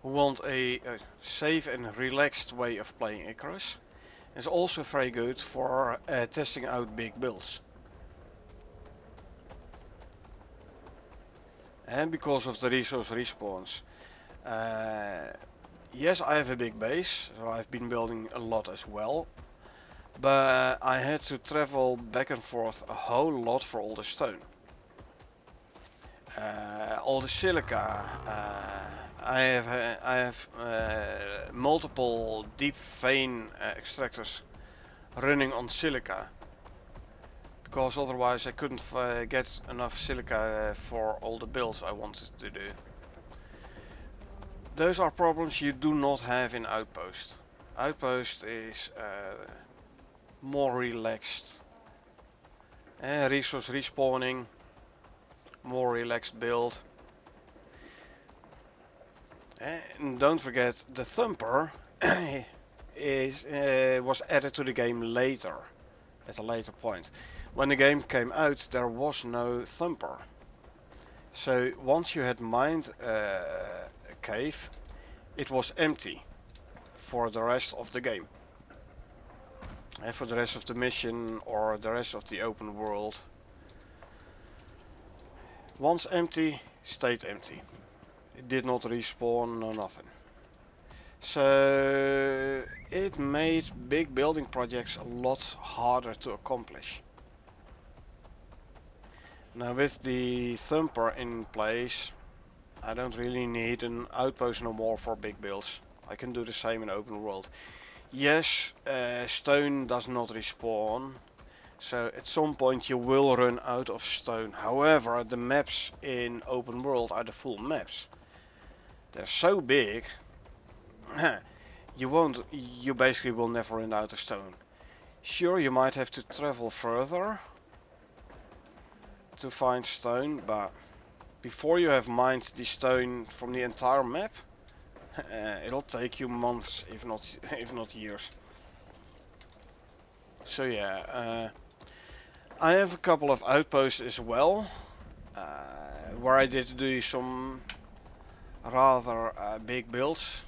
want a safe and relaxed way of playing Icarus. It's also very good for testing out big builds. And because of the resource respawns. Yes, I have a big base, so I've been building a lot as well. But I had to travel back and forth a whole lot for all the stone. All the silica. I have multiple deep vein extractors running on silica. Because otherwise I couldn't get enough silica for all the builds I wanted to do. Those are problems you do not have in Outpost. Outpost is more relaxed. Resource respawning, more relaxed build. And don't forget, the thumper was added to the game later, at a later point. When the game came out, there was no thumper. So once you had mined a cave, it was empty for the rest of the game. And for the rest of the mission or the rest of the open world. Once empty, stayed empty. It did not respawn, no nothing. So it made big building projects a lot harder to accomplish. Now with the thumper in place, I don't really need an outpost no more for big builds. I can do the same in open world. Yes, stone does not respawn, so at some point you will run out of stone. However, the maps in open world are the full maps. They're so big, you basically will never run out of stone. Sure, you might have to travel further to find stone, but before you have mined the stone from the entire map, it'll take you months, if not years. So yeah, I have a couple of outposts as well, where I did do some rather big builds,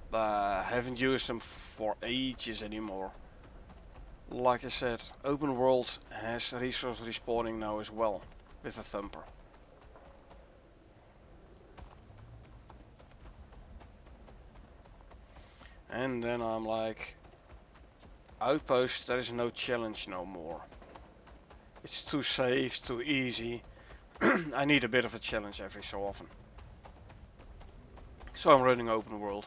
but haven't used them for ages anymore. Like I said, open world has resource respawning now as well, with a thumper. And then I'm like, outpost, there is no challenge no more. It's too safe, too easy. I need a bit of a challenge every so often. So I'm running open world.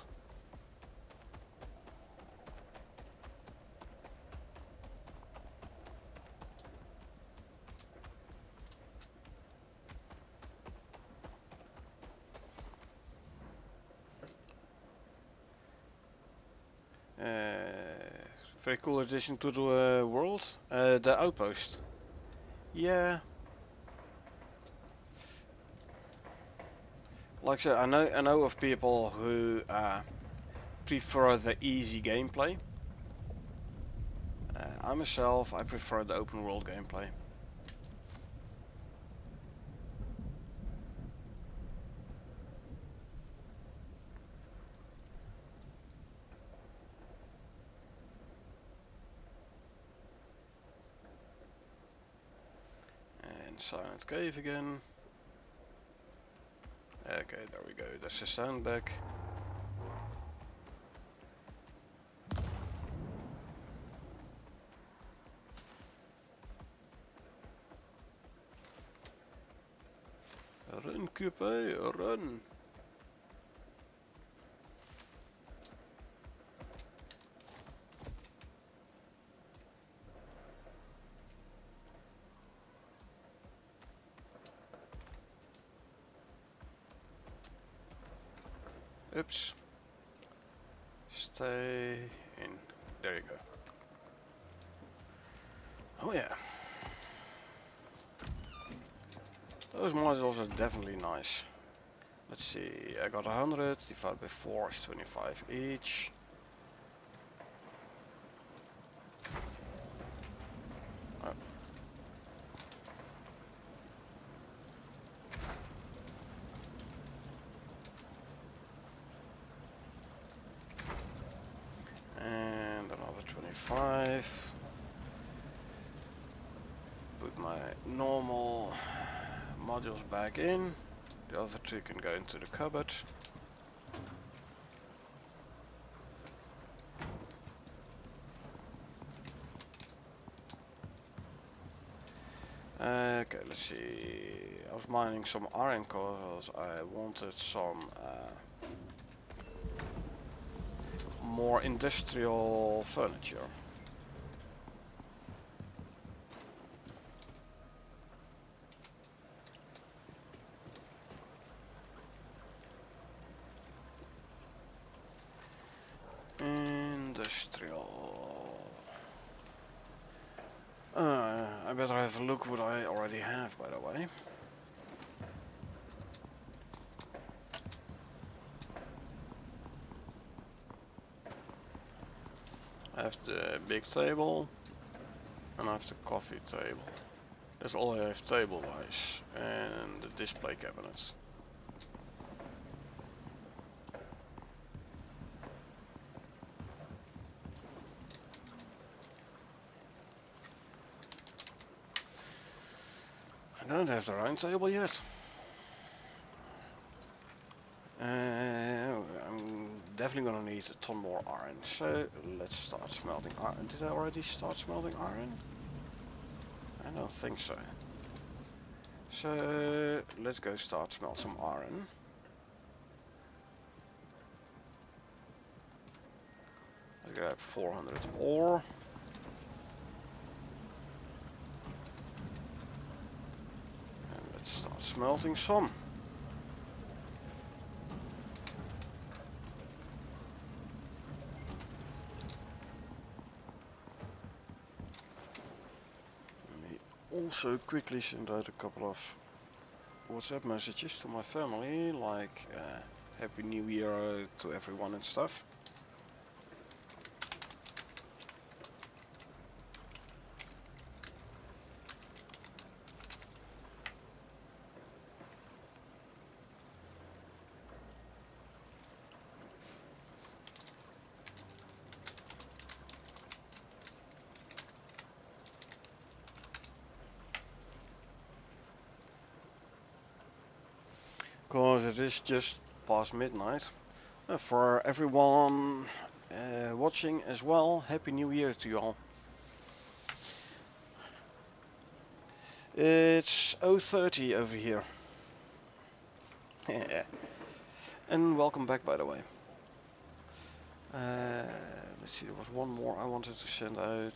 Very cool addition to the world. The outpost. Yeah. Like I said, I know of people who prefer the easy gameplay. I myself, I prefer the open world gameplay. And Silent Cave again. Okay, there we go. There's the sandbag. Run, Coupe, run! Oops. Stay in. There you go. Oh yeah. Those modules are definitely nice. Let's see, I got 100, divided by 4 is 25 each. Oh. And another 25. Put my normal modules back in. The other two can go into the cupboard. Okay, let's see. I was mining some iron because I wanted some more industrial furniture. Industrial. I better have a look what I already have, by the way. I have the big table, and I have the coffee table. That's all I have table-wise, and the display cabinets. I don't have the round table yet. I'm definitely gonna need a ton more iron, so let's start smelting iron. Did I already start smelting iron? I don't think so. So let's go start smelt some iron. Let's grab 400 ore. And let's start smelting some. Also quickly send out a couple of WhatsApp messages to my family, like Happy New Year to everyone and stuff. Because it is just past midnight. For everyone watching as well, Happy New Year to you all. It's 0:30 over here. And welcome back, by the way. Let's see, there was one more I wanted to send out.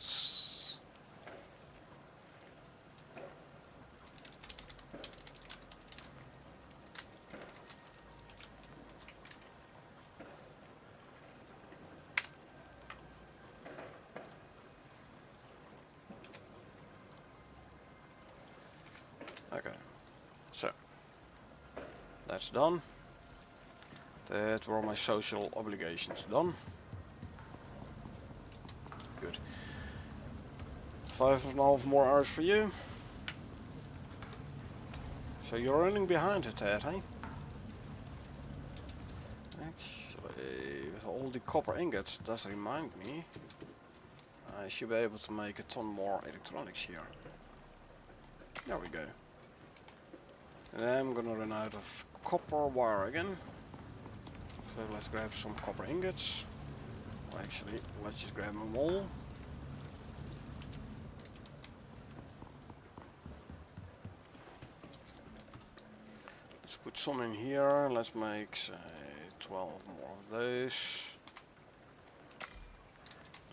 Okay, so that's done. That were my social obligations done. Good. 5.5 more hours for you. So you're running behind it, Ted, hey? Actually, with all the copper ingots, does remind me I should be able to make a ton more electronics here. There we go. And I'm gonna run out of copper wire again. So let's grab some copper ingots. Well, actually, let's just grab them all. Let's put some in here. Let's make, say, 12 more of those.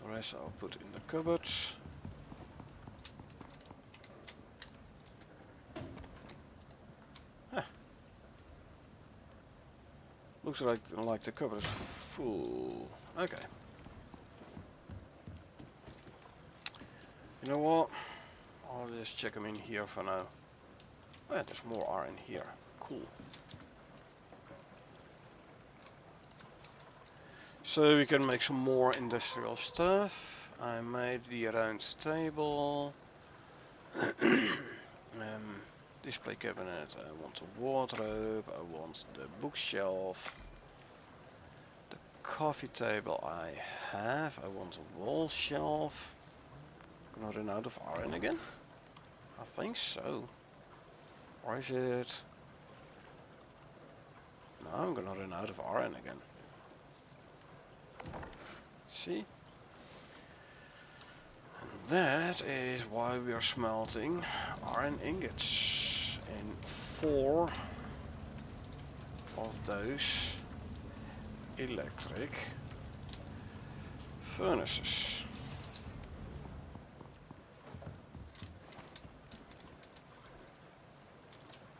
The rest I'll put in the cupboards. Huh. Looks like the cupboard is full. Okay. You know what? I'll just check them in here for now. Oh yeah, there's more are in here. Cool. So we can make some more industrial stuff. I made the round table. Display cabinet. I want a wardrobe. I want the bookshelf. The coffee table I have. I want a wall shelf. Gonna run out of iron again? I think so. Or is it? No, I'm gonna run out of iron again. See? And that is why we are smelting iron ingots in 4 of those electric furnaces.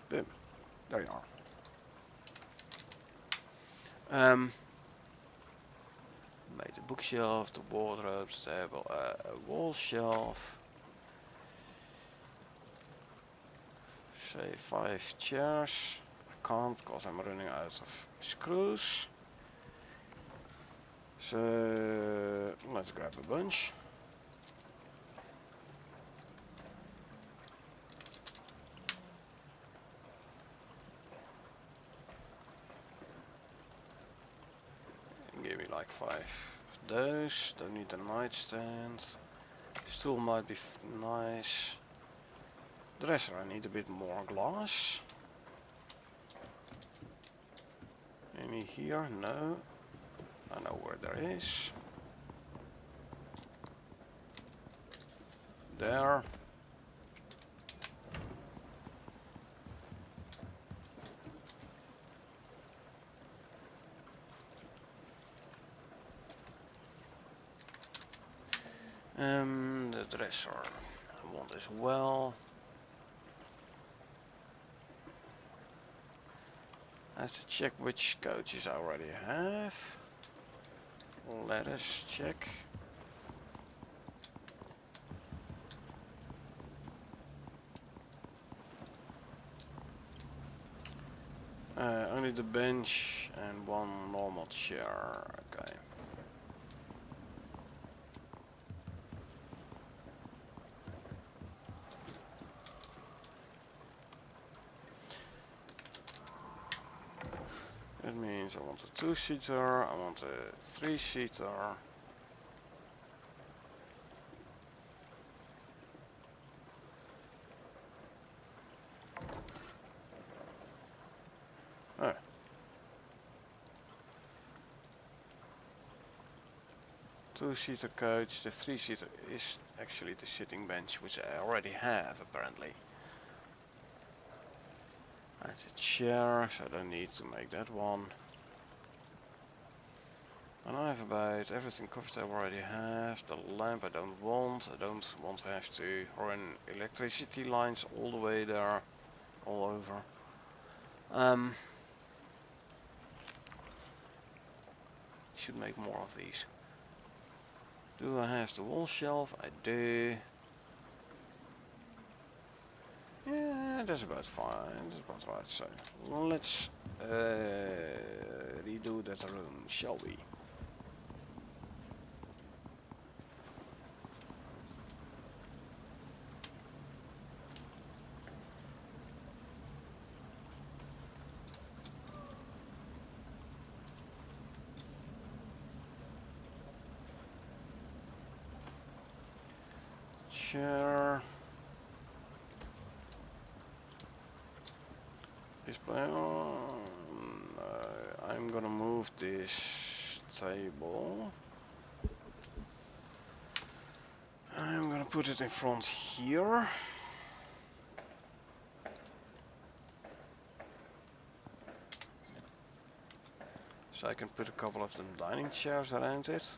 Boom. There you are. Made the bookshelf, the wardrobe, table, a wall shelf. Say 5 chairs. I can't because I'm running out of screws. So let's grab a bunch. Give me like 5 of those. Don't need a nightstand. Stool might be nice. Dresser, I need a bit more glass. Any here? No. I know where there is. There. The dresser I want as well. I have to check which coaches I already have. Let us check. Only the bench and 1 normal chair. Okay. That means I want a 2-seater, I want a 3-seater. Oh. 2-seater coach, the 3-seater is actually the sitting bench, which I already have apparently. That's a chair, so I don't need to make that one. And I have about everything covered I already have. The lamp I don't want. I don't want to have to run electricity lines all the way there, all over. Should make more of these. Do I have the wall shelf? I do. Yeah, that's about fine. That's about right. So let's redo that room, shall we? Chair. This I'm gonna move this table. I'm gonna put it in front here. So I can put a couple of them dining chairs around it.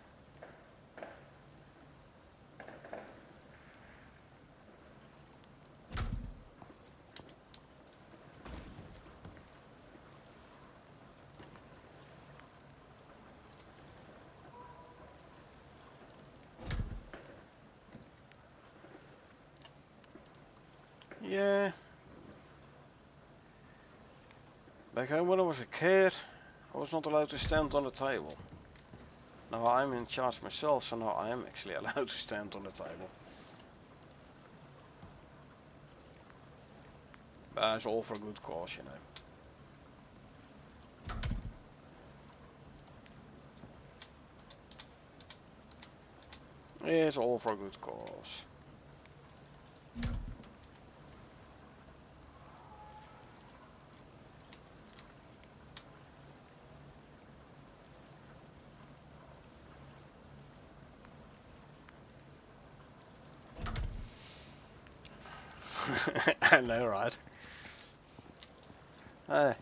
Yeah. Back home when I was a kid, I was not allowed to stand on the table. Now I'm in charge myself, so now I am actually allowed to stand on the table. But it's all for a good cause, you know. It's all for a good cause. I know, right? I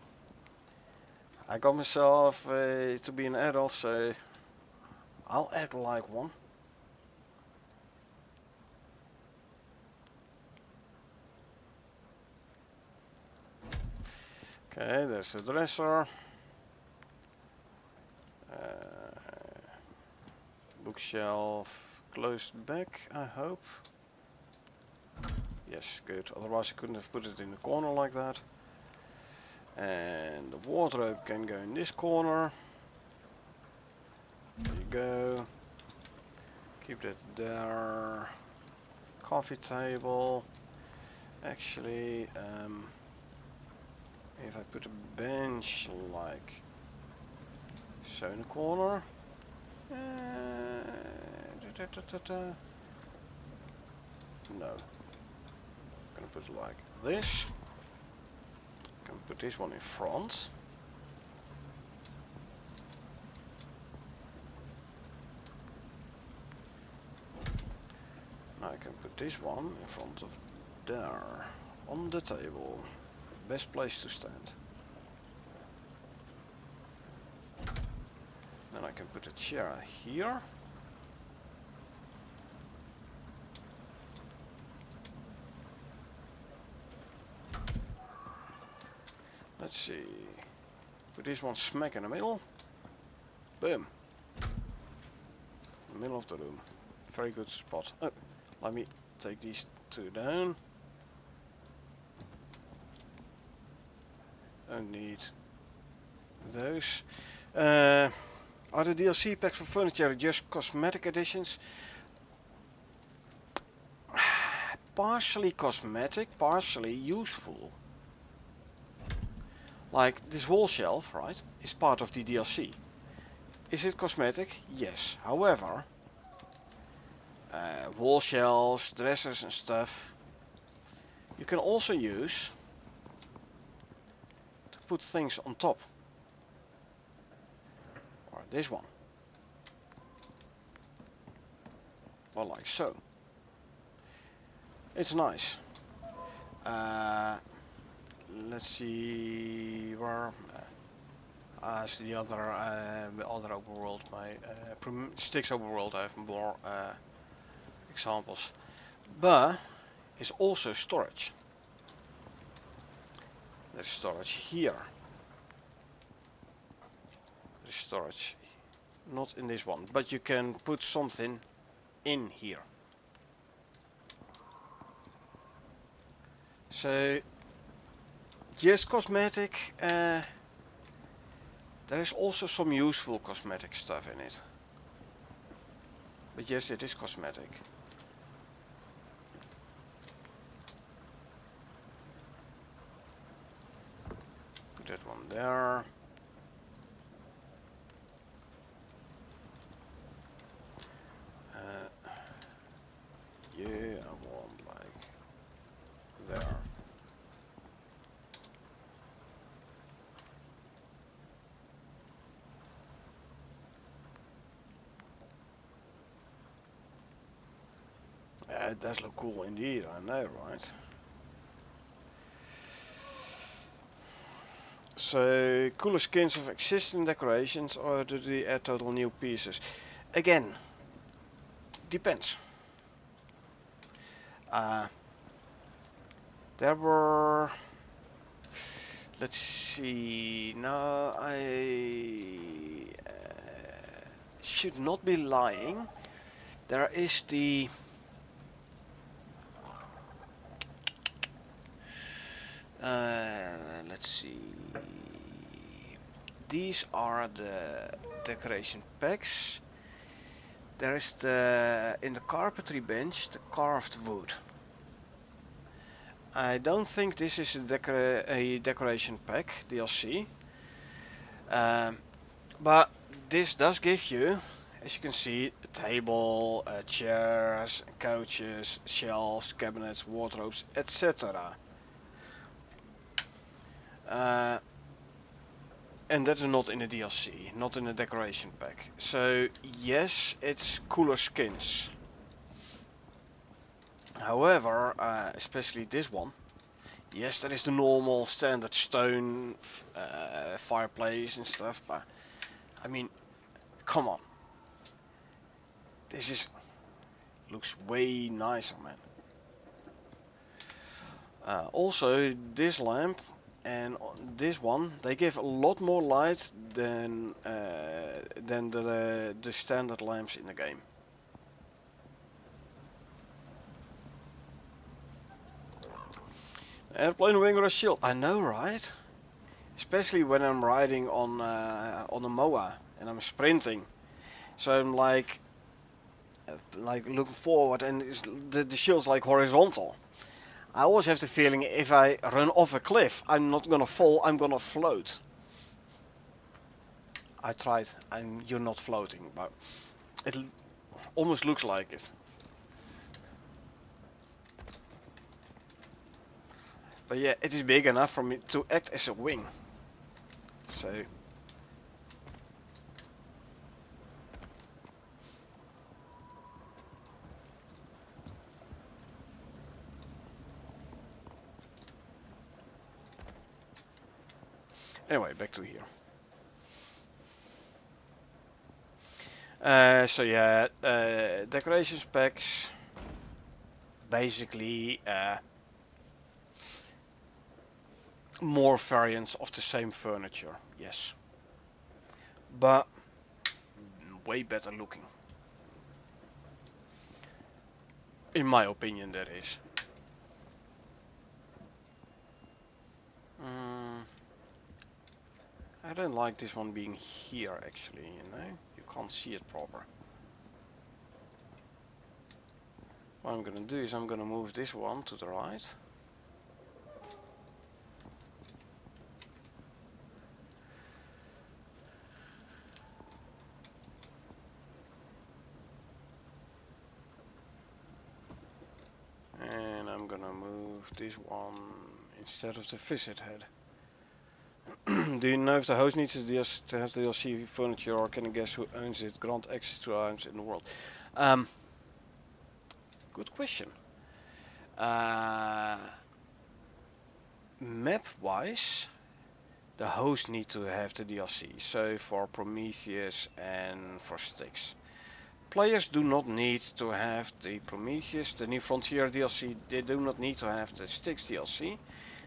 got myself to be an adult, so I'll act like one. Okay, there's the dresser. Bookshelf closed back, I hope. Yes, good. Otherwise I couldn't have put it in the corner like that. And the wardrobe can go in this corner. There you go. Keep that there. Coffee table. Actually, if I put a bench like so in the corner. No. I'm gonna put it like this. I'm gonna put this one in front. Now I can put this one in front of there. On the table. Best place to stand. Then I can put a chair here. Let's see. Put this one smack in the middle. Boom. In the middle of the room. Very good spot. Oh, let me take these two down. Don't need those. Are the DLC packs for furniture just cosmetic additions? Partially cosmetic, partially useful. Like this wall shelf, right, is part of the DLC. Is it cosmetic? Yes. However, wall shelves, dressers and stuff, you can also use to put things on top. Or this one. Or like so. It's nice. Let's see where. As the other open world, my Sticks open world, I have more examples. But it's also storage. There's storage here. There's storage, not in this one, but you can put something in here. So, yes, cosmetic. There is also some useful cosmetic stuff in it. But yes, it is cosmetic. Put that one there. Yeah, I want like there. It does look cool indeed, I know, right? So, cooler skins of existing decorations, or do they add total new pieces? Again, depends. There were... Let's see... No, I... should not be lying. There is the... let's see... These are the decoration packs. There is the... in the carpentry bench, the carved wood. I don't think this is a decoration pack, DLC. But this does give you, as you can see, a table, chairs, couches, shelves, cabinets, wardrobes, etc. And that is not in the DLC, not in the decoration pack. So yes, it's cooler skins. However, especially this one, yes, that is the normal standard stone fireplace and stuff, but I mean, come on. This is looks way nicer, man. Also, this lamp and this one, they give a lot more light than the standard lamps in the game. Airplane wing or a shield? I know, right? Especially when I'm riding on a MOA and I'm sprinting, so I'm like looking forward, and the shield's like horizontal. I always have the feeling if I run off a cliff, I'm not gonna fall, I'm gonna float. I tried, and you're not floating, but it almost looks like it. But yeah, it is big enough for me to act as a wing. So... Anyway, back to here. So yeah, decoration specs, basically more variants of the same furniture, yes. But way better looking. In my opinion, that is. I don't like this one being here, actually, you know? You can't see it proper. What I'm gonna do is I'm gonna move this one to the right. And I'm gonna move this one instead of the visit head. Do you know if the host needs to have the DLC furniture, or can you guess who owns it? Grant access to items in the world. Good question. Map-wise, the host need to have the DLC. So for Prometheus and for Styx. Players do not need to have the Prometheus, the New Frontier DLC, they do not need to have the Styx DLC,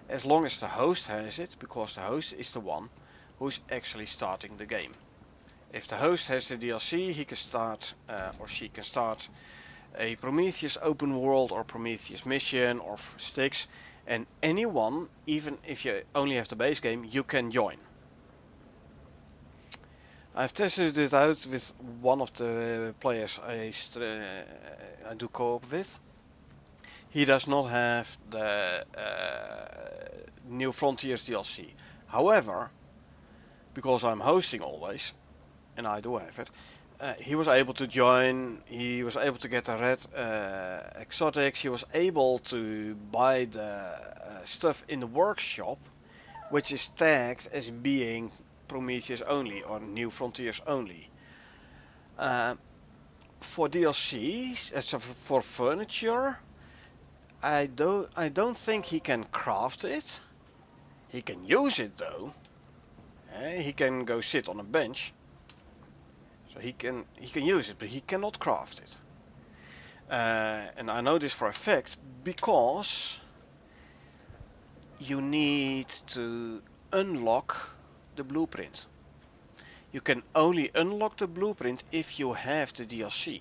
as long as the host has it, because the host is the one who's actually starting the game. If the host has the DLC, he can start, or she can start a Prometheus Open World or Prometheus Mission or Styx, and anyone, even if you only have the base game, you can join. I've tested it out with one of the players I do co-op with. He does not have the New Frontiers DLC. However, because I'm hosting always, and I do have it, he was able to join, he was able to get the red exotics, he was able to buy the stuff in the workshop, which is tagged as being Prometheus only or New Frontiers only. For DLCs, for furniture, I don't think he can craft it. He can use it though. He can go sit on a bench. So he can use it, but he cannot craft it. And I know this for a fact because you need to unlock the blueprint. You can only unlock the blueprint if you have the DLC.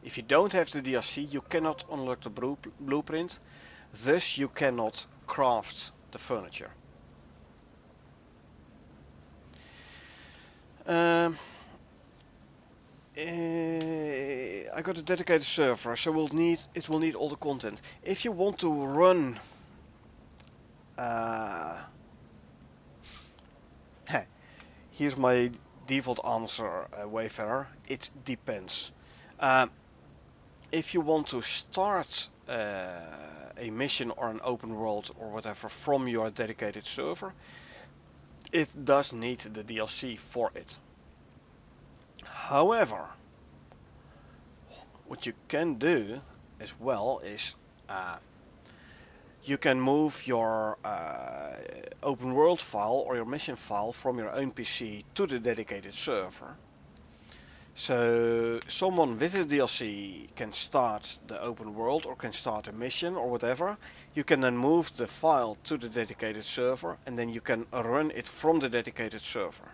If you don't have the DLC, you cannot unlock the blueprint, thus you cannot craft the furniture. I got a dedicated server, so it will need all the content. If you want to run here's my default answer, Wayfarer. It depends. If you want to start a mission or an open world or whatever from your dedicated server, it does need the DLC for it. However, what you can do as well is you can move your open world file or your mission file from your own PC to the dedicated server. So someone with a DLC can start the open world or can start a mission or whatever. You can then move the file to the dedicated server and then you can run it from the dedicated server.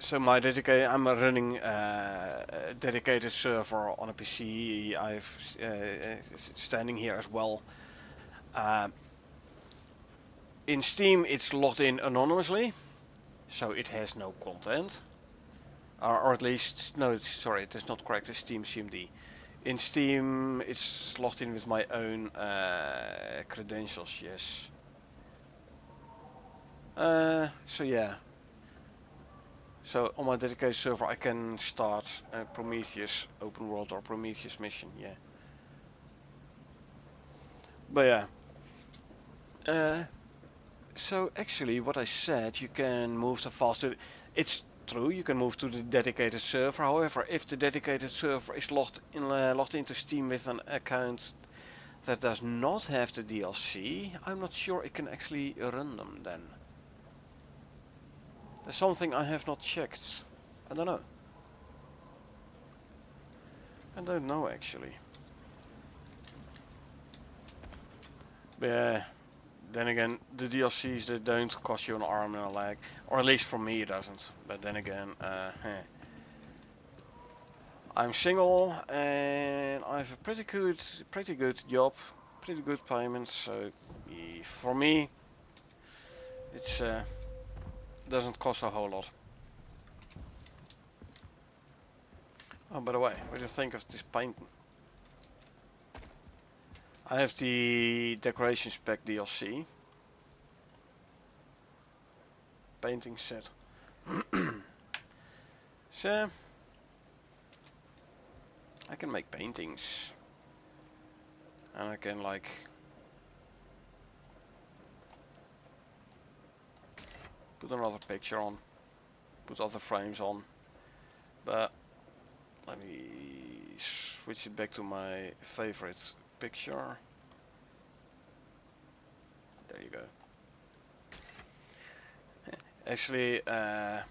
So I'm running a dedicated server on a PC. I've standing here as well. In Steam, it's logged in anonymously, so it has no content. Or at least, no, sorry, it is not correct. It's Steam CMD. In Steam, it's logged in with my own credentials. Yes. So yeah. So on my dedicated server, I can start a Prometheus Open World or Prometheus mission. Yeah. But yeah. So actually, what I said, you can move the files to. It's true, you can move to the dedicated server. However, if the dedicated server is logged into Steam with an account that does not have the DLC, I'm not sure it can actually run them then. There's something I have not checked. I don't know. I don't know actually. But yeah. Then again, the DLCs, they don't cost you an arm and a leg, or at least for me it doesn't. But then again, I'm single and I have a pretty good job, pretty good payments. So for me, it's doesn't cost a whole lot. Oh, by the way, what do you think of this painting? I have the Decorations Pack DLC. Painting set. So, I can make paintings. And I can like... put another picture on. Put other frames on. But, let me switch it back to my favorite picture. There you go. Actually, I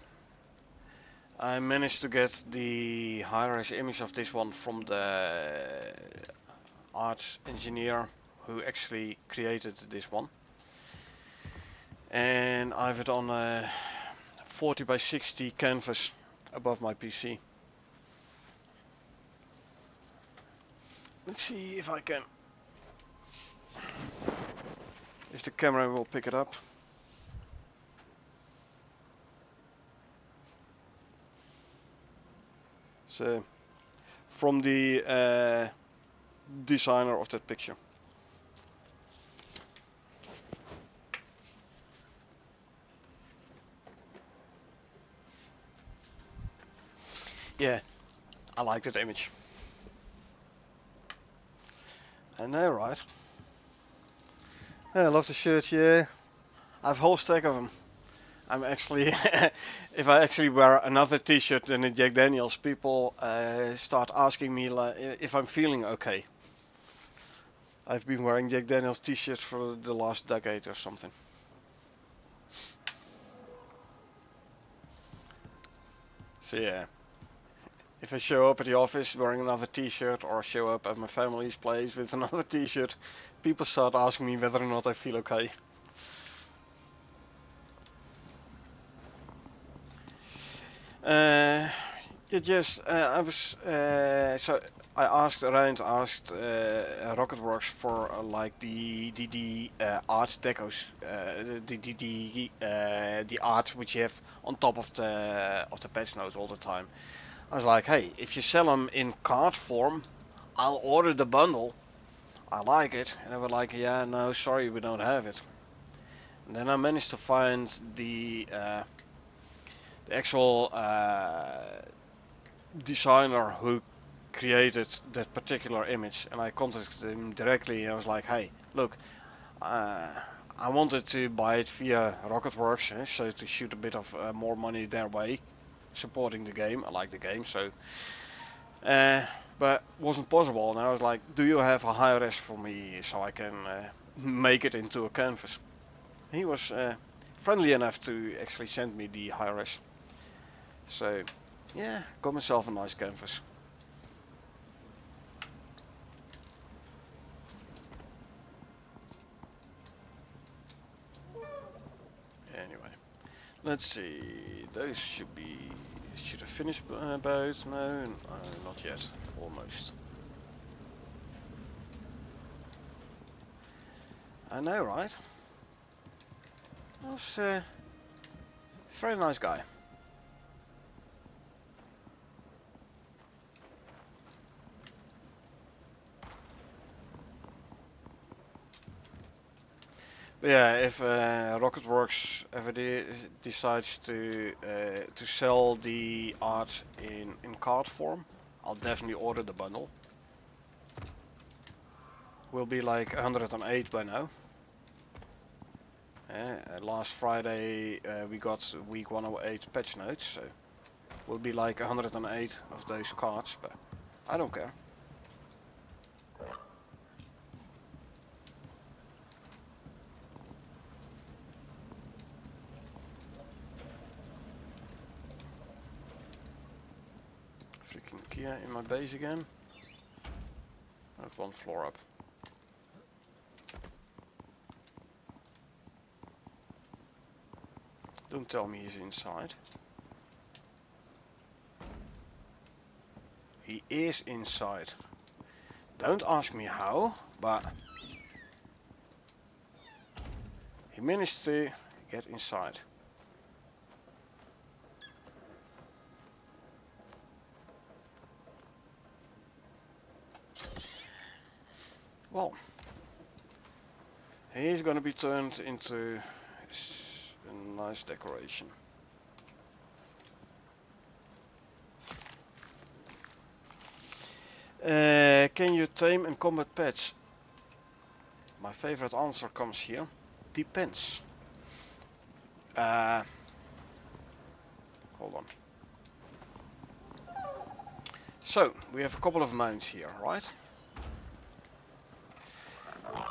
managed to get the high-res image of this one from the art engineer who actually created this one. And I have it on a 40 by 60 canvas above my PC. Let's see if I can... if the camera will pick it up. So, from the designer of that picture. Yeah, I like that image. I know, right? Yeah, I love the shirt, yeah. I have a whole stack of them. I'm actually, if I actually wear another t-shirt than a Jack Daniels, people start asking me like, if I'm feeling okay. I've been wearing Jack Daniels t-shirts for the last decade or something. So yeah, if I show up at the office wearing another t-shirt or show up at my family's place with another t-shirt, people start asking me whether or not I feel okay. I was so I asked around, Rocketworks for like the art decos, the art which you have on top of the patch notes all the time. I was like, hey, if you sell them in card form, I'll order the bundle. I like it, and they were like, yeah, no, sorry, we don't have it. And then I managed to find the actual designer who created that particular image, and I contacted him directly and I was like, hey, look, I wanted to buy it via Rocketworks, so to shoot a bit of more money their way, supporting the game. I like the game, so but wasn't possible, and I was like, do you have a high res for me so I can make it into a canvas? He was friendly enough to actually send me the high res. So yeah, got myself a nice canvas. Anyway, let's see. Those should have finished about. No, not yet. Almost. I know, right? That was a very nice guy. But yeah, if Rocketworks ever decides to sell the art in card form, I'll definitely order the bundle. Will be like 108 by now. Last Friday we got week 108 patch notes, so will be like 108 of those cards, but I don't care. Freaking Kia in my base again. That's one floor up. Don't tell me he's inside. He is inside. Don't ask me how, but he managed to get inside. Well, he's gonna be turned into a nice decoration. Can you tame and combat pets? My favorite answer comes here. Depends. Hold on. So, we have a couple of mounts here, right?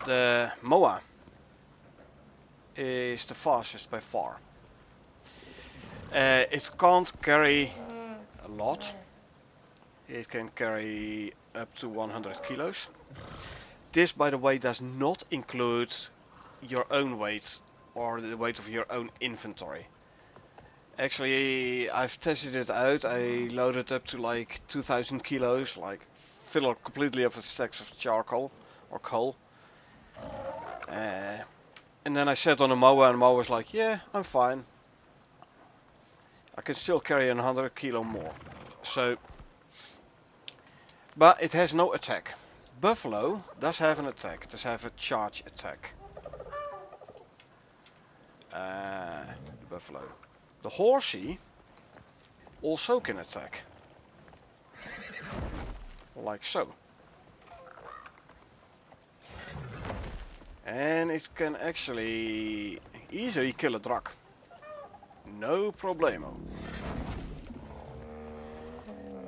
The Moa is the fastest by far. It can't carry a lot. It can carry up to 100 kilos. This, by the way, does not include your own weight or the weight of your own inventory. Actually, I've tested it out. I loaded up to like 2000 kilos, like fill it completely up with stacks of charcoal or coal. And then I sat on a mower and the mower was like, yeah, I'm fine. I can still carry 100 kilo more. So, but it has no attack. Buffalo does have an attack. Does have a charge attack. Buffalo. The horsey also can attack. Like so. And it can actually easily kill a truck. No problemo.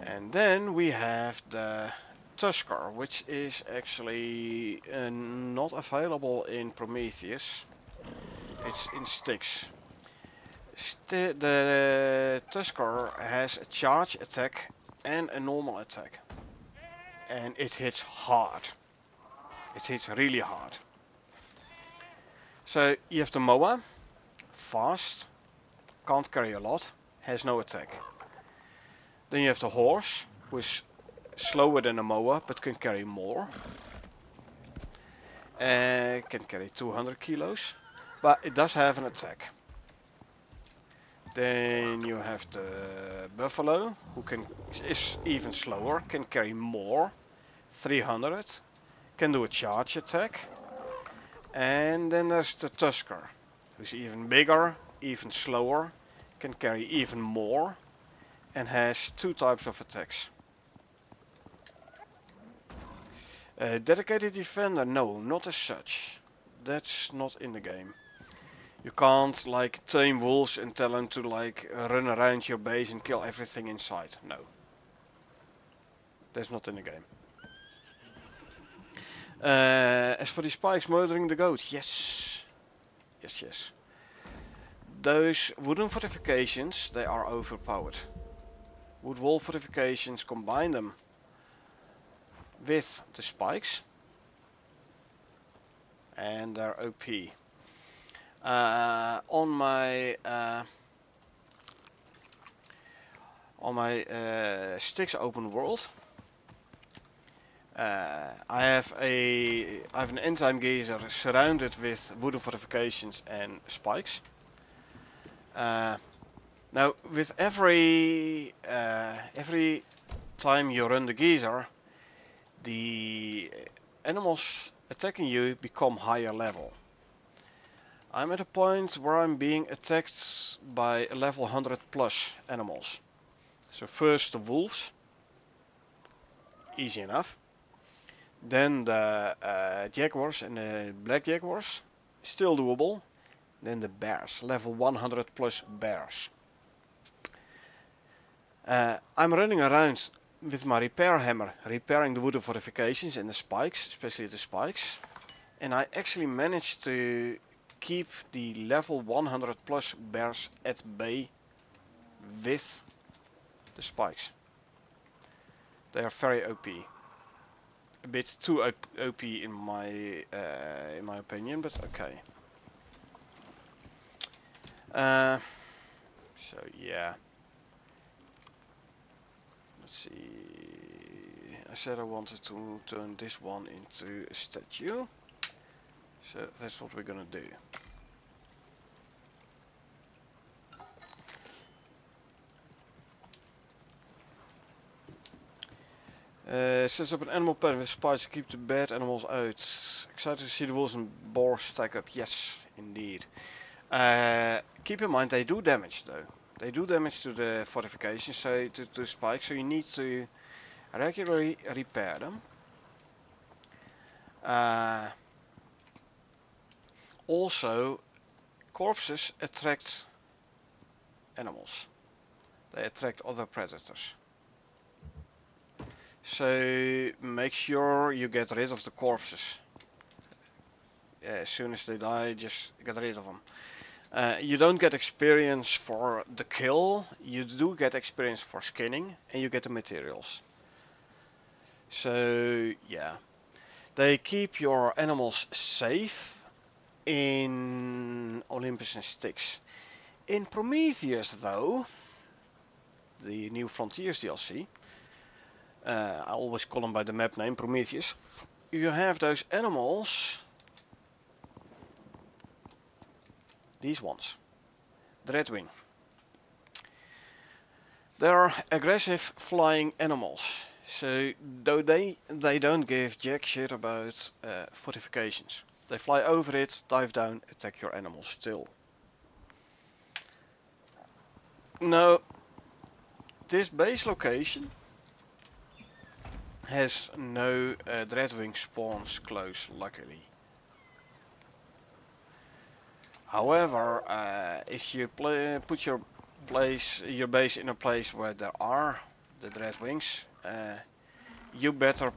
And then we have the Tusker, which is actually not available in Prometheus. It's in Styx. The Tusker has a charge attack and a normal attack. And it hits hard. It hits really hard. So you have the Moa, fast, can't carry a lot, has no attack. Then you have the horse, who is slower than a Moa but can carry more. Can carry 200 kilos, but it does have an attack. Then you have the buffalo, who is even slower, can carry more, 300, can do a charge attack. And then there's the tusker, who's even bigger, even slower, can carry even more, and has 2 types of attacks. Dedicated defender, no, not as such. That's not in the game. You can't like tame wolves and tell them to like run around your base and kill everything inside. No. That's not in the game. As for the spikes murdering the goat, yes. Yes. Those wooden fortifications, they are overpowered. Wood wall fortifications, combine them with the spikes and they're OP. On my Styx Open World, I have an enzyme geyser surrounded with wooden fortifications and spikes. Now, with every time you run the geyser, the animals attacking you become higher level. I'm at a point where I'm being attacked by level 100 plus animals. So first the wolves, easy enough. Then the jaguars and the black jaguars, still doable. Then the bears, level 100 plus bears. I'm running around with my repair hammer, repairing the wooden fortifications and the spikes, especially the spikes. And I actually managed to keep the level 100 plus bears at bay with the spikes. They are very OP. A bit too OP in my opinion, but okay. So yeah. Let's see. I said I wanted to turn this one into a statue. So that's what we're gonna do. Sets up an animal pen with spikes to keep the bad animals out. Excited to see the wolves and boars stack up. Yes, indeed. Keep in mind they do damage though. They do damage to the fortifications, so to spikes, so you need to regularly repair them. Also, corpses attract animals. They attract other predators. So make sure you get rid of the corpses. As soon as they die, just get rid of them. You don't get experience for the kill, you do get experience for skinning, and you get the materials. So yeah, they keep your animals safe in Olympus and Styx. In Prometheus though, the New Frontiers DLC, I always call them by the map name Prometheus, you have those animals, these ones, the Redwing. They're aggressive flying animals, so though they don't give jack shit about fortifications. They fly over it, dive down, attack your animals still. Now, this base location has no Dreadwing spawns close, luckily. However, if you put your base in a place where there are the Dreadwings, you better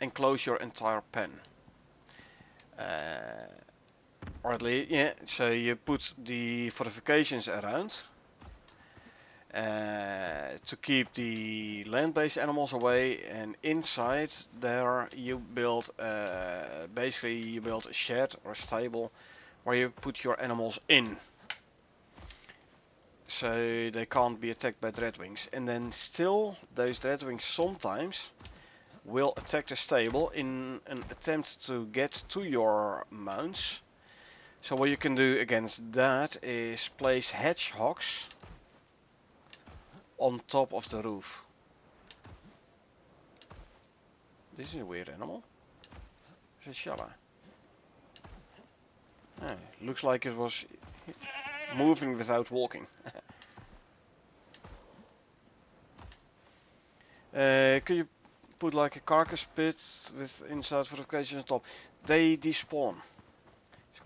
enclose your entire pen. Or at least, yeah, so you put the fortifications around to keep the land-based animals away, and inside there you build basically you build a shed or a stable where you put your animals in, so they can't be attacked by Dreadwings. And then still those Dreadwings sometimes will attack the stable in an attempt to get to your mounts. So what you can do against that is place hedgehogs on top of the roof. This is a weird animal. Is it Shala? Ah, looks like it was moving without walking. Could you put like a carcass pit with inside fortifications on top? They despawn.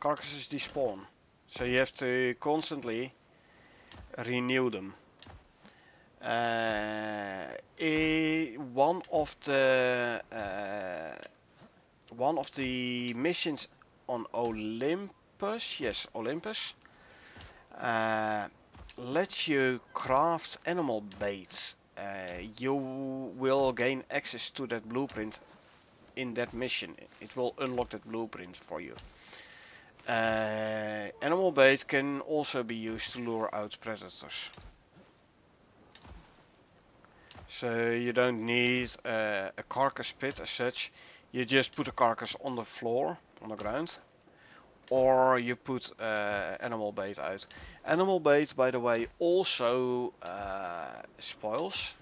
Carcasses despawn. So you have to constantly renew them. One of the missions on Olympus, yes, Olympus, lets you craft animal bait. You will gain access to that blueprint in that mission. It will unlock that blueprint for you. Animal bait can also be used to lure out predators. So you don't need a carcass pit as such. You just put a carcass on the floor, on the ground, or you put animal bait out. Animal bait, by the way, also spoils,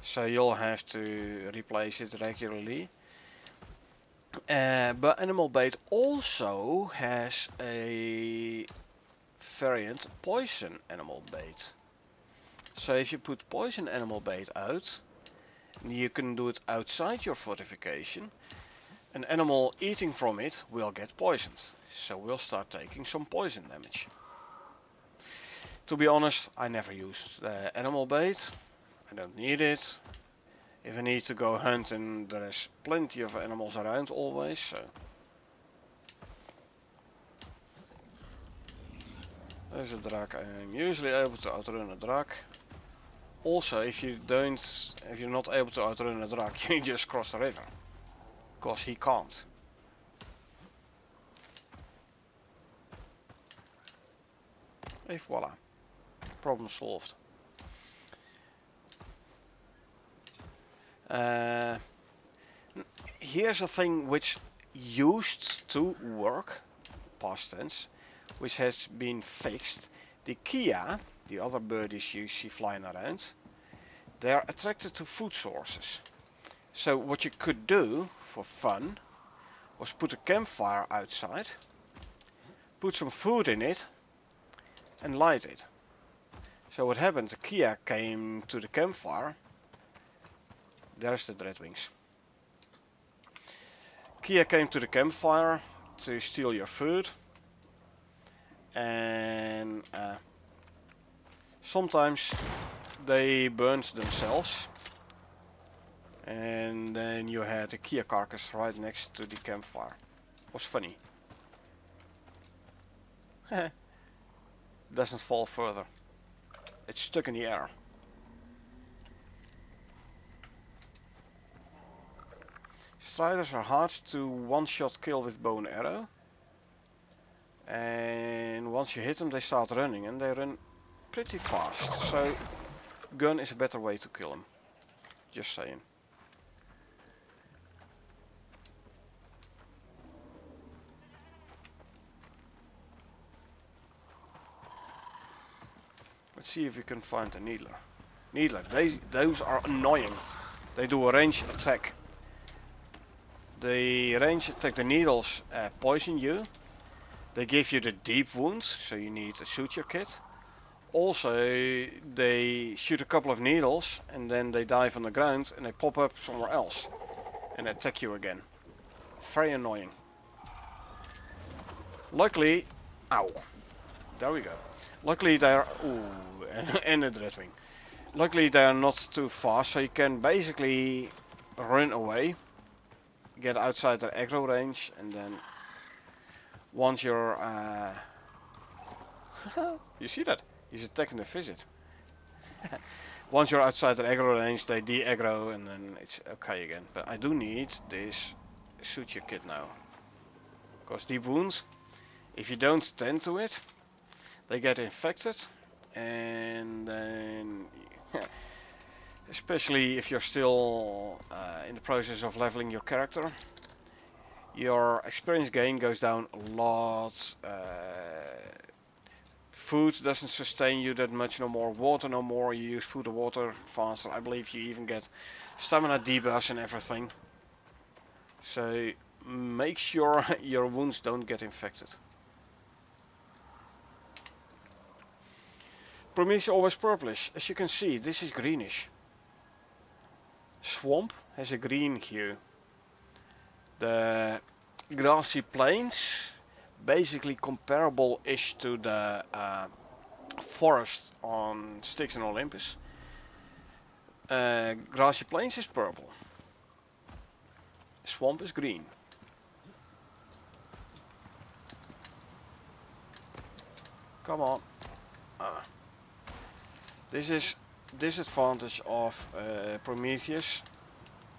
so you'll have to replace it regularly. But animal bait also has a variant, poison animal bait. So if you put poison animal bait out, you can do it outside your fortification. An animal eating from it will get poisoned, so we'll start taking some poison damage. To be honest, I never use animal bait. I don't need it. If I need to go hunt, and there is plenty of animals around always, so. There's a drak. I'm usually able to outrun a drak. Also, if you're not able to outrun a drak, you just cross the river, cause he can't. And voila, problem solved. Here's a thing which used to work, past tense, which has been fixed. The Kia, the other birdies you see flying around, they are attracted to food sources. So what you could do for fun was put a campfire outside, put some food in it, and light it. So what happened, the Kia came to the campfire. There's the Dreadwings. Kia came to the campfire to steal your food, and sometimes they burned themselves, and then you had a Kia carcass right next to the campfire. It was funny. Doesn't fall further. It's stuck in the air. Striders are hard to one-shot kill with bow and arrow. And once you hit them, they start running, and they run pretty fast. So gun is a better way to kill them. Just saying. Let's see if we can find a needler. Needler, those are annoying. They do a range attack. The range attack, the needles poison you. They give you the deep wounds, so you need a suture kit. Also, they shoot a couple of needles and then they dive on the ground and they pop up somewhere else and attack you again. Very annoying. Luckily, ow, there we go. Luckily they are, ooh, and a dreadwing. Luckily they are not too fast, so you can basically run away, get outside their aggro range, and then once you're, you see that? He's attacking the visit. Once you're outside the aggro range, they de-aggro and then it's okay again. But I do need this suture kit now. Because deep wounds, if you don't tend to it, they get infected. And then, especially if you're still in the process of leveling your character, your experience gain goes down a lot. Food doesn't sustain you that much no more. Water no more. You use food and water faster. I believe you even get stamina debuffs and everything. So make sure your wounds don't get infected. Prometheus always purplish. As you can see, this is greenish. Swamp has a green hue. The grassy plains, basically comparable-ish to the forest on Styx and Olympus. Grassy plains is purple. Swamp is green. Come on. This is disadvantage of Prometheus.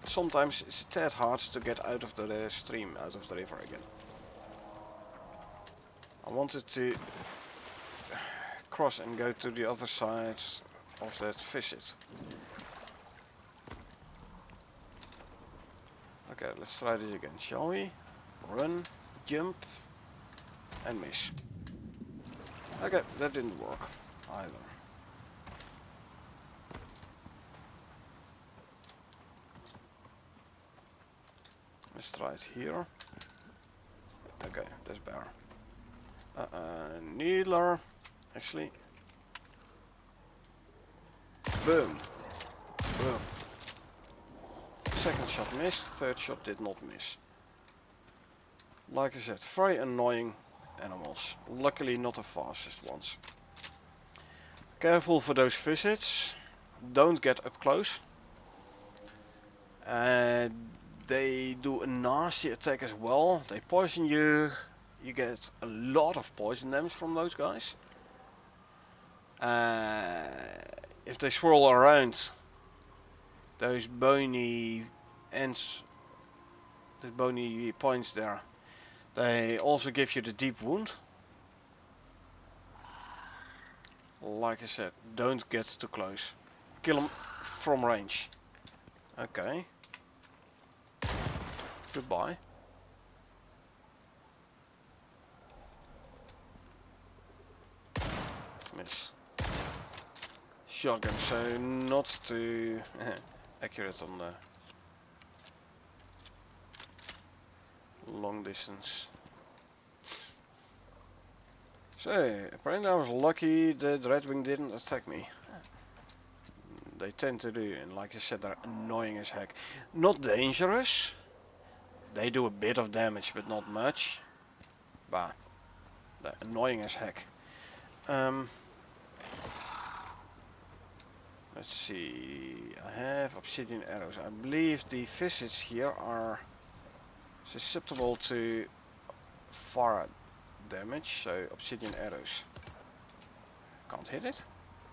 Sometimes it's a tad hard to get out of the stream, out of the river again. I wanted to cross and go to the other side of that visit. Okay, let's try this again, shall we? Run, jump, and miss. Okay, that didn't work either. Let's try it here. Okay, that's better. Needler, actually. Boom. Boom. Second shot missed, third shot did not miss. Like I said, very annoying animals. Luckily not the fastest ones. Careful for those visits. Don't get up close. They do a nasty attack as well. They poison you. You get a lot of poison damage from those guys. If they swirl around, those bony ends, the bony points there, they also give you the deep wound. Like I said, don't get too close. Kill them from range. Okay. Goodbye. Miss. Shotgun, so not too accurate on the long distance. So, apparently I was lucky that Redwing didn't attack me. They tend to do, and like I said, they're annoying as heck. Not dangerous. They do a bit of damage, but not much. Bah, they're annoying as heck. Let's see, I have obsidian arrows. I believe the visits here are susceptible to fire damage, so obsidian arrows. Can't hit it?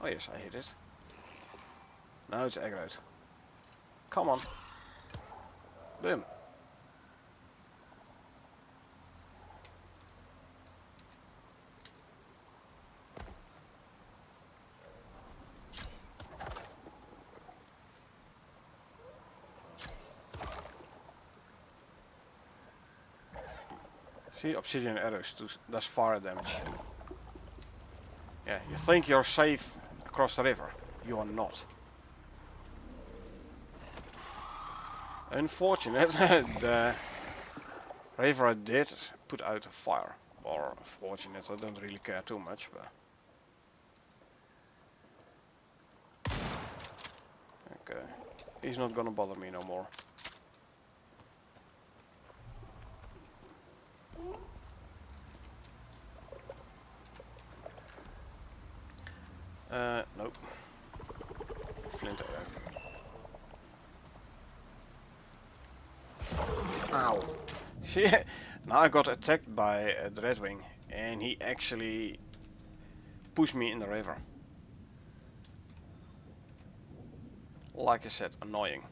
Oh yes, I hit it. Now it's aggroed. Come on. Boom. See, obsidian arrows does fire damage. Yeah, you think you're safe across the river. You are not. Unfortunate, the river I did put out a fire. Or fortunate, I don't really care too much, but... Okay, he's not gonna bother me no more. Nope. Flint arrow. Ow. See, now I got attacked by the Redwing, and he actually pushed me in the river. Like I said, annoying.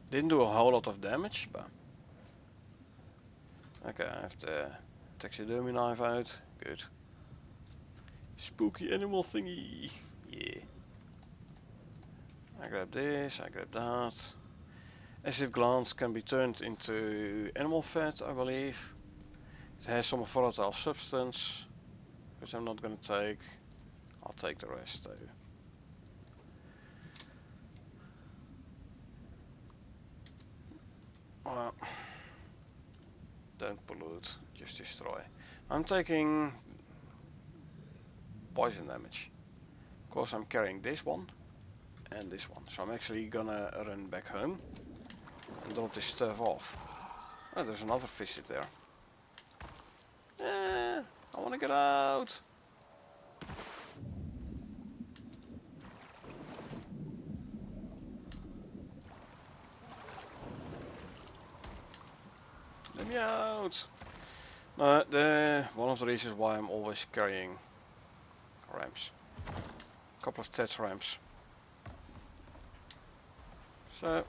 Didn't do a whole lot of damage, but... Okay, I have the taxidermy knife out. Good. Spooky animal thingy. Yeah. I grab this, I grab that. Acid glands can be turned into animal fat, I believe. It has some volatile substance, which I'm not gonna take. I'll take the rest though. Well, don't pollute, just destroy. I'm taking poison damage. Of course I'm carrying this one and this one. So I'm actually gonna run back home and drop this stuff off. Oh, there's another visit there. I wanna get out. Let me out. One of the reasons why I'm always carrying ramps. A couple of Tet ramps. So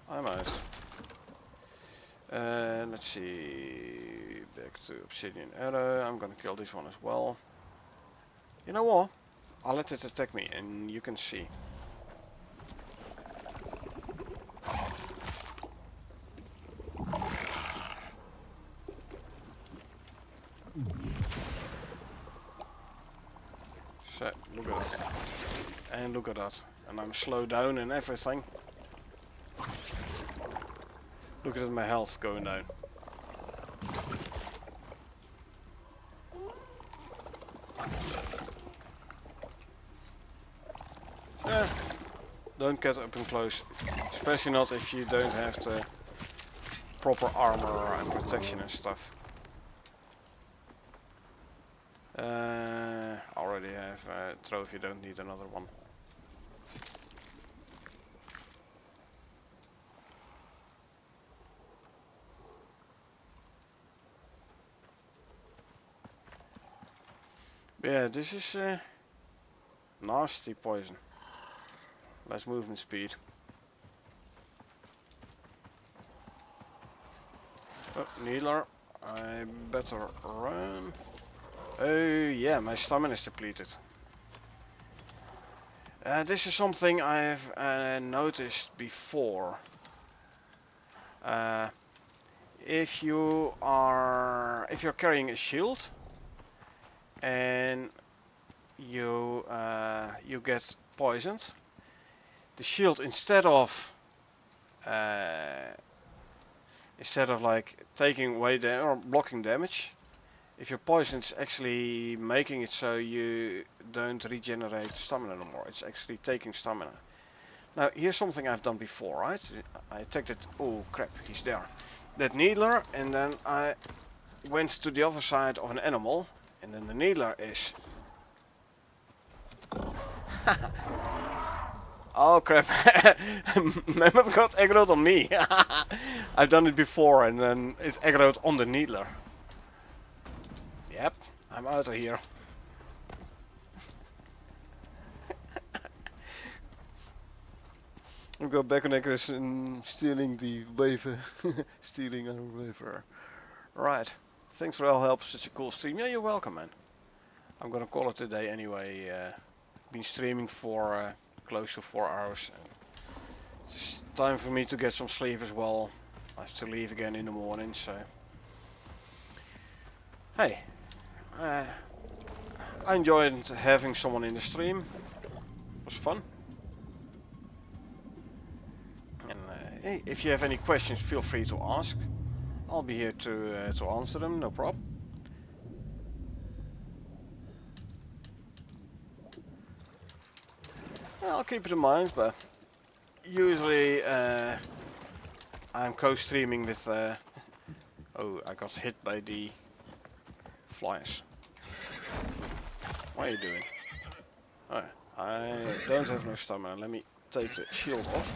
I'm out. Let's see. Back to obsidian arrow. I'm gonna kill this one as well. You know what? I'll let it attack me and you can see. So, look at that. And look at that. And I'm slowed down and everything. Look at my health going down. Yeah, don't get up and close. Especially not if you don't have the proper armor and protection and stuff. Already have a trophy, don't need another one. Yeah, this is nasty poison. Less movement speed. Oh, Needler, I better run. Oh yeah, my stamina is depleted. This is something I've noticed before. If you're carrying a shield and you get poisoned, the shield instead of like taking away or blocking damage, if you're poisoned, it's actually making it so you don't regenerate stamina no more. It's actually taking stamina. Now here's something I've done before, right? I attacked it. Oh crap, he's there. That needler, and then I went to the other side of an animal, and then the needler is. Oh crap! Mammoth got aggroed on me. I've done it before, and then it's aggroed on the needler. Yep, I'm out of here. I'll go back on Icarus and stealing the wafer. Stealing our wafer. Right. Thanks for all help. Such a cool stream. Yeah, you're welcome, man. I'm gonna call it a day anyway. Been streaming for close to 4 hours. It's time for me to get some sleep as well. I have to leave again in the morning, so. Hey. I enjoyed having someone in the stream. It was fun. And hey, if you have any questions, feel free to ask. I'll be here to answer them, no problem. I'll keep it in mind, but usually I'm co-streaming with. Oh, I got hit by the flies. What are you doing? Oh, I don't have no stamina. Let me take the shield off.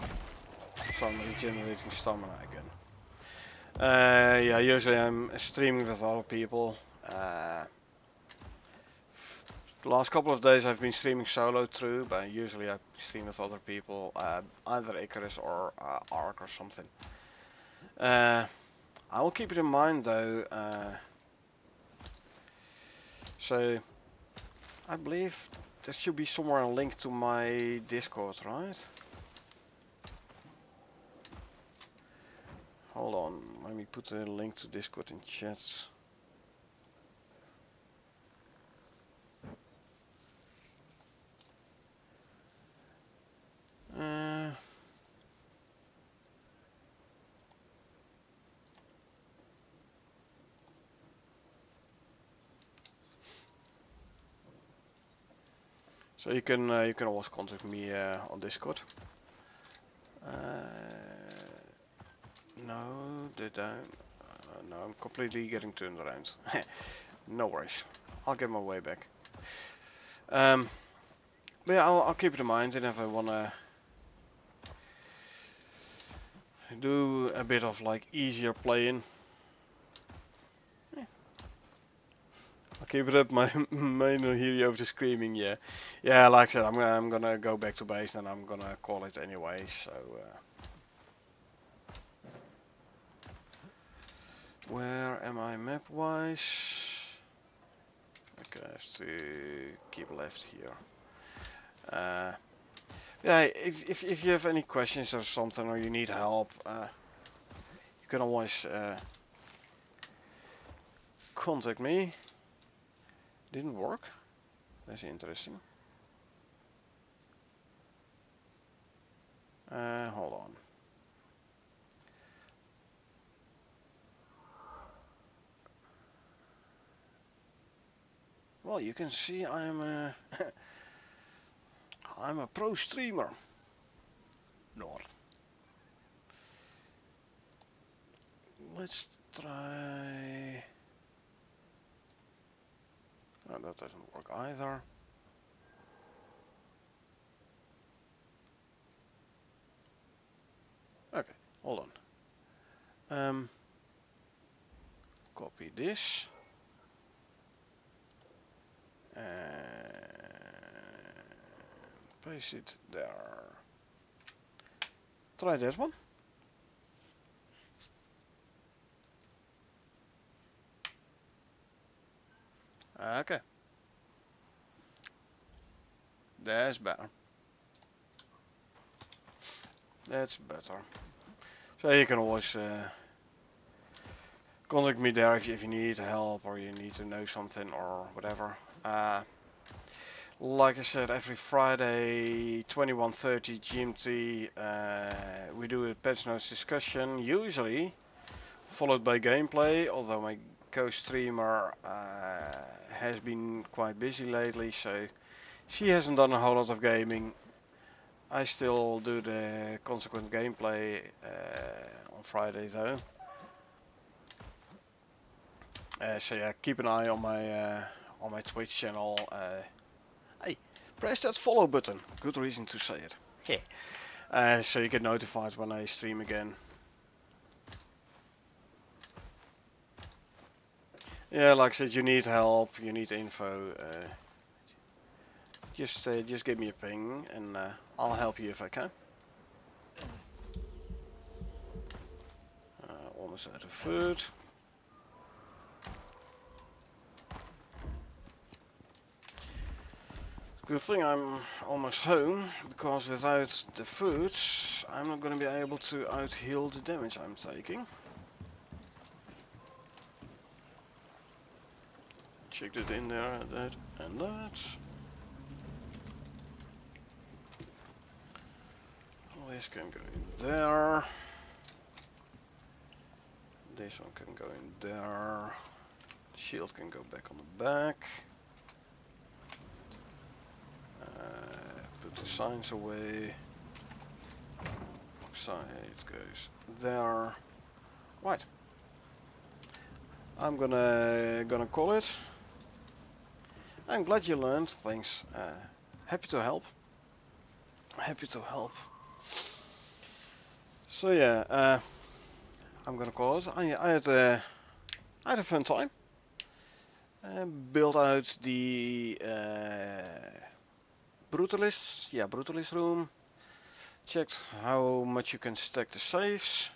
So I'm regenerating stamina again. Yeah, usually I'm streaming with other people. The last couple of days I've been streaming solo through, but usually I stream with other people, either Icarus or Ark or something. I will keep it in mind though. So I believe there should be somewhere a link to my Discord, right? Hold on, let me put a link to Discord in chat. So you can always contact me on Discord. No, they don't. No, I'm completely getting turned around. No worries. I'll get my way back. But yeah, I'll keep it in mind, and if I wanna do a bit of like easier playing, I'll keep it up. My main hero of the screaming, yeah, yeah. Like I said, I'm gonna go back to base, and I'm gonna call it anyway. So. Where am I map-wise? Okay, I have to keep left here. Yeah, if you have any questions or something, or you need help, you can always contact me. Didn't work? That's interesting. Hold on. Well, you can see I'm a I'm a pro streamer. No. Let's try. No, that doesn't work either. Okay, hold on. Copy this. And paste it there. Try that one. Okay. That's better. That's better. So you can always contact me there if you need help or you need to know something or whatever. Like I said, every Friday 21:30 GMT we do a patch notes discussion, usually followed by gameplay, although my co-streamer has been quite busy lately, so she hasn't done a whole lot of gaming. I still do the consequent gameplay on Friday though. So yeah, keep an eye on my Twitch channel. Hey, press that follow button. Good reason to say it. Yeah. So you get notified when I stream again. Yeah, like I said, you need help, you need info. Just give me a ping, and I'll help you if I can. Almost out of food. Good thing I'm almost home, because without the food, I'm not going to be able to out-heal the damage I'm taking. Checked it in there, that and that. This can go in there. This one can go in there. Shield can go back on the back. Put the signs away. Oxide goes there. Right. I'm gonna call it. I'm glad you learned. Thanks. Happy to help. Happy to help. So yeah, I'm gonna call it. I had a fun time. Built out the Brutalist room. Checked how much you can stack the safes.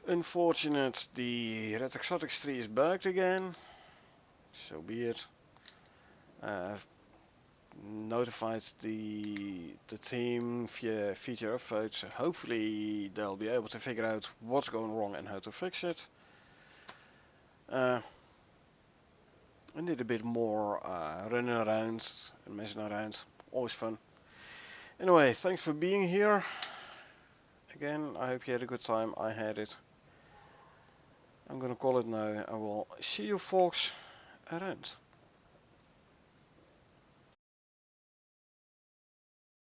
Unfortunate, the Red Exotics tree is bugged again. So be it. I've notified the team via feature upvotes. So hopefully they'll be able to figure out what's going wrong and how to fix it. I need a bit more running around and messing around. Always fun. Anyway, thanks for being here. Again, I hope you had a good time. I had it. I'm gonna call it now. I will see you folks around.